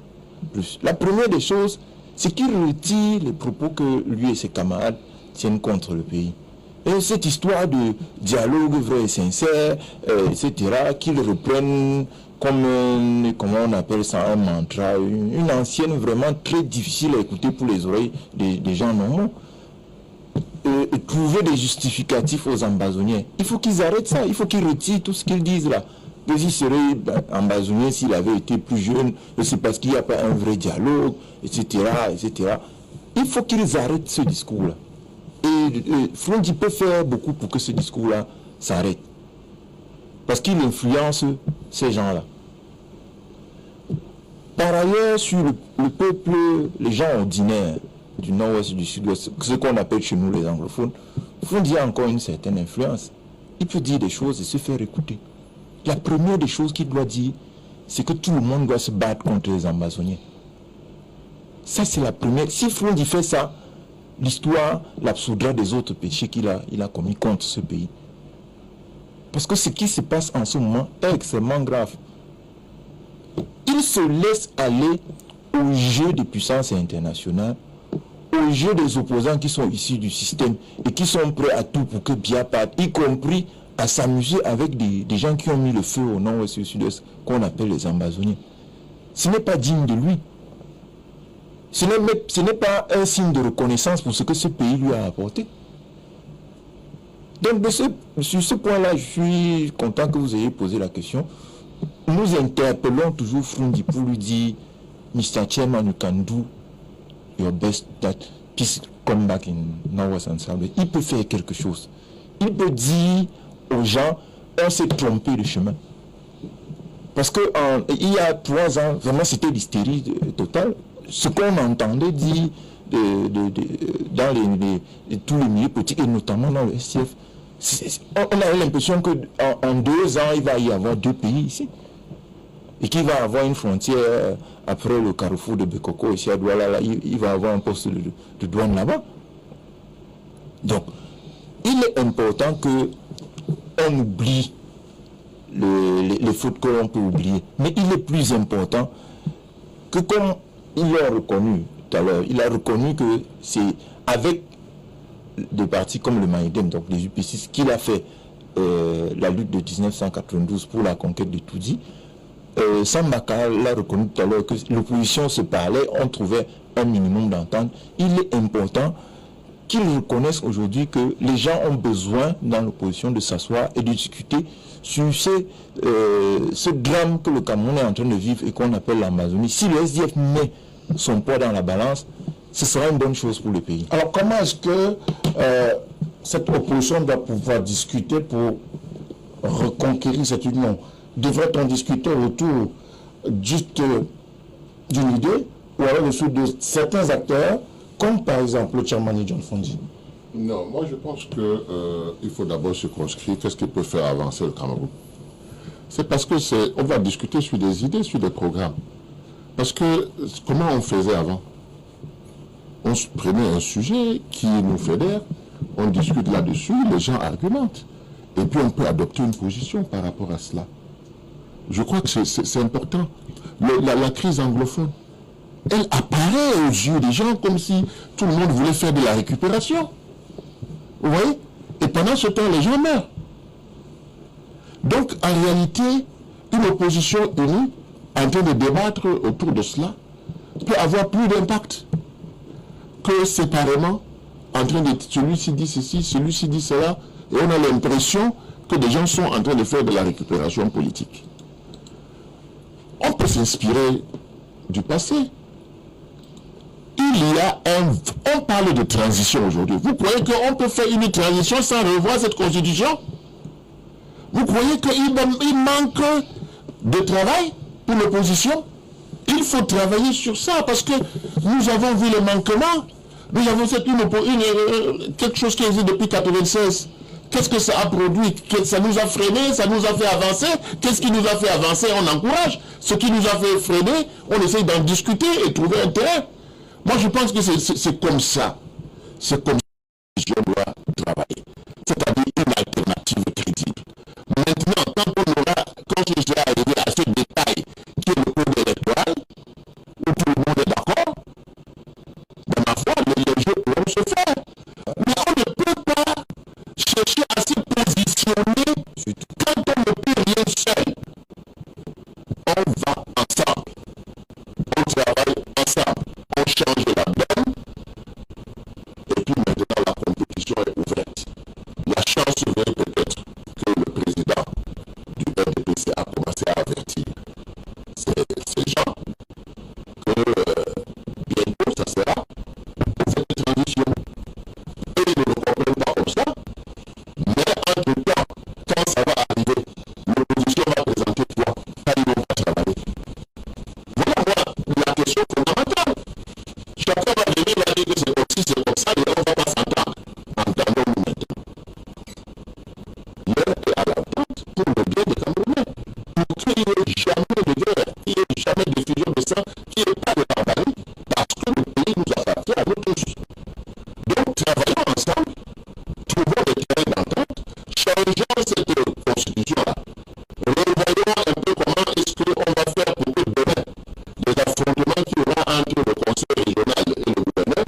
plus. La première des choses, c'est qu'il retire les propos que lui et ses camarades tiennent contre le pays. Et cette histoire de dialogue vrai et sincère, etc., qu'ils reprennent comme comment on appelle ça, un mantra, une ancienne vraiment très difficile à écouter pour les oreilles des gens normaux. Trouver des justificatifs aux ambazoniens. Il faut qu'ils arrêtent ça, il faut qu'ils retirent tout ce qu'ils disent là. S'il serait ambazonien s'il avait été plus jeune, c'est parce qu'il n'y a pas un vrai dialogue, etc., etc. Il faut qu'ils arrêtent ce discours-là. Et Foundi peut faire beaucoup pour que ce discours-là s'arrête. Parce qu'il influence ces gens-là. Par ailleurs, sur le peuple, les gens ordinaires du nord-ouest et du sud-ouest, ce qu'on appelle chez nous les anglophones, Foundi a encore une certaine influence. Il peut dire des choses et se faire écouter. La première des choses qu'il doit dire, c'est que tout le monde doit se battre contre les ambazoniens. Ça, c'est la première. Si Foundi fait ça, l'histoire l'absoudra des autres péchés qu'il a commis contre ce pays. Parce que ce qui se passe en ce moment est extrêmement grave. Il se laisse aller au jeu des puissances internationales, au jeu des opposants qui sont issus du système et qui sont prêts à tout pour que Biya parte, y compris à s'amuser avec des gens qui ont mis le feu au nord-ouest et au sud-ouest, qu'on appelle les ambazoniens. Ce n'est pas digne de lui. Ce n'est pas un signe de reconnaissance pour ce que ce pays lui a apporté. Donc, sur ce point-là, je suis content que vous ayez posé la question. Nous interpellons toujours Foundi pour lui dire, Mr. Chairman, you can do your best that peace come back in Northwest and South. Il peut faire quelque chose. Il peut dire aux gens, on s'est trompé de chemin. Parce que il y a 3 ans, vraiment c'était l'hystérie totale. Ce qu'on entendait dire dans tous les milieux politiques, et notamment dans le SCF, on a l'impression qu'en 2 ans, il va y avoir 2 pays ici. Et qu'il va avoir une frontière après le carrefour de Bekoko, ici à Douala, là, il va avoir un poste de douane là-bas. Donc, il est important qu'on oublie les fautes que l'on peut oublier. Mais il est plus important que, comme ils l'ont reconnu tout à l'heure, il a reconnu que c'est avec des partis comme le Maïdem, donc les UPC, qu'il a fait la lutte de 1992 pour la conquête de Toudi. Sambaka l'a reconnu tout à l'heure que l'opposition se parlait, on trouvait un minimum d'entente. Il est important qu'ils reconnaissent aujourd'hui que les gens ont besoin dans l'opposition de s'asseoir et de discuter sur ce drame que le Cameroun est en train de vivre et qu'on appelle l'Amazonie. Si le SDF met son poids dans la balance, ce sera une bonne chose pour le pays. Alors comment est-ce que cette opposition doit pouvoir discuter pour reconquérir cette union? Devrait-on discuter autour juste d'une idée ou alors autour de certains acteurs, comme par exemple le chairman John Foundi? Non, moi je pense qu'il faut d'abord circonscrire qu'est-ce qui peut faire avancer le Cameroun. C'est parce que on va discuter sur des idées, sur des programmes. Parce que comment on faisait avant? On prenait un sujet qui nous fédère, on discute là-dessus, les gens argumentent. Et puis on peut adopter une position par rapport à cela. Je crois que c'est important. La crise anglophone, elle apparaît aux yeux des gens comme si tout le monde voulait faire de la récupération. Vous voyez? Et pendant ce temps, les gens meurent. Donc, en réalité, une opposition unie, en train de débattre autour de cela, peut avoir plus d'impact que séparément, en train de celui-ci dit ceci, celui-ci dit cela, et on a l'impression que des gens sont en train de faire de la récupération politique. On peut s'inspirer du passé. On parle de transition aujourd'hui. Vous croyez qu'on peut faire une transition sans revoir cette constitution? Vous croyez qu'il manque de travail pour l'opposition? Il faut travailler sur ça parce que nous avons vu le manquement. Nous avons fait quelque chose qui existe depuis 1996. Qu'est-ce que ça a produit? Ça nous a freiné, ça nous a fait avancer. Qu'est-ce qui nous a fait avancer? On encourage. Ce qui nous a fait freiner, on essaye d'en discuter et trouver un terrain. Moi, je pense que c'est comme ça. C'est comme ça que je dois travailler. C'est-à-dire une alternative crédible. Maintenant, quand je serai arrivé à ce détail qui est le code électoral, où tout le monde est d'accord, dans ma foi, les jeux pourront se faire. Mais on ne peut pas chercher à se positionner quand on ne peut rien seul. On va ensemble. On travaille ensemble. On change la donne. Et puis maintenant, la compétition est ouverte. La chance serait peut-être que le président du RDPC a commencé à avertir ces gens que bientôt ça sera une cette transition. Et ils ne le comprennent pas comme ça. Mais entre-temps, quand ça va arriver, l'opposition va présenter quoi? Ça, ils vont pas travailler. Voilà moi la question fondamentale. Chacun va venir va dire que c'est comme ça, et on ne va pas s'entendre. Entendons-nous maintenant. L'heure est à l'entente pour le bien des Camerounais. Pour qu'il n'y ait jamais de guerre, qu'il n'y ait jamais de fusion de sang, qu'il n'y ait pas de barbarie, parce que le pays nous appartient à nous tous. Donc, travaillons ensemble, trouvons des terrains d'entente, changeons cette constitution-là. Revoyons un peu comment est-ce qu'on va faire pour que demain, les affrontements qu'il y aura entre le conseil régional et le gouverneur,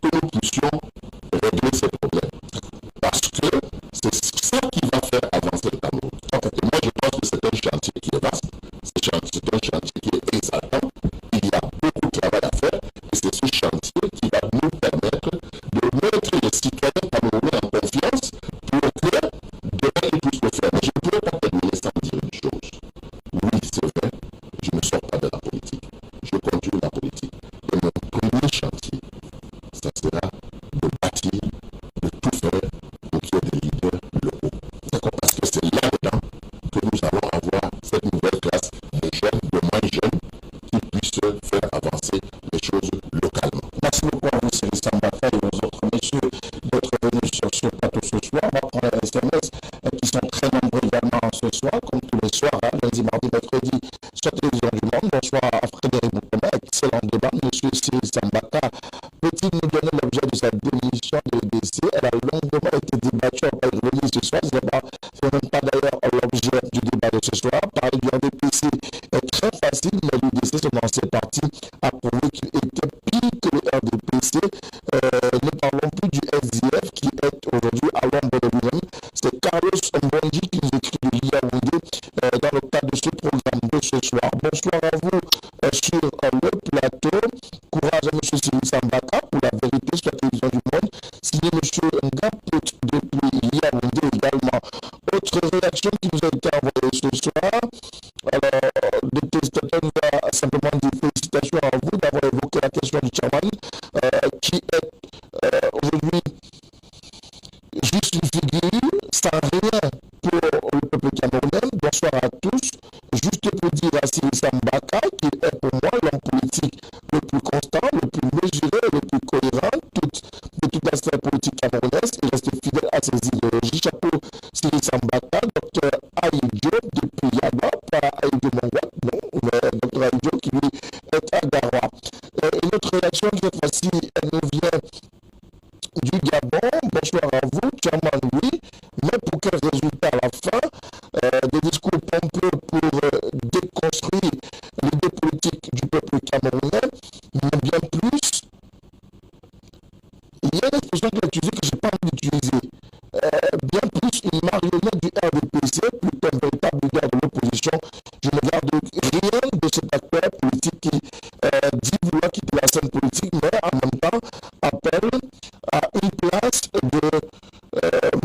que nous puissions régler ces problèmes. Parce que c'est ça qui va faire avancer le Cameroun. Et moi, je pense que c'est un chantier qui est vaste, c'est un chantier qui est exaltant. Il y a beaucoup de travail à faire et c'est ce chantier qui va nous permettre de mettre les citoyens camerounais en confiance pour que demain ils puissent le faire. Mais je ne pourrais pas terminer sans dire une chose. Oui, c'est vrai, je ne sors pas de la politique. Je continue la politique. Et mon premier chantier, ça sera de bâtir, de tout faire pour qu'il y ait des leaders locaux. Parce que c'est là-dedans que nous allons avoir cette nouvelle classe de jeunes, de moins jeunes, qui puissent faire avancer les choses localement. Merci beaucoup à vous, Cyril Sambaka et aux autres messieurs d'être venus sur ce plateau ce soir. On va prendre les SMS qui sont très nombreux également ce soir, comme tous les soirs, lundi, mardi, mercredi, sur Télévision du Monde. Bonsoir à Frédéric Moukouma, excellent débat. Monsieur Cyril Sambaka, peut-il nous donner l'objet de sa démission de l'EDC? Elle a longuement été débattue en Cameroun ce soir. Ce n'est même pas d'ailleurs l'objet du débat de ce soir. Parler du RDPC est très facile, mais l'UDC, dans cette partie, a prouvé qu'il était pire que le RDPC. Ne parlons plus du SDF qui est aujourd'hui à l'ombre de lui-même. C'est Carlos Mbondi qui nous écrit de l'Yaoundé dans le cadre de ce programme de ce soir. Bonsoir à vous sur le plateau. Courage à M. Cyril Sambaka pour la vérité sur la télévision du monde. Signé M. Ngapot depuis Yaoundé également. Autre réaction qui nous a été envoyée ce soir. Alors, le testateur nous a simplement dit félicitations à vous d'avoir évoqué la question du chairman qui est aujourd'hui juste une figure sans rien pour le peuple camerounais. Bonsoir à tous. Juste pour dire à Cyril Sambaka qu'il est pour moi l'homme politique le plus constant, le plus mesuré, le plus cohérent de toute la sphère politique camerounaise. Il reste fidèle à ses idéologies. Chapeau Cyril Sambaka, Dr Aïdjo depuis Yaba, pas Aïdjo Mongwat, non, mais Dr Aïdjo qui lui est à Garoua. Une autre réaction, cette fois-ci, elle nous vient du Gabon. Bonsoir à émission, je ne garde rien de cet acteur politique qui dit vouloir quitter la scène politique, mais en même temps appelle à une place de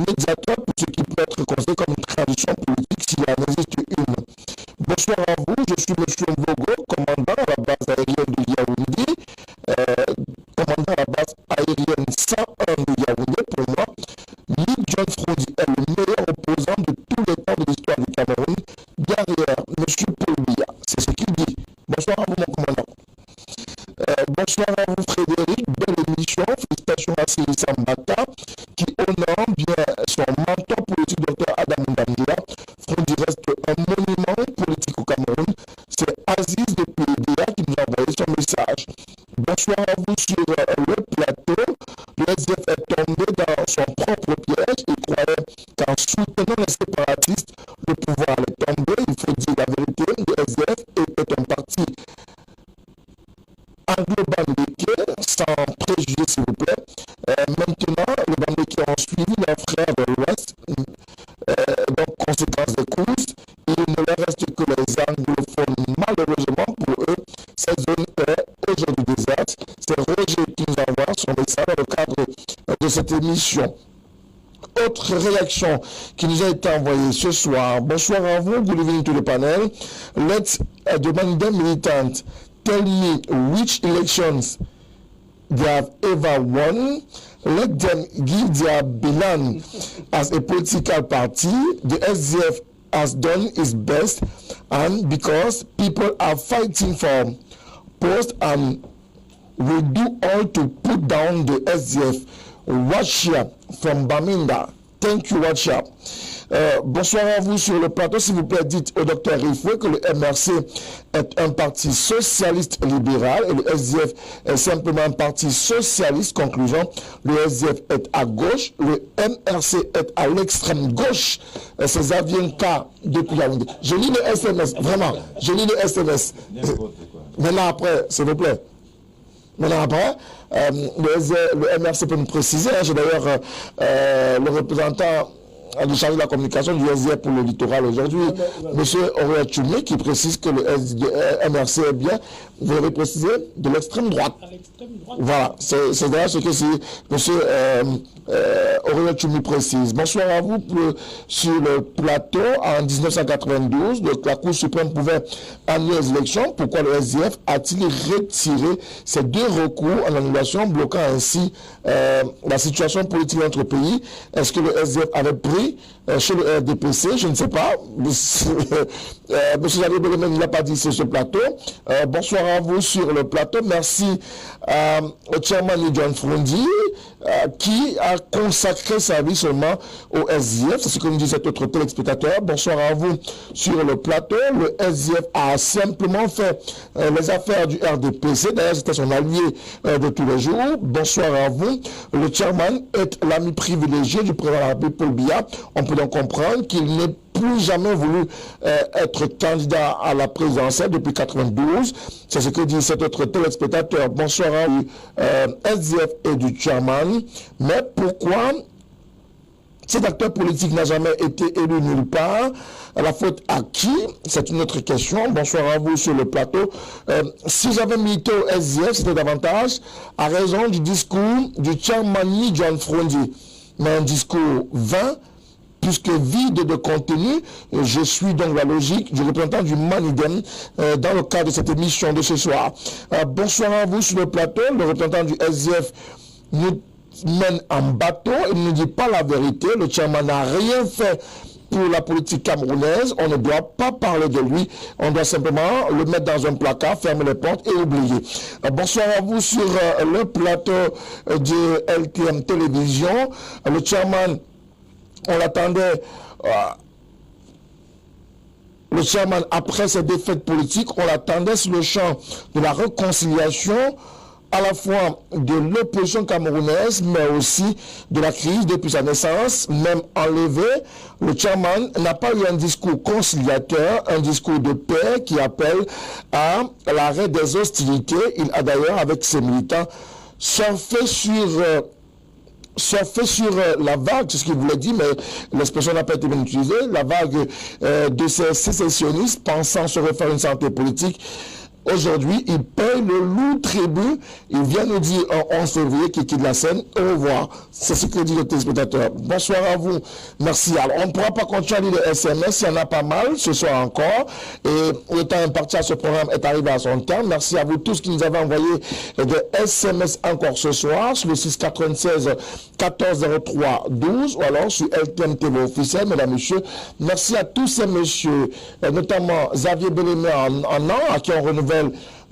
médiateur pour ce qui peut être considéré comme une tradition politique s'il en existe une. Bonsoir à vous, je suis M. Mbogo, commandant à la base aérienne de Yaoundé, commandant à la base aérienne 101 de Yaoundé. Pour moi, Lee John Frondi est le meilleur opposant de tous les temps de l'histoire du Cameroun, derrière M. Paul Biya. C'est ce qu'il dit. Bonsoir à vous, mon commandant. Bonsoir à vous, Frédéric. Belle émission. Félicitations à Céline Sambata, qui honore bien son mentor politique, Dr Adam Ndamdila. Frondi reste un monument politique au Cameroun. C'est Aziz de PDA qui nous a envoyé son message. Bonsoir à vous sur le plateau. Le SDF est tombé dans son propre piège. Il croyait qu'en soutenant les séparatistes, le pouvoir allait tomber. Il faut dire la vérité. Le SDF est un parti anglo-bamileke, sans préjugés s'il vous plaît. Maintenant, les Bamileke ont suivi leurs frères de l'Ouest. Donc, conséquence des courses, il ne leur reste que les anglophones. Malheureusement pour eux, cette zone est aujourd'hui déserte. C'est Roger qui nous envoie son message dans le cadre de cette émission. Autre réaction qui nous a été envoyée ce soir. Bonsoir à vous, good evening to the panel. Let's demand them militant. Tell me which elections they have ever won. Let them give their bilan as a political party. The SDF has done its best, and because people are fighting for post and will do all to put down the SDF. Wachia from Baminda. Thank you, Wachia. Bonsoir à vous sur le plateau. S'il vous plaît, dites au docteur Rifoué que le MRC est un parti socialiste libéral et le SDF est simplement un parti socialiste. Conclusion, le SDF est à gauche, le MRC est à l'extrême gauche. C'est Xavier K depuis Yaoundé. Je lis le SMS, vraiment, je lis le SMS. Maintenant après, s'il vous plaît. Maintenant après, le MRC peut nous préciser, hein, j'ai d'ailleurs le représentant de chargé de la communication du SDF pour le littoral aujourd'hui, M. Aurélien Tchoumi, qui précise que le MRC est bien, vous l'avez précisé, de l'extrême droite. Voilà, c'est d'ailleurs ce que M. Aurélien Tchoumi précise. Bonsoir à vous. Sur le plateau, en 1992, la Cour suprême pouvait annuler les élections. Pourquoi le SDF a-t-il retiré ces deux recours en annulation, bloquant ainsi la situation politique de notre pays? Est-ce que le SDF avait pris chez le RDPC? Je ne sais pas. M. Xavier Bellemen ne l'a pas dit sur ce plateau. Bonsoir à vous sur le plateau. Merci au chairman John Frondi qui a consacré sa vie seulement au SDF. C'est ce que nous dit cet autre téléspectateur. Bonsoir à vous sur le plateau. Le SDF a simplement fait les affaires du RDPC. D'ailleurs, c'était son allié de tous les jours. Bonsoir à vous. Le chairman est l'ami privilégié du président de la République, Paul Biya. On peut donc comprendre qu'il n'est plus jamais voulu être candidat à la présidentielle depuis 1992. C'est ce que dit cet autre téléspectateur. Bonsoir à vous, SDF et du chairman. Mais pourquoi cet acteur politique n'a jamais été élu nulle part? La faute à qui? C'est une autre question. Bonsoir à vous sur le plateau. Si j'avais milité au SDF, c'était davantage à raison du discours du chairman John Frondi. Mais un discours vain, puisque vide de contenu. Je suis donc la logique du représentant du Manidem dans le cadre de cette émission de ce soir. Bonsoir à vous sur le plateau. Le représentant du SDF nous mène en bateau. Il ne dit pas la vérité. Le chairman n'a rien fait pour la politique camerounaise. On ne doit pas parler de lui. On doit simplement le mettre dans un placard, fermer les portes et oublier. Bonsoir à vous sur le plateau de LTM Télévision. Le chairman, on l'attendait, le chairman, après ses défaites politiques, on l'attendait sur le champ de la réconciliation, à la fois de l'opposition camerounaise, mais aussi de la crise depuis sa naissance, même enlevé. Le chairman n'a pas eu un discours conciliateur, un discours de paix qui appelle à l'arrêt des hostilités. Il a d'ailleurs, avec ses militants, surfé sur surfer sur la vague, c'est ce qu'il voulait dire, mais l'expression n'a pas été bien utilisée, la vague de ces sécessionnistes pensant se refaire une santé politique. Aujourd'hui, il paye le lourd tribut. Il vient nous dire en 11 février qu'il quitte la scène. Au revoir. C'est ce que dit le téléspectateur. Bonsoir à vous. Merci. Alors, on ne pourra pas continuer à lire les SMS. Il y en a pas mal ce soir encore. Et le temps imparti à ce programme est arrivé à son terme. Merci à vous tous qui nous avez envoyé des SMS encore ce soir sur le 696 1403 12 ou alors sur LTM TV officiel, mesdames et messieurs. Merci à tous ces messieurs, notamment Xavier Bellemé en an, à qui on renouvelle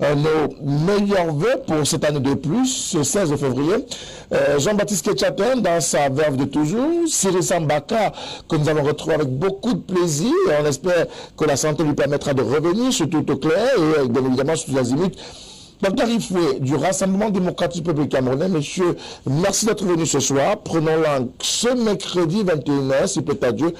nos meilleurs vœux pour cette année de plus, ce 16 février. Jean-Baptiste Ketchatin, dans sa verve de toujours. Cyril Sambaka, que nous avons retrouvé avec beaucoup de plaisir. Et on espère que la santé lui permettra de revenir, surtout au clair, et bien évidemment sur tous les azimuts. Docteur Ifoué, du Rassemblement démocratique peuple camerounais, messieurs, merci d'être venus ce soir. Prenons langue ce mercredi 21h, si peut-être à Dieu.